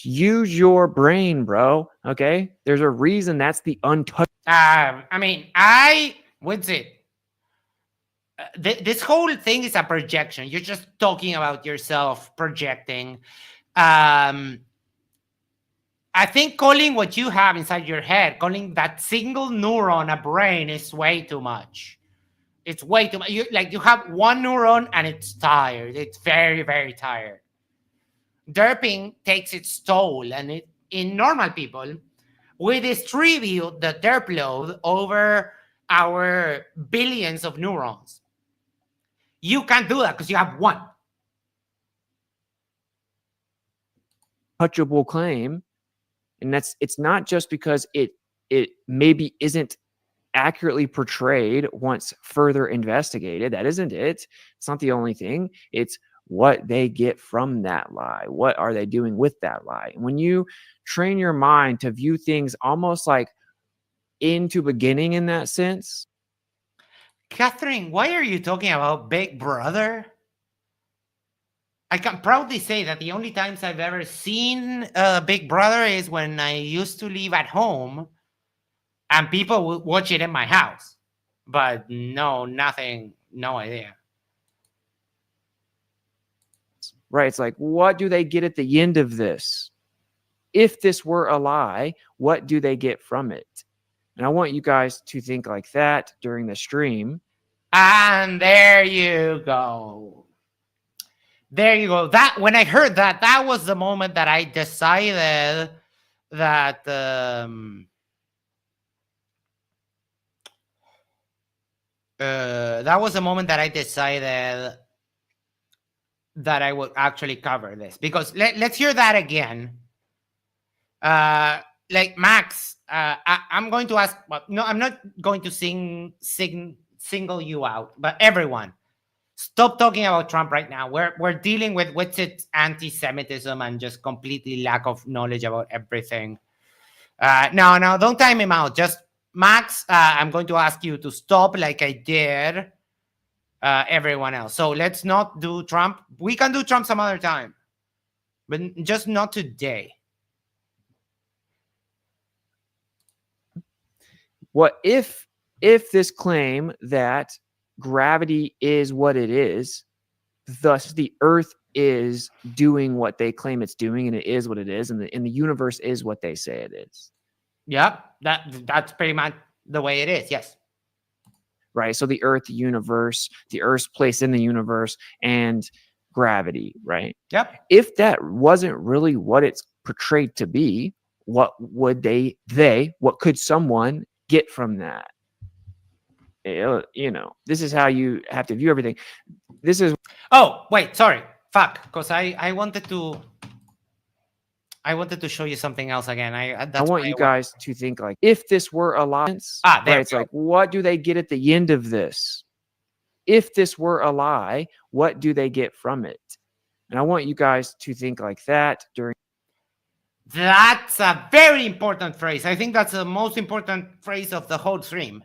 Use your brain, bro. Okay, there's a reason that's the untouched. Witsit. This whole thing is a projection. You're just talking about yourself projecting. I think calling what you have inside your head, calling that single neuron a brain, is way too much. It's way too much. You have one neuron and it's tired. It's very, very tired. Derping takes its toll, and in normal people, we distribute the derp load over our billions of neurons. You can't do that because you have one. Touchable claim, and it's not just because it maybe isn't accurately portrayed once further investigated. That isn't it. It's not the only thing. It's what they get from that lie. What are they doing with that lie? When you train your mind to view things almost like into beginning in that sense. Catherine, why are you talking about Big Brother? I can proudly say that the only times I've ever seen Big Brother is when I used to live at home and people would watch it in my house. But no, nothing, no idea. Right. It's like, what do they get at the end of this? If this were a lie, what do they get from it? And I want you guys to think like that during the stream. And there you go. There you go. That when I heard that, that was the moment that I decided that that was the moment that I decided that I would actually cover this, because let's hear that again. Like Max, I'm going to ask. Well, no, I'm not going to single you out, but everyone, stop talking about Trump right now. We're dealing with Witsit anti-Semitism and just completely lack of knowledge about everything. No, don't time him out. Just Max, I'm going to ask you to stop like I did everyone else. So let's not do Trump. We can do Trump some other time, but just not today. What if this claim that gravity is what it is, thus the Earth is doing what they claim it's doing, and it is what it is, and the universe is what they say it is? Yep, that's pretty much the way it is. Yes. Right. So the Earth, the universe, the Earth's place in the universe, and gravity. Right. Yep. If that wasn't really what it's portrayed to be, what would what could someone get from that? You know, this is how you have to view everything. This is. Oh, wait, sorry. Fuck. Because I wanted to show you something else again. I want you guys to think like, if this were a lie, there it's like, what do they get at the end of this? If this were a lie, what do they get from it? And I want you guys to think like that during. That's a very important phrase. I think that's the most important phrase of the whole stream.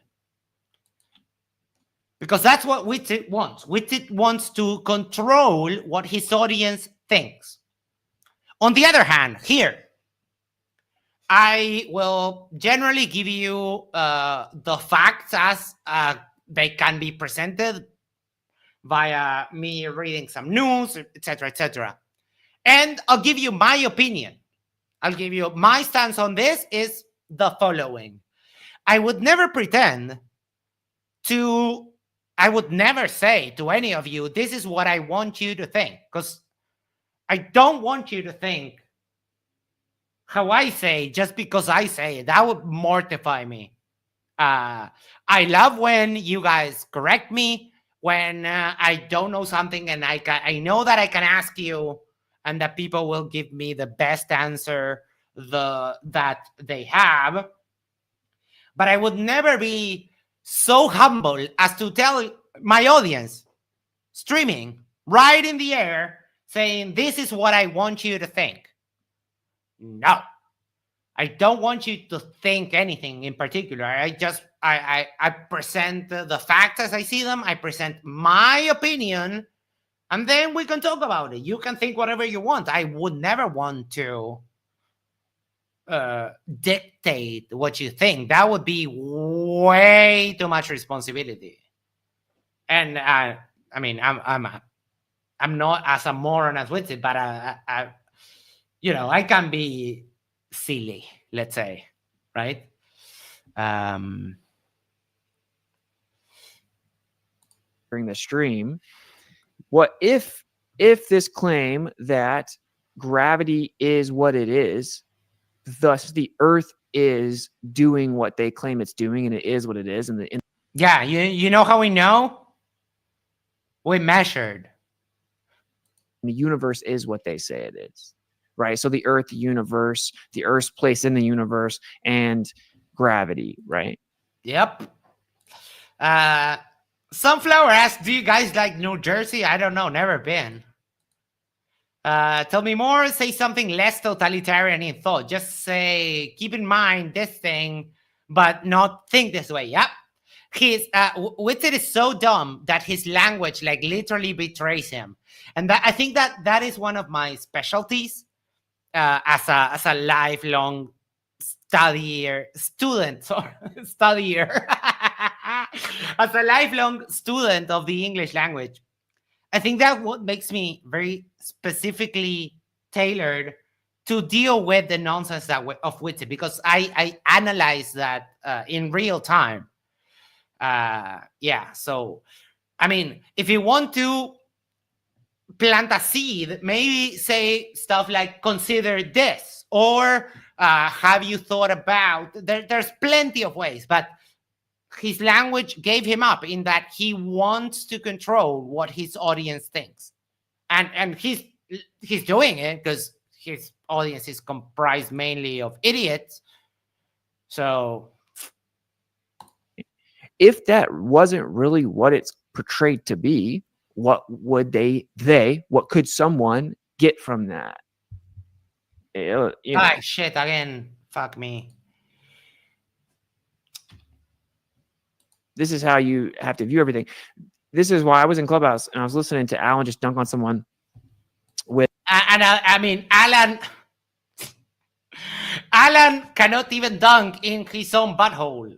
Because that's what Witsit wants. Witsit wants to control what his audience thinks. On the other hand, here, I will generally give you the facts as they can be presented via me reading some news, etc., etc. And I'll give you my opinion. I'll give you my stance on this is the following. I would never pretend to, I would never say to any of you, this is what I want you to think, because I don't want you to think how I say just because I say it. That would mortify me. I love when you guys correct me when I don't know something, and I know that I can ask you, and that people will give me the best answer that they have. But I would never be so humble as to tell my audience, streaming right in the air, saying, this is what I want you to think. No, I don't want you to think anything in particular. I present the facts as I see them. I present my opinion, and then we can talk about it. You can think whatever you want. I would never want to dictate what you think. That would be way too much responsibility. And I mean, I'm not as a moron as Witsit, but I can be silly, let's say, right? During the stream, what if this claim that gravity is what it is, thus the Earth is doing what they claim it's doing, and it is what it is, and yeah, you know how we know? We measured. The universe is what they say it is, right? So the Earth, the universe, the Earth's place in the universe, and gravity, right? Yep. Sunflower asks, do you guys like New Jersey? I don't know, never been. Tell me more, say something less totalitarian in thought. Just say, keep in mind this thing, but not think this way. Yep. Witsit is so dumb that his language like literally betrays him. And I think that is one of my specialties as a lifelong student, as a lifelong student of the English language. I think that what makes me very specifically tailored to deal with the nonsense of Witsit, because I analyze that in real time. So I mean, if you want to plant a seed, maybe say stuff like consider this, or have you thought about there's plenty of ways, but his language gave him up in that he wants to control what his audience thinks, and he's doing it because his audience is comprised mainly of idiots. So if that wasn't really what it's portrayed to be, what would what could someone get from that? Shit again. Fuck me. This is how you have to view everything. This is why I was in Clubhouse and I was listening to Alan just dunk on someone with. And I mean, Alan cannot even dunk in his own butthole.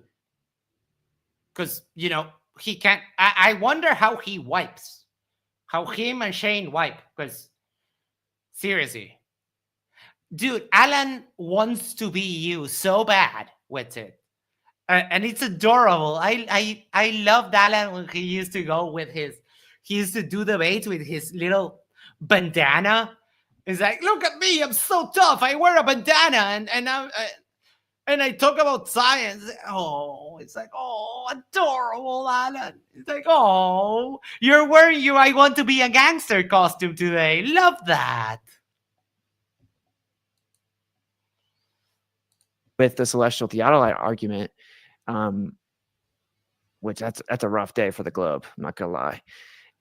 Because, he can't. I wonder how he wipes. How him and Shane wipe. Because, seriously. Dude, Alan wants to be you so bad with it. And it's adorable. I loved Alan when he used to go with he used to do debates with his little bandana. It's like, look at me, I'm so tough. I wear a bandana and I talk about science. Oh, it's like, oh, adorable, Alan. It's like, oh, you're wearing your I want to be a gangster costume today. Love that. With the celestial theodolite argument, which that's a rough day for the globe, I'm not gonna lie.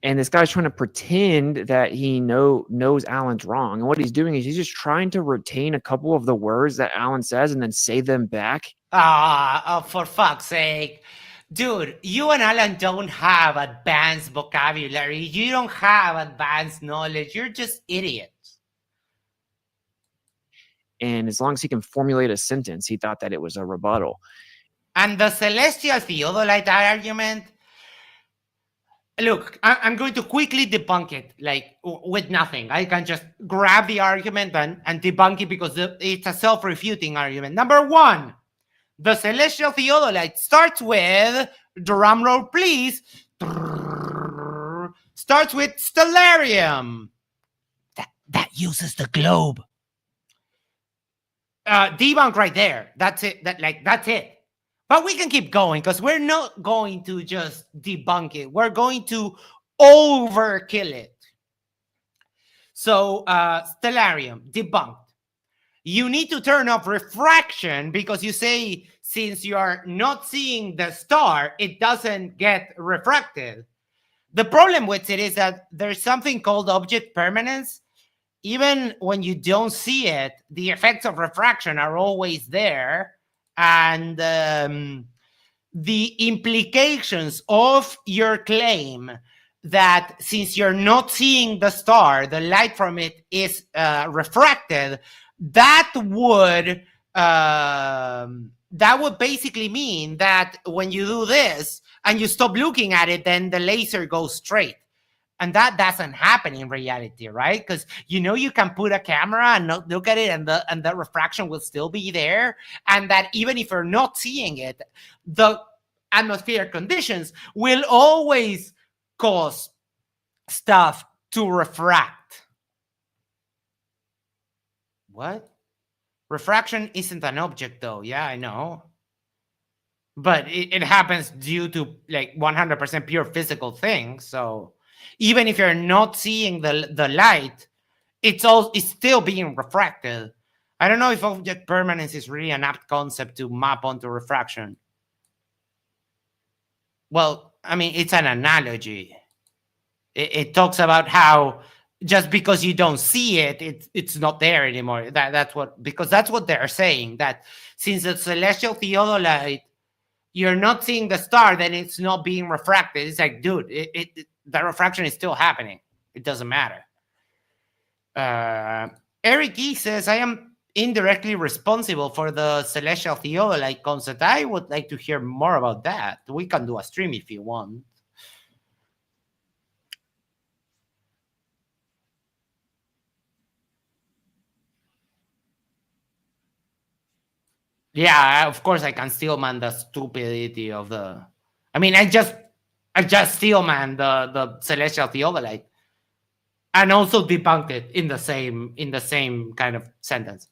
And this guy's trying to pretend that he knows Alan's wrong, and what he's doing is he's just trying to retain a couple of the words that Alan says and then say them back. For fuck's sake. Dude, you and Alan don't have advanced vocabulary. You don't have advanced knowledge. You're just idiots. And as long as he can formulate a sentence, he thought that it was a rebuttal. And the celestial theodolite argument, look, I'm going to quickly debunk it, like with nothing. I can just grab the argument and debunk it because it's a self-refuting argument. Number one, the celestial theodolite starts with, drum roll please, starts with stellarium. That uses the globe. Debunk right there. That's it. That's it. But we can keep going because we're not going to just debunk it. We're going to overkill it. So, stellarium, debunked. You need to turn off refraction because you say since you are not seeing the star, it doesn't get refracted. The problem with it is that there's something called object permanence. Even when you don't see it, the effects of refraction are always there. And the implications of your claim that since you're not seeing the star, the light from it is refracted, that would basically mean that when you do this and you stop looking at it, then the laser goes straight. And that doesn't happen in reality, right? Because you can put a camera and not look at it, and the refraction will still be there. And that even if you're not seeing it, the atmospheric conditions will always cause stuff to refract. What? Refraction isn't an object, though. Yeah, I know. But it happens due to like 100% pure physical things. So even if you're not seeing the light, it's still being refracted. I don't know if object permanence is really an apt concept to map onto refraction. Well, I mean, it's an analogy. It talks about how just because you don't see it, it's not there anymore. That's what, because that's what they're saying, that since the celestial theodolite, you're not seeing the star, then it's not being refracted. It's like, dude, the refraction is still happening. It doesn't matter. Eric E says, I am indirectly responsible for the celestial theodolite concept. I would like to hear more about that. We can do a stream if you want. Yeah, of course I can still man the stupidity of the. I mean, I just still man the celestial theodolite, and also debunked it in the same kind of sentence.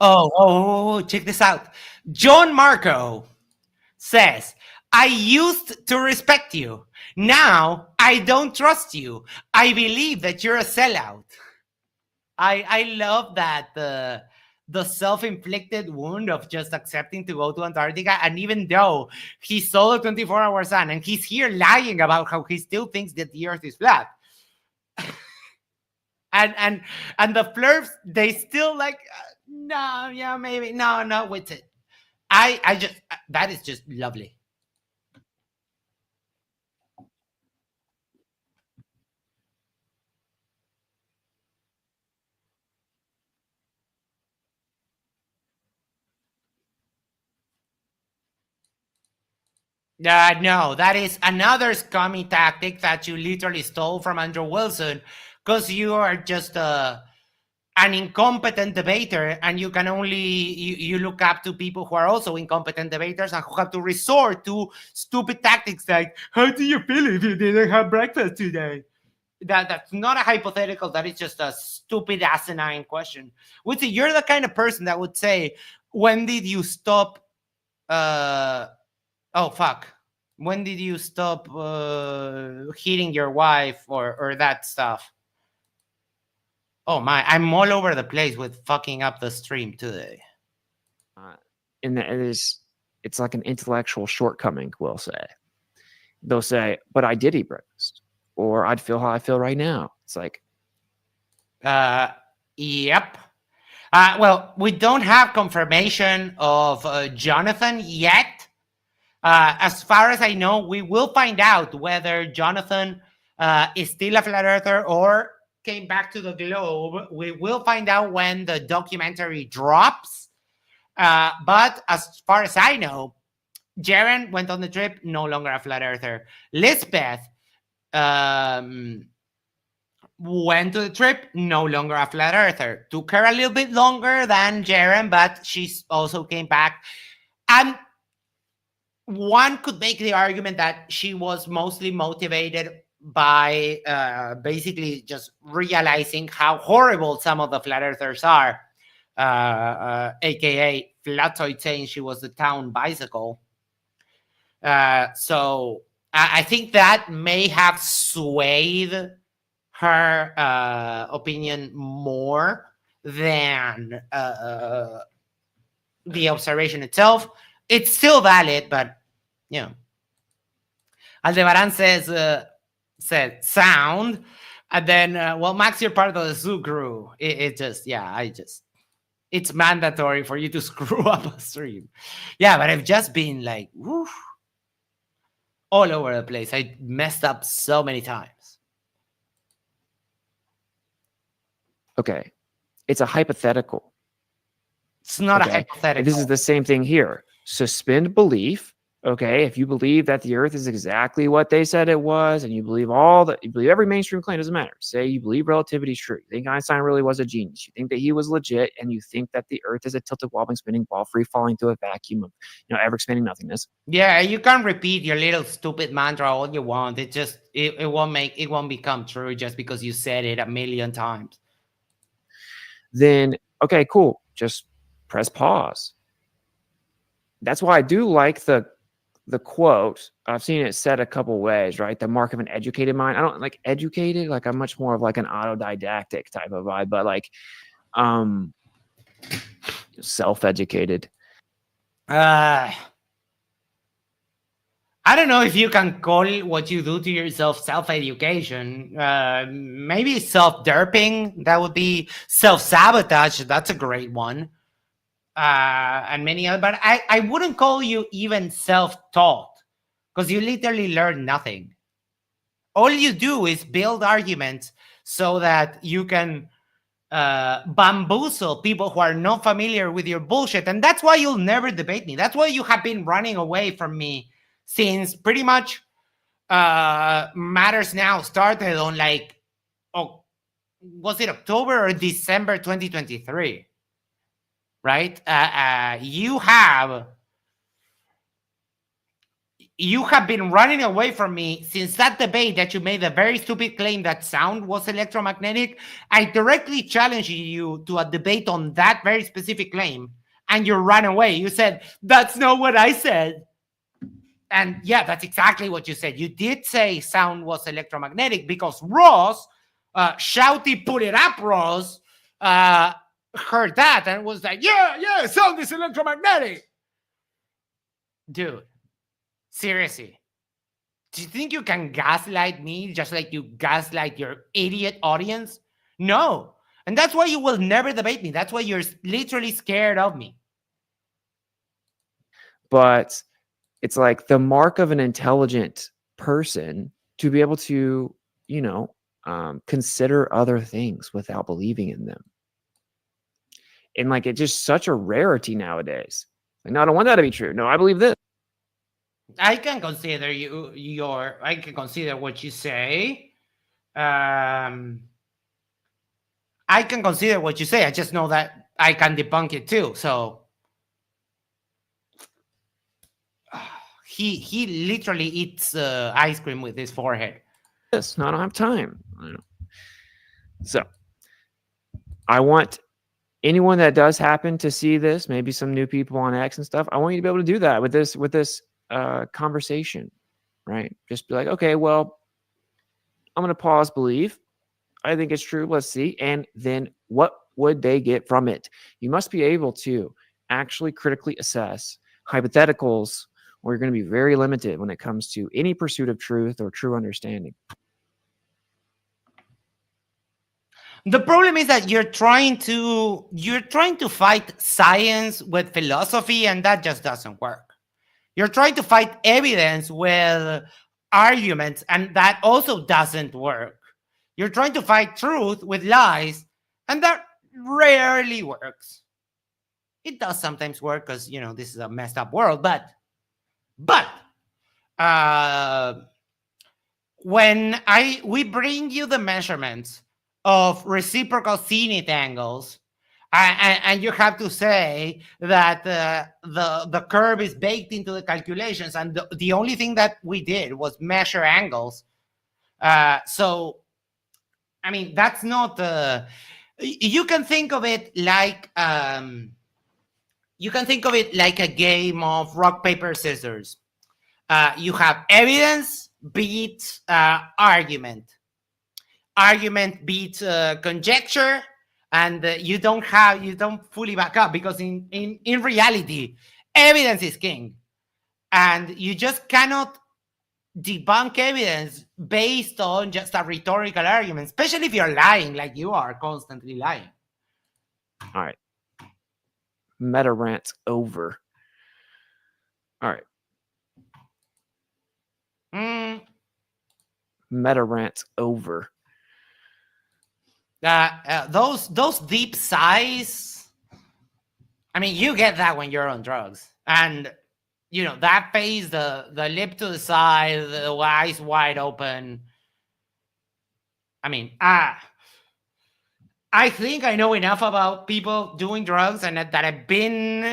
Check this out. John Marco says, I used to respect you. Now I don't trust you. I believe that you're a sellout. I love that the self-inflicted wound of just accepting to go to Antarctica, and even though he saw the 24-hour sun and he's here lying about how he still thinks that the Earth is flat, and the flirs, they still like, no, yeah, maybe, no, with it. I just, that is just lovely. No, that is another scummy tactic that you literally stole from Andrew Wilson, because you are just an incompetent debater, and you can only you look up to people who are also incompetent debaters and who have to resort to stupid tactics like, how do you feel if you didn't have breakfast today? That's not a hypothetical. That is just a stupid asinine question. Witsit, you're the kind of person that would say, when did you stop oh fuck, when did you stop hitting your wife, or that stuff? Oh my, I'm all over the place with fucking up the stream today. And it's like an intellectual shortcoming, we'll say. They'll say, but I did eat breakfast, or I'd feel how I feel right now. It's like, yep. Well, we don't have confirmation of Jonathan yet. As far as I know, we will find out whether Jonathan is still a flat earther or came back to the globe. We will find out when the documentary drops. But as far as I know, Jaren went on the trip, no longer a flat earther. Lisbeth went to the trip, no longer a flat earther. Took her a little bit longer than Jaren, but she also came back. And one could make the argument that she was mostly motivated by basically just realizing how horrible some of the flat earthers are, aka Flatoid saying she was the town bicycle. So I think that may have swayed her opinion more than the observation itself. It's still valid, but you know. Aldebaran said sound, and then well, Max, you're part of the zoo crew. It just, yeah, it's mandatory for you to screw up a stream. Yeah, but I've just been like, woof, all over the place. I messed up so many times. okay, it's a hypothetical. It's not a hypothetical. This is the same thing here. Suspend belief. Okay, if you believe that the Earth is exactly what they said it was, and you believe every mainstream claim, doesn't matter. Say you believe relativity is true. You think Einstein really was a genius. You think that he was legit, and you think that the Earth is a tilted, wobbling, spinning ball, free falling through a vacuum of, ever expanding nothingness. Yeah, you can repeat your little stupid mantra all you want. It won't become true just because you said it a million times. Then okay, cool. Just press pause. That's why I do like the quote. I've seen it said a couple ways, right? The mark of an educated mind. I don't like educated, like I'm much more of like an autodidactic type of vibe, but like self-educated. Uh, I don't know if you can call what you do to yourself self-education. Maybe self-derping. That would be self-sabotage. That's a great one. And many other. But I wouldn't call you even self-taught because you literally learn nothing. All you do is build arguments so that you can bamboozle people who are not familiar with your bullshit. And that's why you'll never debate me. That's why you have been running away from me since pretty much Matters Now started on like, oh, was it October or December 2023? Right? You have been running away from me since that debate that you made the very stupid claim that sound was electromagnetic. I directly challenged you to a debate on that very specific claim, and you ran away. You said, "That's not what I said." And yeah, that's exactly what you said. You did say sound was electromagnetic because Ross, shouty, put it up, Ross, heard that and was like, yeah, sound is electromagnetic. Dude. Seriously, do you think you can gaslight me just like you gaslight your idiot audience? No. And that's why you will never debate me. That's why you're literally scared of me. But it's like the mark of an intelligent person to be able to, consider other things without believing in them. And like, it's just such a rarity nowadays. Like, no, I don't want that to be true. No, I believe this. I can consider I can consider what you say. I can consider what you say. I just know that I can debunk it too. So he literally eats ice cream with his forehead. This, no, I don't have time. So I want anyone that does happen to see this, maybe some new people on X and stuff, I want you to be able to do that with this conversation, right? Just be like, okay, well, I'm going to pause belief. I think it's true. Let's see. And then what would they get from it? You must be able to actually critically assess hypotheticals, or you're going to be very limited when it comes to any pursuit of truth or true understanding. The problem is that you're trying to fight science with philosophy, and that just doesn't work. You're trying to fight evidence with arguments, and that also doesn't work. You're trying to fight truth with lies, and that rarely works. It does sometimes work because this is a messed up world, but uh, when we bring you the measurements of reciprocal zenith angles, and you have to say that the curve is baked into the calculations, and the only thing that we did was measure angles. So, I mean, that's not. You can think of it like a game of rock paper scissors. You have evidence beats argument. Argument beats conjecture, and you don't fully back up, because in reality, evidence is king, and you just cannot debunk evidence based on just a rhetorical argument, especially if you're lying like you are constantly lying. All right. Meta rant's over. All right. Meta rant's over. Those deep sighs, I mean, you get that when you're on drugs, and that face, the lip to the side, the eyes wide open. I mean, I think I know enough about people doing drugs, and that I've been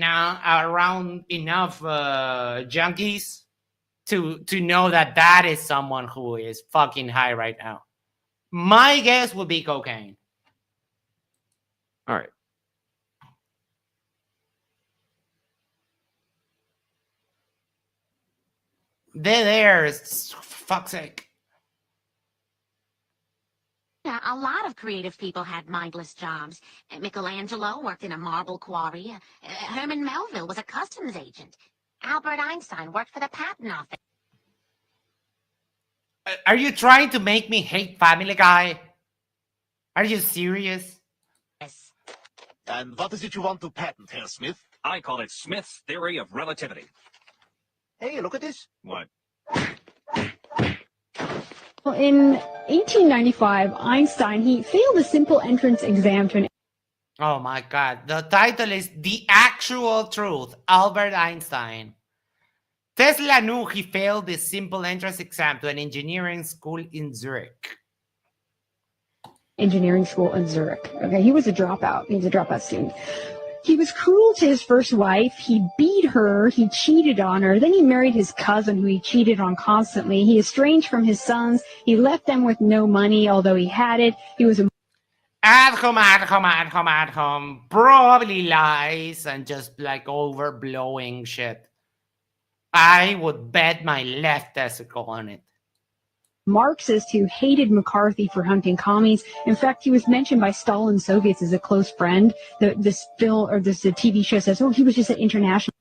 around enough junkies to know that is someone who is fucking high right now. My guess would be cocaine. All right. They're there, for fuck's sake. Yeah, a lot of creative people had mindless jobs. Michelangelo worked in a marble quarry. Herman Melville was a customs agent. Albert Einstein worked for the patent office. Are you trying to make me hate Family Guy? Are you serious? And what is it you want to patent, Herr Smith? I call it Smith's theory of relativity. Hey, look at this. What? Well, in 1895, Einstein, he failed a simple entrance exam to an Oh my God. The title is The Actual Truth, Albert Einstein. Tesla knew he failed this simple entrance exam to an engineering school in Zurich. engineering school in Zurich. Okay, he was a dropout. He was a dropout student. He was cruel to his first wife. He beat her. He cheated on her. Then he married his cousin, who he cheated on constantly. He estranged from his sons. He left them with no money, although he had it. He was a At home. Probably lies and just like overblowing shit. I would bet my left testicle on it. Marxist who hated McCarthy for hunting commies. In fact, he was mentioned by Stalin's Soviets as a close friend. This TV show says, oh, he was just an international.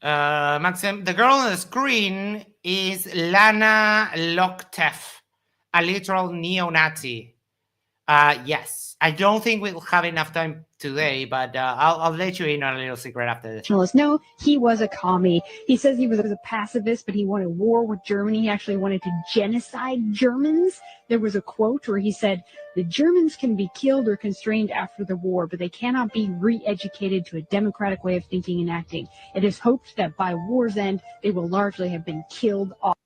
Maxim, the girl on the screen is Lana Loktev, a literal neo-Nazi. Yes, I don't think we'll have enough time today, but I'll let you in on a little secret after this. No, he was a commie. He says he was a pacifist, but he wanted war with Germany. He actually wanted to genocide Germans. There was a quote where he said, the Germans can be killed or constrained after the war, but they cannot be re-educated to a democratic way of thinking and acting. It is hoped that by war's end, they will largely have been killed off.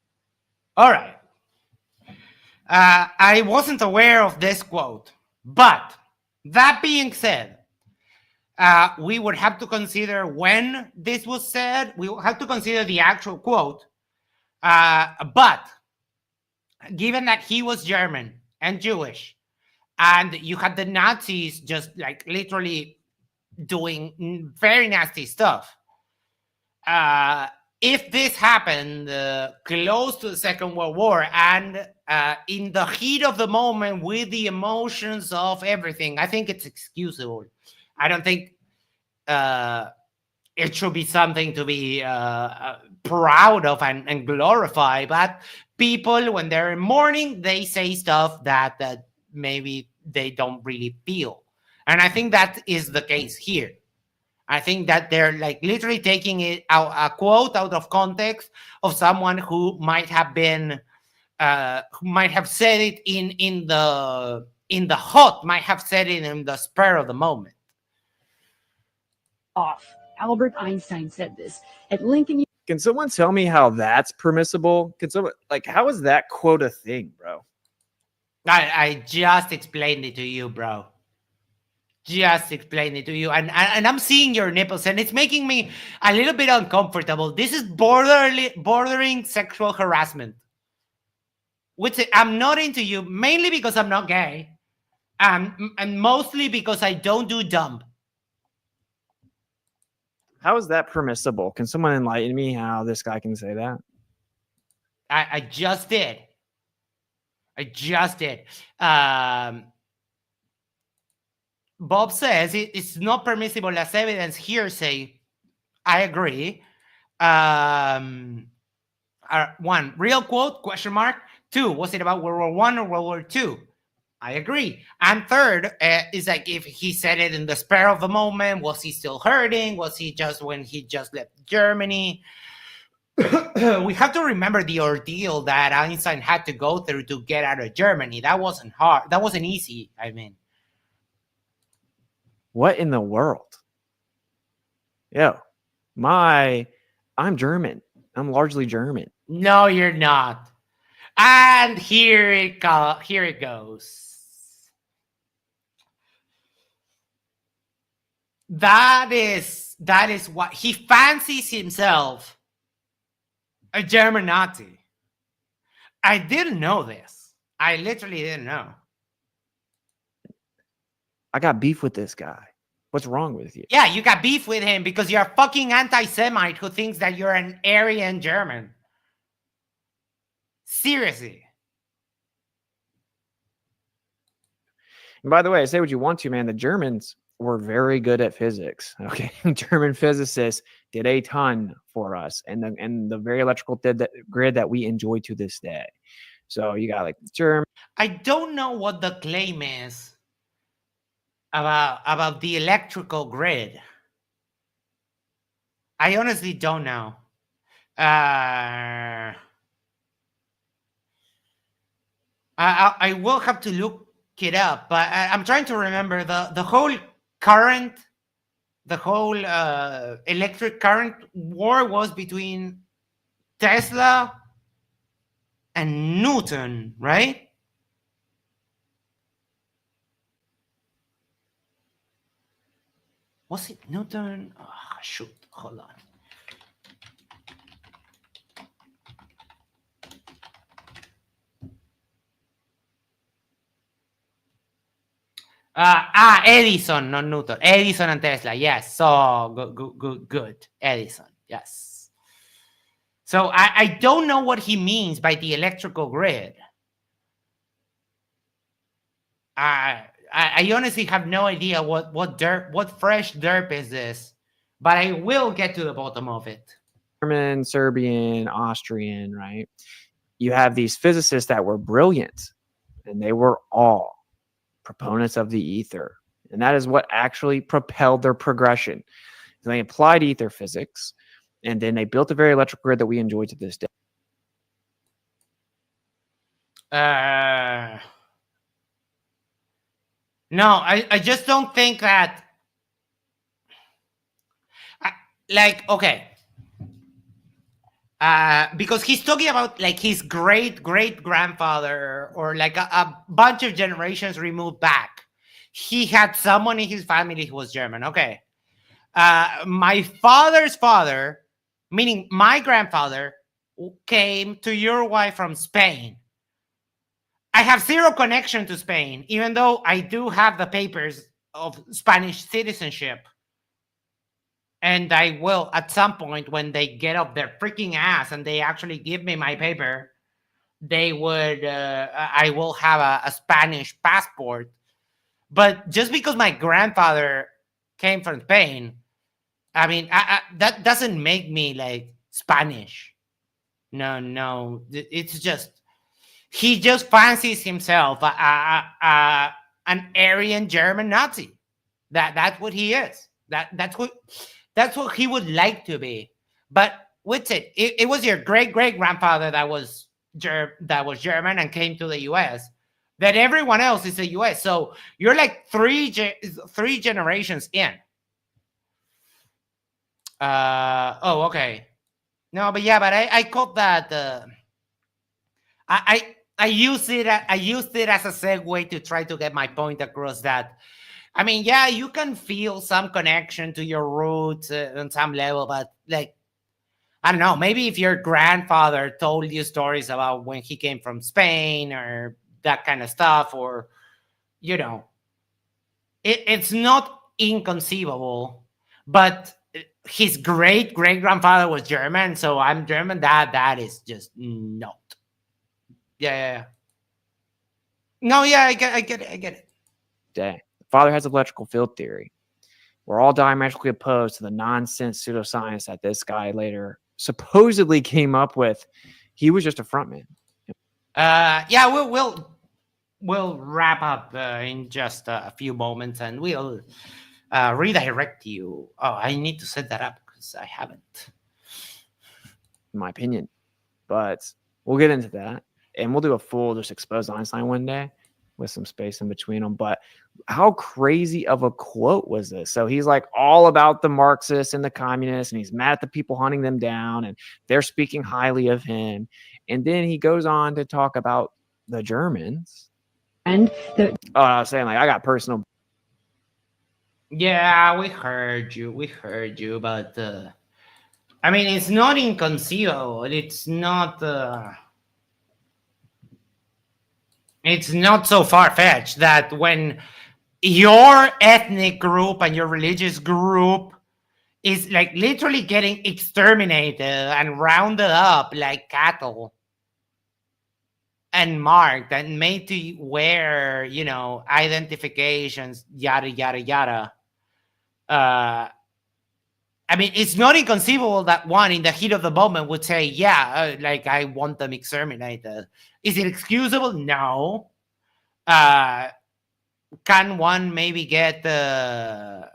All right. I wasn't aware of this quote, but that being said, we would have to consider when this was said. We will have to consider the actual quote. But given that he was German and Jewish, and you had the Nazis just like literally doing very nasty stuff, if this happened close to the Second World War and in the heat of the moment with the emotions of everything, I think it's excusable. I don't think it should be something to be proud of and glorify. But people, when they're in mourning, they say stuff that maybe they don't really feel. And I think that is the case here. I think that they're like literally taking it out, a quote out of context of someone who might have been, who might have said it in the hot, might have said it in the spur of the moment. Off. Albert Einstein said this at Lincoln. Can someone tell me how that's permissible? Can someone, like, how is that quote a thing, bro? I just explained it to you, bro. Just explain it to you, and I'm seeing your nipples, and it's making me a little bit uncomfortable. This is bordering sexual harassment. Which I'm not into you, mainly because I'm not gay, and mostly because I don't do dumb. How is that permissible? Can someone enlighten me how this guy can say that? I just did. Bob says it's not permissible as evidence hearsay. I agree. One, real quote, question mark. Two, was it about World War I or World War II? I agree. And third, is like if he said it in the spur of the moment, was he still hurting? Was he just when he just left Germany? We have to remember the ordeal that Einstein had to go through to get out of Germany. That wasn't hard. That wasn't easy. I mean, what in the world? Yo, I'm German. I'm largely German. No, you're not. And here it goes. That is what he fancies himself a German Nazi. I didn't know this. I literally didn't know. I got beef with this guy. What's wrong with you? Yeah, you got beef with him because you're a fucking anti-Semite who thinks that you're an Aryan German. Seriously. And by the way, say what you want to, man. The Germans were very good at physics. Okay, German physicists did a ton for us, and the very electrical grid that we enjoy to this day. So you got like German. I don't know what the claim is about the electrical grid. I honestly don't know. I will have to look it up, but I'm trying to remember the whole current, the whole electric current war was between Tesla and Newton, right? Was it Newton? Oh, shoot, hold on. Edison, not Newton. Edison and Tesla. Yes. So good. Edison. Yes. So I don't know what he means by the electrical grid. I honestly have no idea what fresh derp is this, but I will get to the bottom of it. German, Serbian, Austrian, right? You have these physicists that were brilliant, and they were all proponents of the ether. And that is what actually propelled their progression. So they applied ether physics, and then they built a very electrical grid that we enjoy to this day. No, I just don't think that. Okay. Because he's talking about like his great grandfather or like a bunch of generations removed back. He had someone in his family who was German. Okay. My father's father, meaning my grandfather, came to Uruguay from Spain. I have zero connection to Spain, even though I do have the papers of Spanish citizenship. And I will, at some point, when they get up their freaking ass and they actually give me my paper, they would, I will have a Spanish passport. But just because my grandfather came from Spain, I mean, that doesn't make me like Spanish. No, it's just, he just fancies himself an Aryan German Nazi. That's what he is. That's what he would like to be. But Witsit, it was your great grandfather that was German and came to the U.S. That everyone else is the U.S. So you're like three generations in. Okay. No, but yeah, but I caught that. I used it as a segue to try to get my point across. That, I mean, yeah, you can feel some connection to your roots on some level, but like, I don't know, maybe if your grandfather told you stories about when he came from Spain or that kind of stuff, or, you know, it's not inconceivable, but his great grandfather was German, so I'm German. That is just not. Yeah. No, yeah, I get it. Day. Father has electrical field theory. We're all diametrically opposed to the nonsense pseudoscience that this guy later supposedly came up with. He was just a frontman. Yeah, we'll wrap up in just a few moments, and we'll redirect you. Oh, I need to set that up because I haven't. In my opinion. But we'll get into that. And we'll do a full just expose Einstein one day with some space in between them. But how crazy of a quote was this? So he's like all about the Marxists and the communists, and he's mad at the people hunting them down, and they're speaking highly of him. And then he goes on to talk about the Germans. And I was saying, like, I got personal. Yeah, we heard you, but I mean, it's not inconceivable. It's not so far-fetched that when your ethnic group and your religious group is like literally getting exterminated and rounded up like cattle, and marked and made to wear, you know, identifications, yada, yada, yada. I mean, it's not inconceivable that one in the heat of the moment would say, yeah, like, I want them exterminated. Is it excusable? No. Can one maybe get a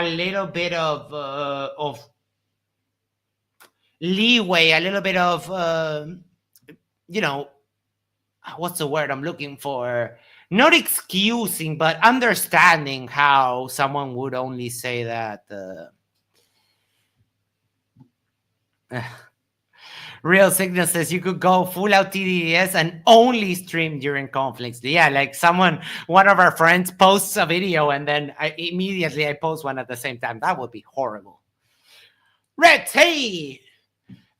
little bit of leeway, a little bit of, you know, what's the word I'm looking for? Not excusing, but understanding how someone would only say that. Real Signal says you could go full out TDS and only stream during conflicts. Yeah, like one of our friends posts a video and then I post one at the same time. That would be horrible. Red, hey!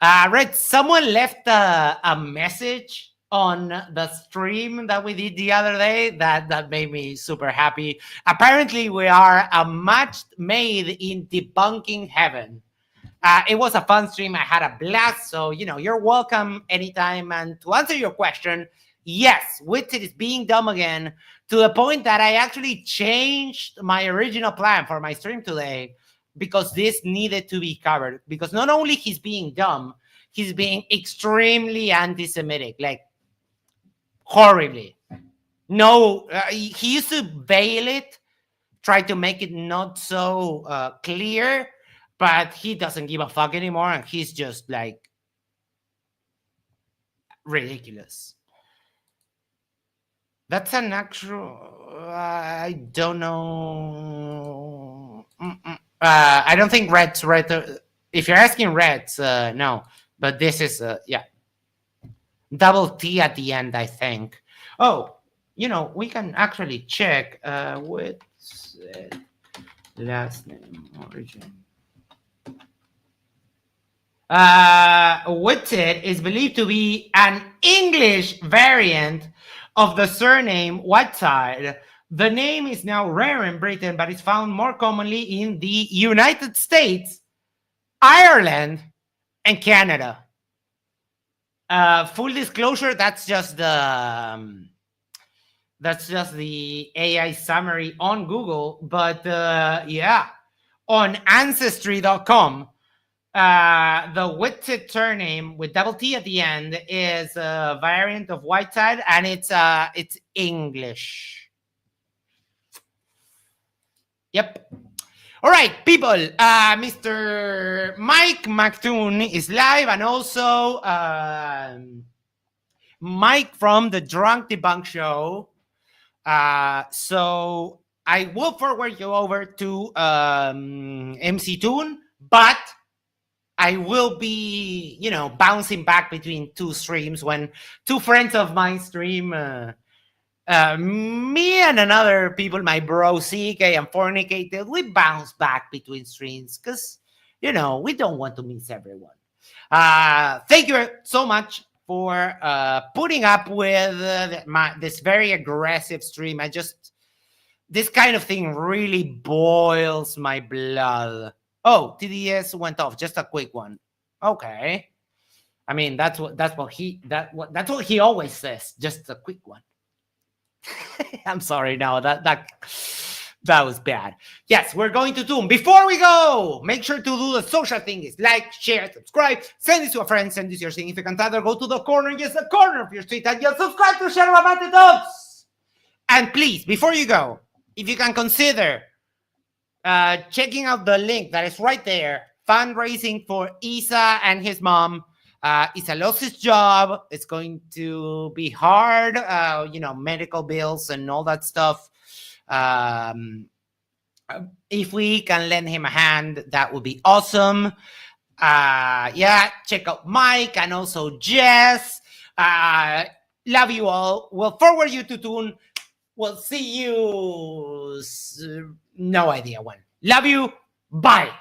Red, someone left a message on the stream that we did the other day that made me super happy. Apparently, we are a match made in debunking heaven. It was a fun stream. I had a blast. So, you know, you're welcome anytime. And to answer your question, yes, Witsit is being dumb again, to the point that I actually changed my original plan for my stream today because this needed to be covered. Because not only he's being dumb, he's being extremely anti-Semitic, like horribly. No, he used to veil it, try to make it not so clear, but he doesn't give a fuck anymore, and he's just like ridiculous. That's an actual. I don't know. I don't think Red's red. If you're asking Red's, no. But this is yeah, double T at the end, I think. Oh, you know, we can actually check what's last name origin. Witsit is believed to be an English variant of the surname Whiteside. The name is now rare in Britain, but is found more commonly in the United States, Ireland, and Canada. Full disclosure, that's just the AI summary on Google. But yeah, on Ancestry.com, the Witsit surname with double T at the end is a variant of Whiteside, and it's English. Yep. All right, people. Mr. Mike McToon is live, and also Mike from the Drunk Debunk Show. So I will forward you over to MC Toon, but I will be, you know, bouncing back between two streams when two friends of mine stream. Me and another people, my bro CK and Fornicated, we bounce back between streams because, you know, we don't want to miss everyone. Thank you so much for putting up with this very aggressive stream. This kind of thing really boils my blood. Oh, TDS went off. Just a quick one. Okay. I mean, that's what he always says. Just a quick one. I'm sorry. No, that was bad. Yes, we're going to Doom. Before we go, make sure to do the social thing: is like, share, subscribe, send this to a friend, send this to your significant other. Go to the corner, yes, the corner of your street, and just subscribe to Shadow About the Dogs. And please, before you go, if you can consider checking out the link that is right there, fundraising for Isa and his mom. Isa lost his job. It's going to be hard, you know, medical bills and all that stuff. If we can lend him a hand, that would be awesome. Yeah, check out Mike and also Jess. Love you all. We'll forward you to Toon. We'll see you. No idea when. Love you. Bye.